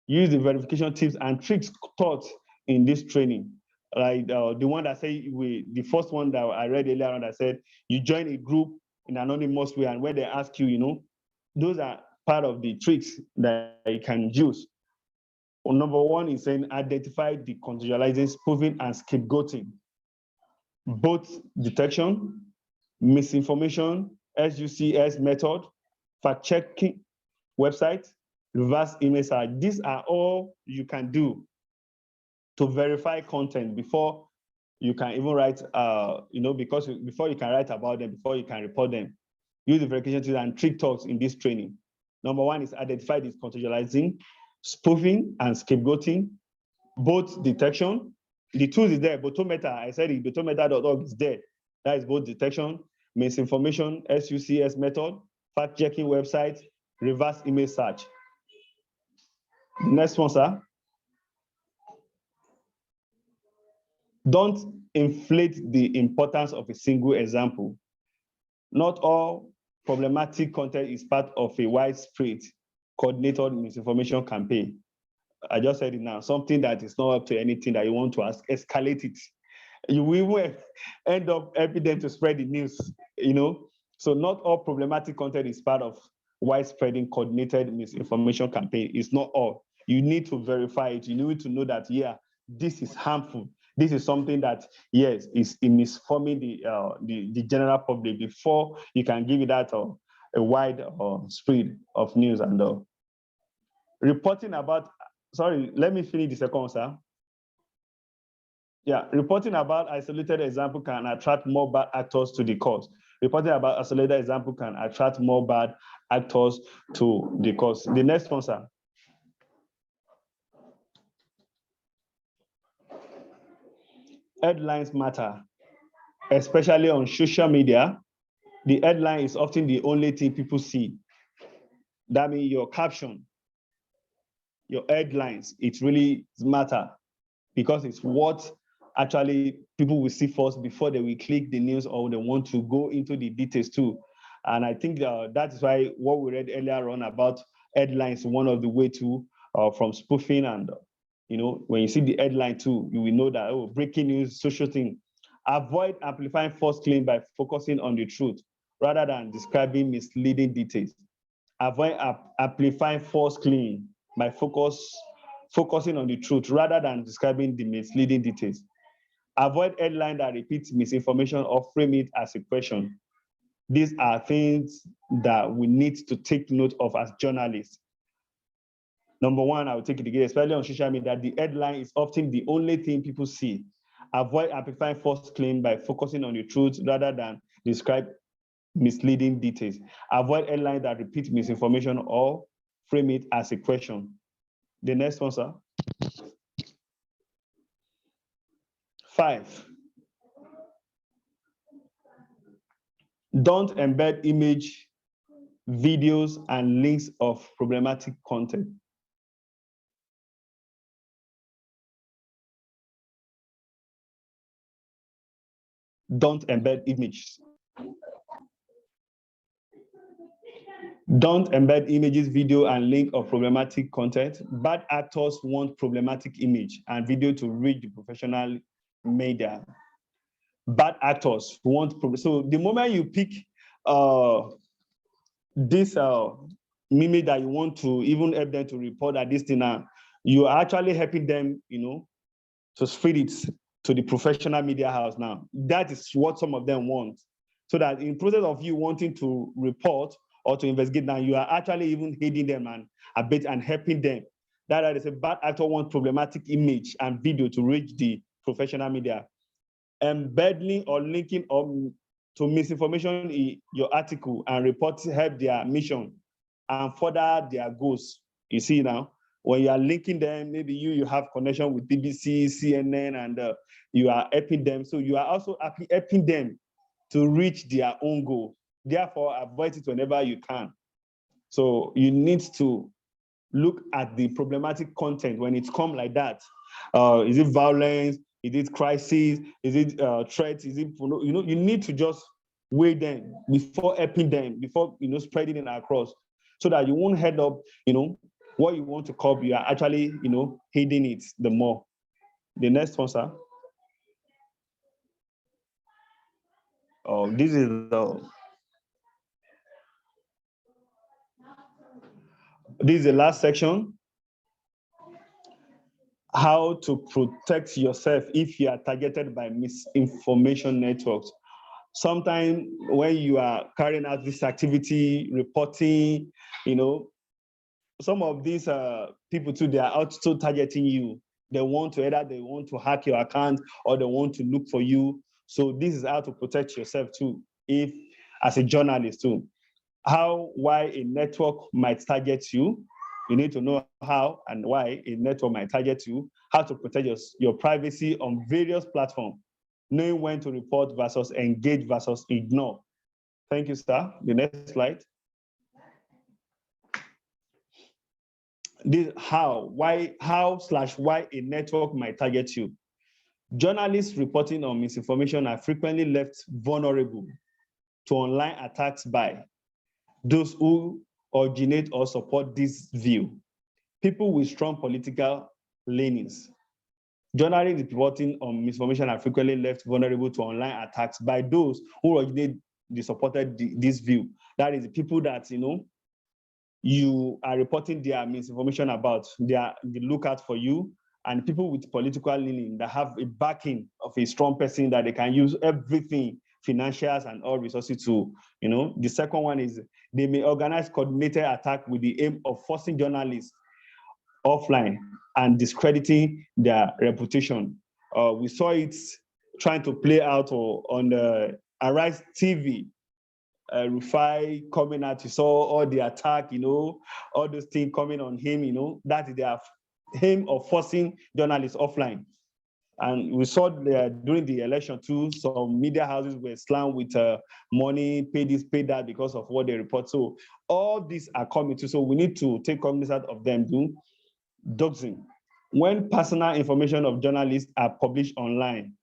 Use the verification tips and tricks taught in this training. Like the one that say the first one that I read earlier on that said you join a group in an anonymous way, and when they ask you, those are part of the tricks that you can use. Well, number 1 is saying identify the contextualizing, spoofing, and scapegoating. Both detection, misinformation, SUCS method, fact-checking website, reverse image search. These are all you can do to verify content before you can even write, because before you can write about them, before you can report them. Use the verification tools and trick talks in this training. Number 1 is identify this contextualizing, spoofing, and scapegoating. Both detection, the tools is there. Botometer, I said it, botometer.org is there. That is both detection, misinformation, SUCS method, fact-checking website, reverse image search. The next one, sir. Don't inflate the importance of a single example. Not all problematic content is part of a widespread coordinated misinformation campaign. I just said it now, something that is not up to anything that you want to escalate it. You will end up helping them to spread the news, So not all problematic content is part of widespreading coordinated misinformation campaign. It's not all. You need to verify it. You need to know that, yeah, this is harmful. This is something that, yes, is misforming the general public before you can give it that a wide spread of news and reporting about, sorry, let me finish the second one, sir. Yeah, reporting about isolated example can attract more bad actors to the cause. Reporting about isolated example can attract more bad actors to the cause. The next one, sir. Headlines matter, especially on social media. The headline is often the only thing people see. That means your caption, your headlines, it really matter because it's what actually people will see first before they will click the news or they want to go into the details too. And I think that is why what we read earlier on about headlines, one of the way to from spoofing and, when you see the headline too, you will know that, oh, breaking news, social thing. Avoid amplifying false claim by focusing on the truth rather than describing misleading details. Avoid amplifying false claim by focusing on the truth rather than describing the misleading details. Avoid headline that repeats misinformation or frame it as a question. These are things that we need to take note of as journalists. Number one, I will take it again, especially on social media, the headline is often the only thing people see. Avoid amplifying false claim by focusing on the truth rather than describe misleading details. Avoid headlines that repeat misinformation or frame it as a question. The next one, sir. 5. Don't embed image, videos, and links of problematic content. Don't embed images. Don't embed images, video, and link of problematic content. Bad actors want problematic image and video to reach the professional media. Bad actors want, so the moment you pick this mimic that you want to even help them to report that this thing now, you are actually helping them, to spread it to the professional media house now. That is what some of them want. So that in process of you wanting to report or to investigate now, you are actually even aiding them and a bit and helping them. That is a bad actor wants problematic image and video to reach the professional media. Embedding or linking to misinformation in your article and report help their mission and further their goals. You see now, when you are linking them, maybe you have connection with BBC, CNN, and you are helping them. So you are also helping them to reach their own goal. Therefore, avoid it whenever you can. So you need to look at the problematic content when it comes like that. Is it violence? Is it crisis? Is it threats? Is it, you need to just weigh them before helping them, before, spreading it across, so that you won't head up, what you want to cover, you are actually, hiding it the more. The next one, sir. Oh, this is the last section. How to protect yourself if you are targeted by misinformation networks. Sometimes when you are carrying out this activity, reporting, some of these people too, they are also targeting you. They want to hack your account or they want to look for you. So this is how to protect yourself too, if as a journalist too. Why a network might target you. You need to know how and why a network might target you, how to protect your privacy on various platforms, knowing when to report versus engage versus ignore. Thank you, sir. The next slide. This why a network might target you. Journalists reporting on misinformation are frequently left vulnerable to online attacks by those who originate or support this view. people with strong political leanings. Journalists reporting on misinformation are frequently left vulnerable to online attacks by those who originally supported this view. That is the people that, you are reporting their misinformation about. They look out for you, and people with political leaning that have a backing of a strong person that they can use everything, financials and all resources to, The second one is they may organize coordinated attack with the aim of forcing journalists offline and discrediting their reputation. We saw it trying to play out on the Arise TV. Rufai coming out, you saw all the attack, all those things coming on him, that is their aim of forcing journalists offline. And we saw during the election too, some media houses were slammed with money, pay this, pay that because of what they report. So all these are coming too. So we need to take cognizance of them too. Doxing. When personal information of journalists are published online,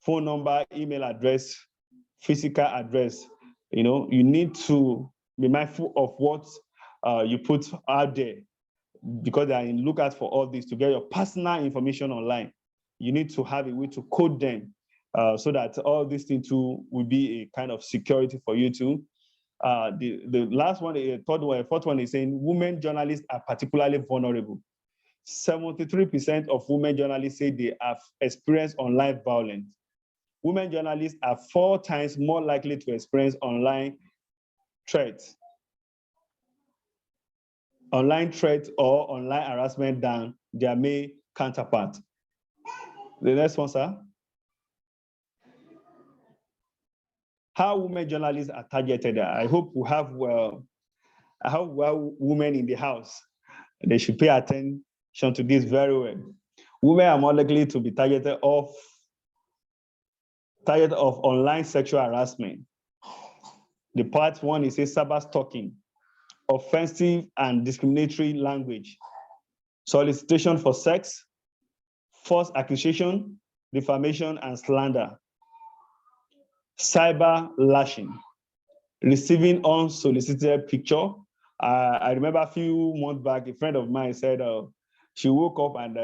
phone number, email address, physical address, you need to be mindful of what you put out there, because they are in lookout for all this to get your personal information online. You need to have a way to code them so that all these things too will be a kind of security for you too. The last one, the fourth one is saying women journalists are particularly vulnerable. 73% of women journalists say they have experienced online violence. Women journalists are 4 times more likely to experience online threats or online harassment than their male counterpart. The next one, sir. How women journalists are targeted. I hope we have women in the house. They should pay attention to this very well. Women are more likely to be targeted of online sexual harassment. The part one is a cyber stalking, offensive and discriminatory language, solicitation for sex, false accusation, defamation and slander, cyber lashing, receiving unsolicited picture. I remember a few months back, a friend of mine said she woke up and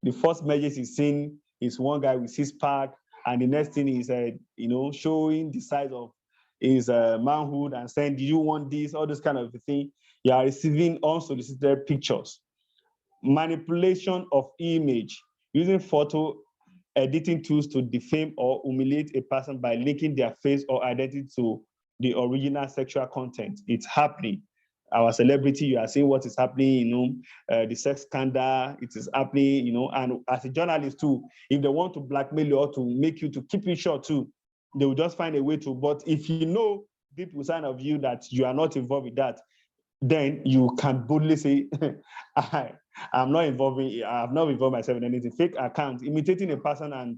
the first message she's seen is one guy with 6-pack, and the next thing is showing the size of his manhood and saying, "Do you want this?" All this kind of thing. You are receiving unsolicited pictures. Manipulation of image, using photo editing tools to defame or humiliate a person by linking their face or identity to the original sexual content. It's happening. Our celebrity, you are seeing what is happening, the sex scandal, it is happening, and as a journalist too, if they want to blackmail you or to make you to keep it short too, they will just find a way to. But if you know deep inside of you that you are not involved with that, then you can boldly say, I have not involved myself in anything. Fake account, imitating a person and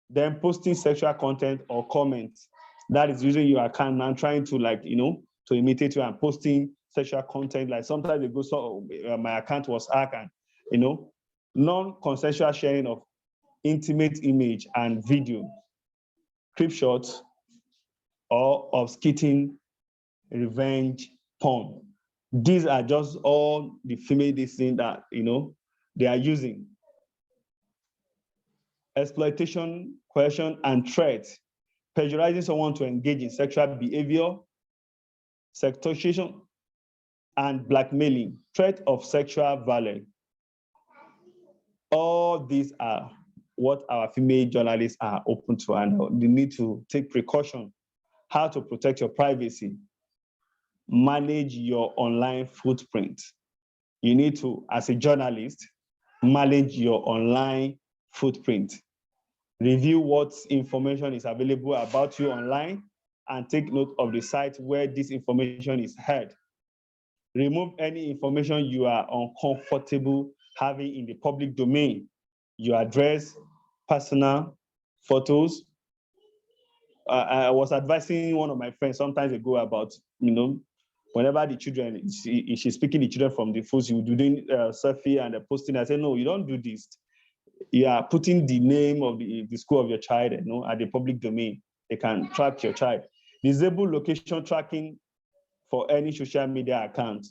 then posting sexual content or comments. That is using your account and trying to to imitate you and posting sexual content. Like sometimes they go, so my account was hacked, and non-consensual sharing of intimate image and video, clip shots, or obscuring revenge porn. These are just all the female things that they are using. Exploitation, coercion, and threat, pressurizing someone to engage in sexual behavior, sextortion, and blackmailing, threat of sexual violence. All these are what our female journalists are open to, and they need to take precaution. How to protect your privacy. Manage your online footprint. You need to, as a journalist, manage your online footprint. Review what information is available about you online and take note of the site where this information is heard. Remove any information you are uncomfortable having in the public domain. Your address, personal photos. I was advising one of my friends sometimes ago about, whenever the children, she's picking the children from the phones, you doing selfie and posting. I said, no, you don't do this. You are putting the name of the school of your child, at the public domain. They can track your child. Disable location tracking for any social media account.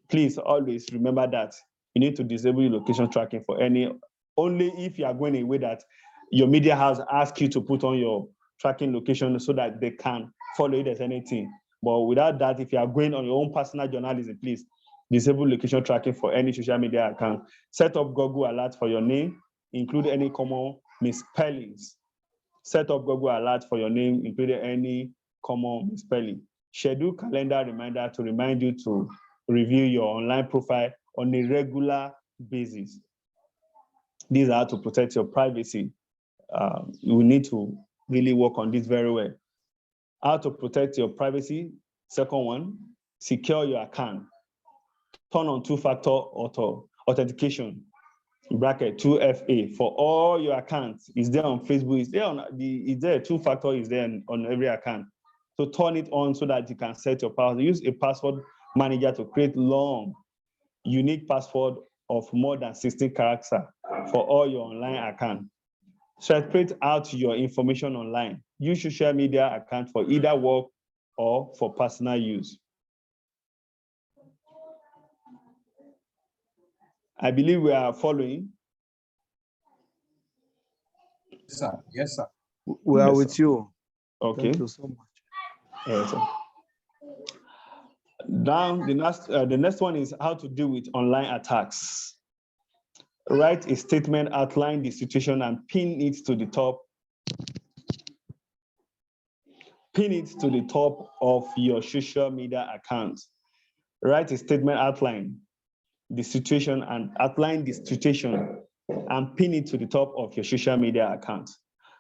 Please always remember that. You need to disable your location tracking for only if you are going a way that your media house asks you to put on your tracking location so that they can follow if there's anything. But without that, if you are going on your own personal journalism, please disable location tracking for any social media account. Set up Google Alerts for your name, include any common misspellings. Set up Google Alerts for your name, including any common misspelling. Schedule calendar reminder to remind you to review your online profile on a regular basis. These are to protect your privacy. You need to really work on this very well. How to protect your privacy. Second one, secure your account. Turn on two-factor authentication, bracket 2FA for all your accounts. It's there on Facebook, it's there, two-factor is there on every account. So turn it on so that you can set your password. Use a password manager to create long, unique password of more than 16 characters for all your online accounts. Separate out your information online. Use social media account for either work or for personal use. I believe we are following. Yes, sir. Yes, sir. We are Yes, with sir. you. Okay. Thank you so much. Yes, sir. Now, the next one is how to deal with online attacks. Write a statement, outline the situation, and pin it to the top. Pin it to the top of your social media account. Write a statement, outline the situation, and pin it to the top of your social media account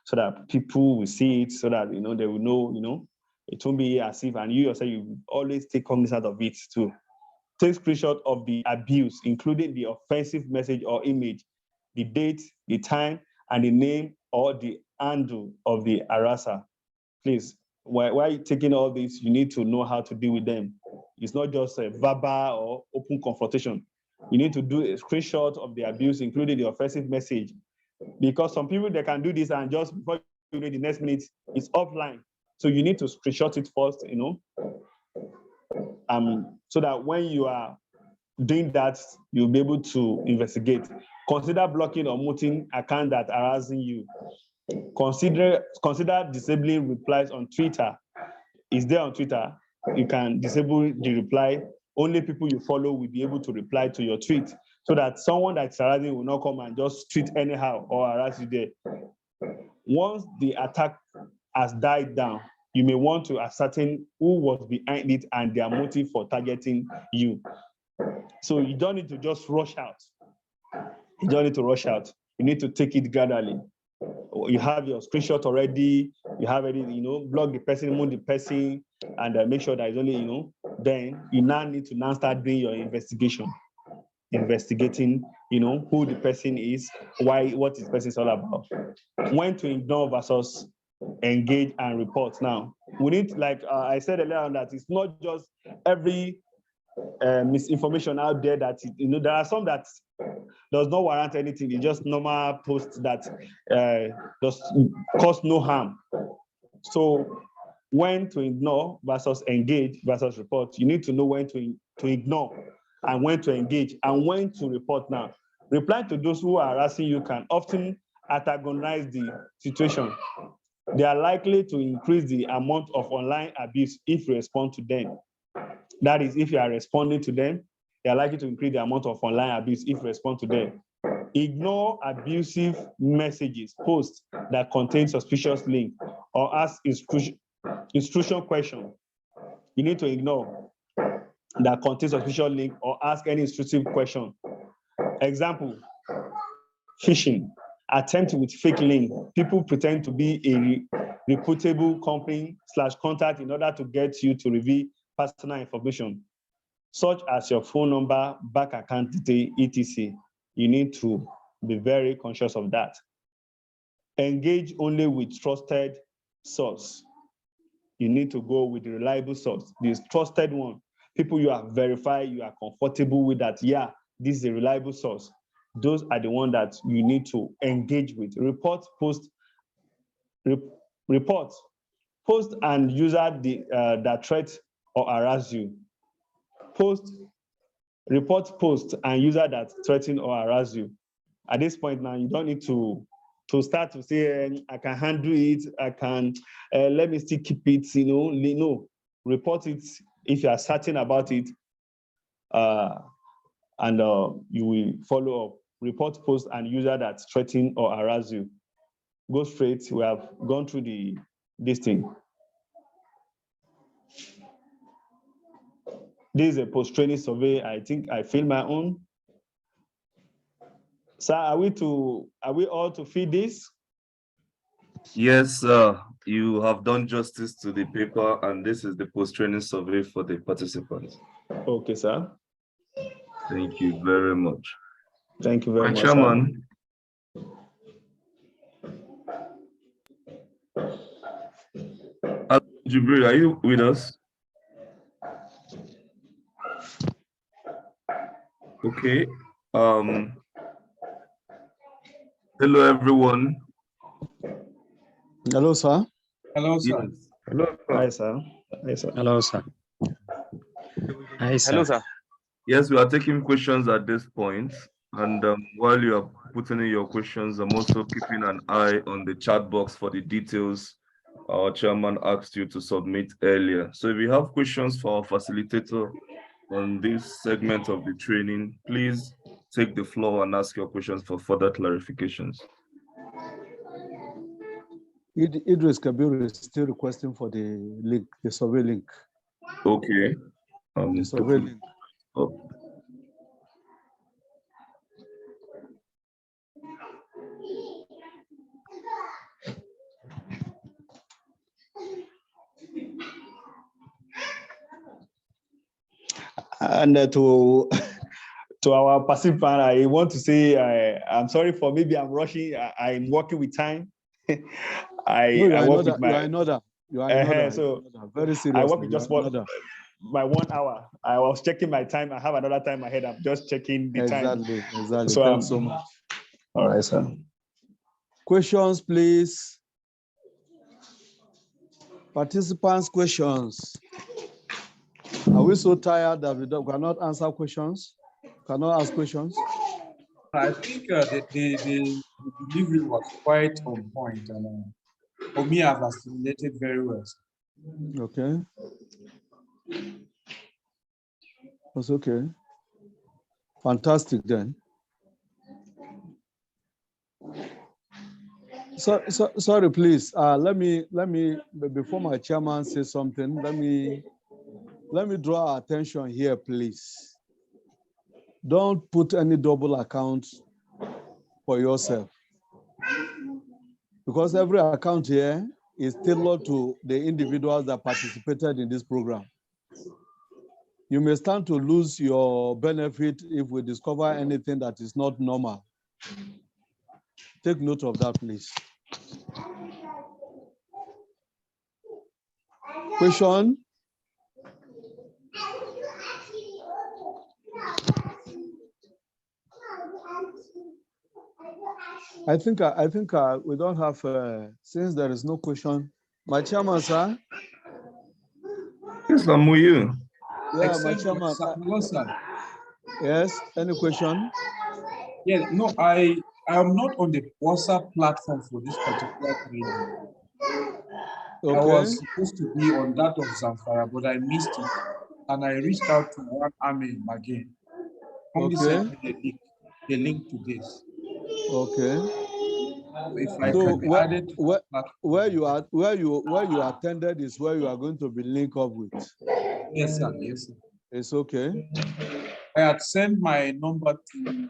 so that people will see it, so that they will know, it won't be as if, and you yourself, you always take cognizance of it too. Take screenshot of the abuse, including the offensive message or image, the date, the time, and the name or the handle of the harasser. Please, while you're taking all this, you need to know how to deal with them. It's not just a verbal or open confrontation. You need to do a screenshot of the abuse, including the offensive message, because some people, they can do this and just before you know, the next minute it's offline. So you need to screenshot it first, so that when you are doing that, you'll be able to investigate. Consider blocking or muting account that are harassing you. Consider disabling replies on Twitter. Is there on Twitter? You can disable the reply. Only people you follow will be able to reply to your tweet, so that someone that's harassing will not come and just tweet anyhow or harass you there. Once the attack has died down, you may want to ascertain who was behind it and their motive for targeting you. So you don't need to just rush out. You don't need to rush out. You need to take it gradually. You have your screenshot already. You have it, block the person, move the person, and make sure that it's only, then you now need to start doing your investigation. Investigating, who the person is, what this person is all about. When to ignore versus engage and report. Now, we need, like I said earlier on, that it's not just every misinformation out there that, there are some that does not warrant anything. It's just normal posts that does cause no harm. So when to ignore versus engage versus report, you need to know when to ignore and when to engage and when to report. Now, reply to those who are harassing you can often antagonize the situation. They are likely to increase the amount of online abuse if you respond to them. That is, if you are responding to them, they are likely to increase the amount of online abuse if you respond to them. Ignore abusive messages, posts that contain suspicious link or ask instruction question. You need to ignore that contains suspicious link or ask any intrusive question. Example, phishing, attempt with fake link. People pretend to be a reputable company / contact in order to get you to reveal personal information, such as your phone number, bank account detail, etc. You need to be very conscious of that. Engage only with trusted source. You need to go with the reliable source, this trusted one. People you have verified, you are comfortable with that, yeah, this is a reliable source. Those are the ones that you need to engage with. Report, post and user that threat or harass you. Post report post and user that threaten or harass you. At this point now, you don't need to start to say, I can handle it, I can, let me still keep it, no, report it if you are certain about it, and you will follow up. Report post and user that threaten or harass you. Go straight, we have gone through this thing. This is a post-training survey. I think I filled my own. Sir, are we all to feed this? Yes, you have done justice to the paper, and this is the post-training survey for the participants. Okay, sir. Thank you very much. Thank you very much, Chairman. Jibril, are you with us? Okay. Hello, everyone. Hello, sir. Hello, sir. Yes. Hello, hi, sir. Hi, sir. Hello, sir. Hi, sir. Hello, sir. Yes, we are taking questions at this point. And while you are putting in your questions, I'm also keeping an eye on the chat box for the details our chairman asked you to submit earlier. So if you have questions for our facilitator on this segment of the training, please take the floor and ask your questions for further clarifications. Idris Kabir is still requesting for the link, the survey link. Okay. The survey link. Oh. And to our participant, I want to say I'm sorry for maybe I'm rushing. I'm working with time. I work with my. You are another. So very seriously. I work with just my 1 hour. I was checking my time. I have another time ahead. I'm just checking the time. Exactly. So Thanks so much. All right, sir. Questions, please. Participants' questions. Are we so tired that we cannot answer questions? Cannot ask questions? I think the delivery was quite on point, and for me, I've assimilated very well. Okay. That's okay. Fantastic then. So sorry, please. Let me before my chairman says something. Let me draw our attention here, please. Don't put any double accounts for yourself, because every account here is tailored to the individuals that participated in this program. You may stand to lose your benefit if we discover anything that is not normal. Take note of that, please. Question? I think we don't have, since there is no question. My chairman, sir? Yes, I'm with you. Yeah, my chairman. Hello, sir. Yes, any question? Yeah, no, I am not on the WhatsApp platform for this particular training. Okay. I was supposed to be on that of Zamfara, but I missed it. And I reached out to one Amin again. Only sent me the link to this. Okay. If I so can be added where you attended is where you are going to be linked up with. Yes, sir. Yes, sir. It's okay. I had sent my number to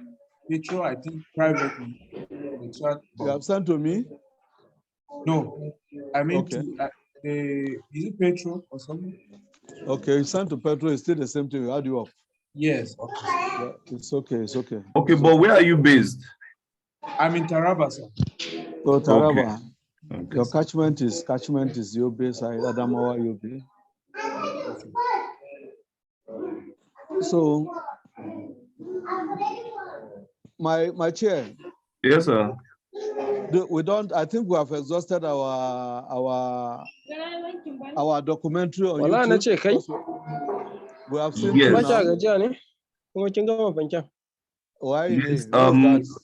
Petro, I think privately. You have sent to me? No, I mean okay. Is it Petro or something? Okay, sent to Petro is still the same thing. How do you up? Yes. Okay. Yeah, it's okay. It's okay. Okay, but where are you based? I'm in Taraba, sir. Oh, Taraba. Okay. Your catchment is Yobe side, Adamawa, Yobe. So, my chair. Yes, sir. We don't. I think we have exhausted our documentary on YouTube. We have seen. Yes. Why Yes, what's that?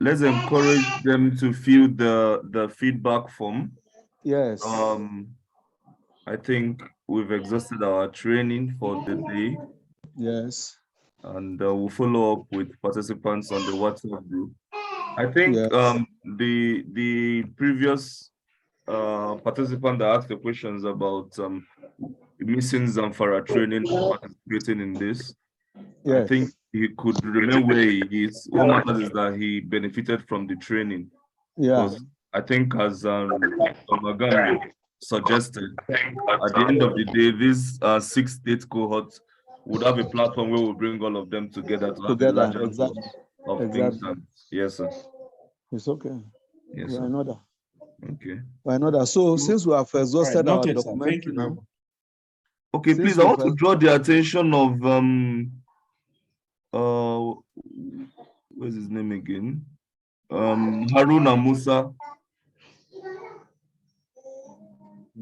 let's encourage them to fill the feedback form. Yes. I think we've exhausted our training for the day. Yes. And we'll follow up with participants on the WhatsApp group. I think Yes. the previous participant that asked the questions about missing Zamfara training and participating in this, I think he could remain where he is. What matters is that he benefited from the training. Yeah. Because I think, as Magan suggested, at the end of the day, these 6 state cohorts would have a platform where we bring all of them together to have a larger Exactly. of Exactly. things. Yes, sir. It's okay. Yes, We sir. know that. Okay. I know that. So since we have exhausted our noted, sir. document Thank you very now. much. Okay, please, I want to draw the attention of what's his name again? Haruna Musa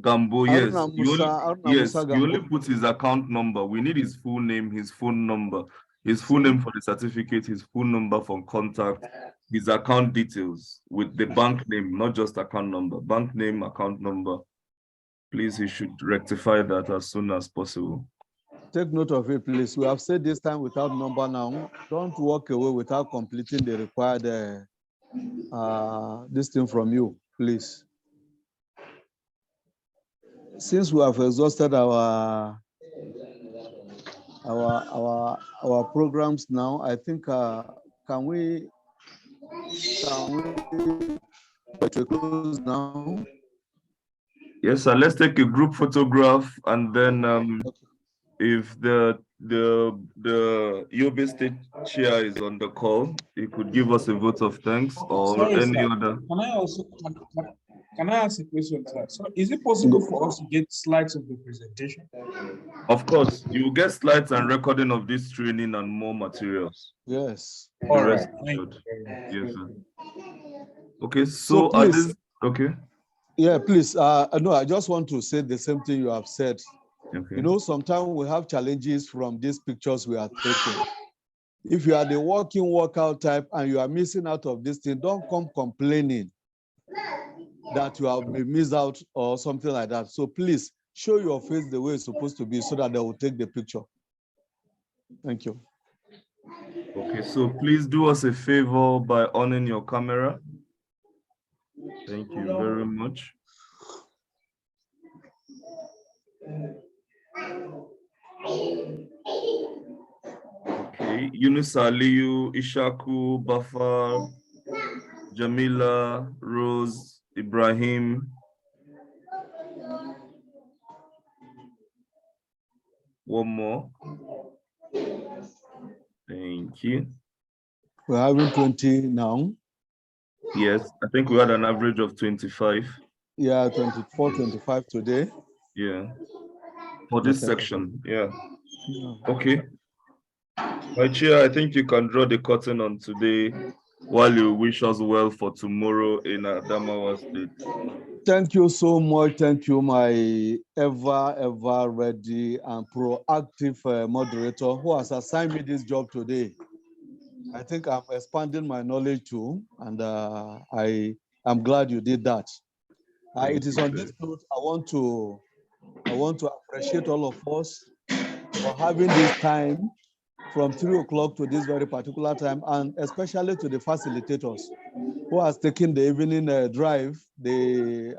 Gambo. Yes, you only put his account number. We need his full name, his phone number, his full name for the certificate, his phone number for contact, his account details with the bank name, not just account number. Bank name, account number. Please, he should rectify that as soon as possible. Take note of it, please. We have said this time without number now. Don't walk away without completing the required this thing from you, please. Since we have exhausted our programs now, I think can we close now? Yes, sir. Let's take a group photograph, and then if the Yobe State chair is on the call, he could give us a vote of thanks or Sorry, any sir. other. Can I ask a question, sir? So is it possible for us to get slides of the presentation? Of course, you will get slides and recording of this training and more materials. Yes. All right. Thank you very much. Yes, sir. Okay, so please, okay. Yeah, please. No, I just want to say the same thing you have said. Okay. You know, sometimes we have challenges from these pictures we are taking. If you are the workout type and you are missing out of this thing, don't come complaining that you have been missed out or something like that. So please show your face the way it's supposed to be so that they will take the picture. Thank you. Okay, so please do us a favor by on your camera. Thank you very much. Okay, Yunus Aliyu, Ishaku, Bafar, Jamila, Rose, Ibrahim. One more. Thank you. We're having 20 now. Yes, I think we had an average of 25. Yeah, 24, 25 today. Yeah, for this section, yeah. Okay. My chair, I think you can draw the curtain on today while you wish us well for tomorrow in Adamawa State. Thank you so much. Thank you, my ever ready and proactive moderator who has assigned me this job today. I think I'm expanding my knowledge too, and I am glad you did that. It is on this note I want to appreciate all of us for having this time from 3 o'clock to this very particular time, and especially to the facilitators who has taken the evening drive, the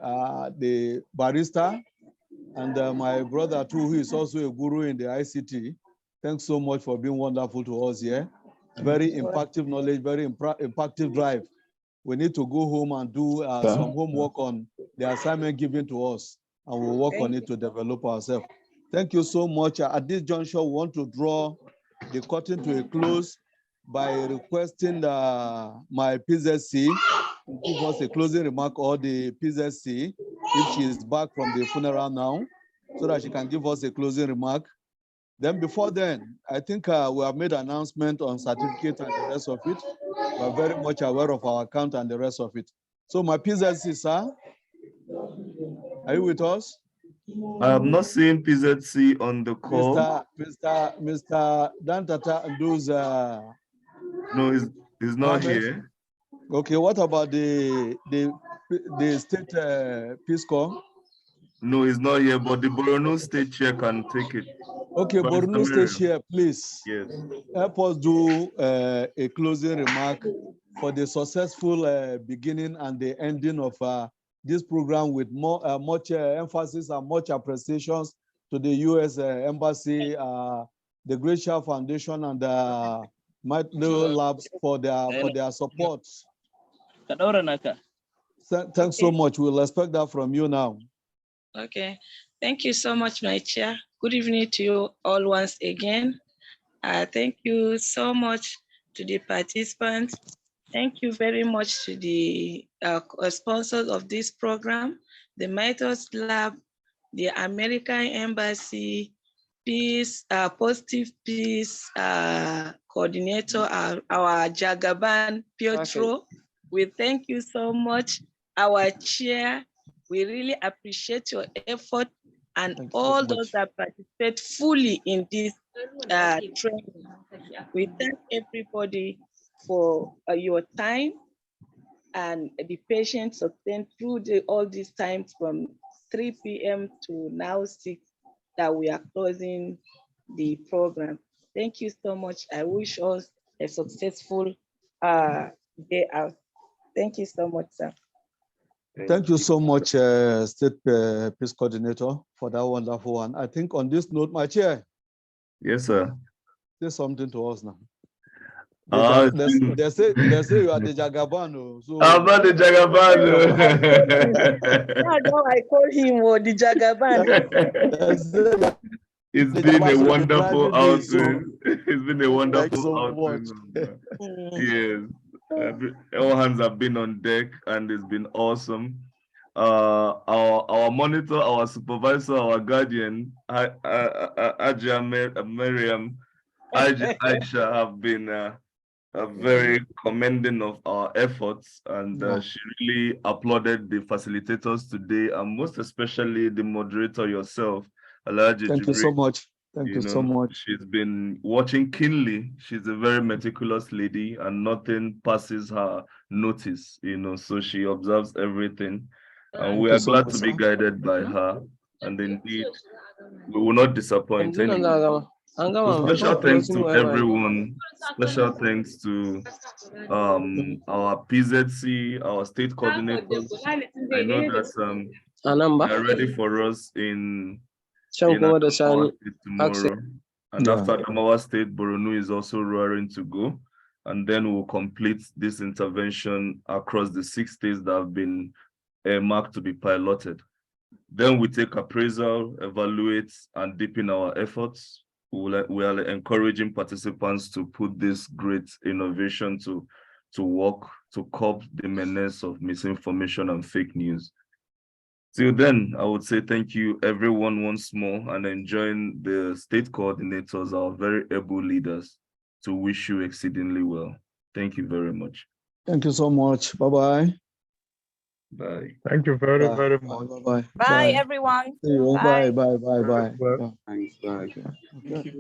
barista, and my brother too, who is also a guru in the ICT. Thanks so much for being wonderful to us here. Very impactful knowledge, very impactful drive. We need to go home and do some homework on the assignment given to us, and we'll work on it to develop ourselves. Thank you so much. At this juncture, we want to draw the curtain to a close by requesting my PZC to give us a closing remark, or the PZC, if she is back from the funeral now, so that she can give us a closing remark. Then before then, I think we have made an announcement on certificate and the rest of it. We're very much aware of our account and the rest of it. So my PZC, sir, are you with us? I'm not seeing PZC on the call. Mr. Dantata Ndu's No, he's not comment. here. Okay, what about the state Peace Corps? No, he's not here, but the Borno State chair can take it. Okay, But Borno Mr. State Miriam. chair, please. Yes. Help us do a closing remark for the successful beginning and the ending of this program with much emphasis and much appreciations to the U.S. Embassy, the Great Shah Foundation, and the Mythos Labs for their support. Thanks so much. We'll expect that from you now. Okay, thank you so much, my chair. Good evening to you all once again. Thank you so much to the participants. Thank you very much to the sponsors of this program, the Mythos Lab, the American Embassy, Peace, Positive Peace Coordinator, our Jagaban Pietro. We thank you so much. Our chair, we really appreciate your effort and all those that participate fully in this training. We thank everybody for your time and the patience obtained through all these times from 3 p.m. to now 6 that we are closing the program. Thank you so much. I wish us a successful day out. Thank you so much, sir. Thank you so much, State Peace Coordinator, for that wonderful one. I think on this note, my chair. Yes, sir. Say something to us now. They say you are the Jagabano. So I'm not the Jagabano. Now I call him the Jagaban. It's been a wonderful outing. It's been a wonderful outing. Yes. All hands have been on deck and it's been awesome. Our monitor, our supervisor, our guardian, Aja Miriam, Aisha have been very commending of our efforts, and she really applauded the facilitators today, and most especially the moderator yourself, Alhaji Thank you so much. Thank you so much. She's been watching keenly. She's a very meticulous lady, and nothing passes her notice, so she observes everything. And we are glad to be guided by her, and indeed, we will not disappoint anyone. So special thanks to everyone. Special thanks to our PZC, our state coordinators. I know that they are ready for us in Adamawa State tomorrow. And after Adamawa State, Borno is also roaring to go. And then we'll complete this intervention across the 6 states that have been marked to be piloted. Then we take appraisal, evaluate, and deepen our efforts. We are encouraging participants to put this great innovation to work to curb the menace of misinformation and fake news. Till then, I would say thank you everyone once more, and enjoying the state coordinators, our very able leaders, to wish you exceedingly well. Thank you very much. Thank you so much. Bye-bye. Bye. Thank you very much. Bye-bye. Bye, everyone. See you. Bye. Bye. Bye. Thanks. Bye. Okay. Thank you.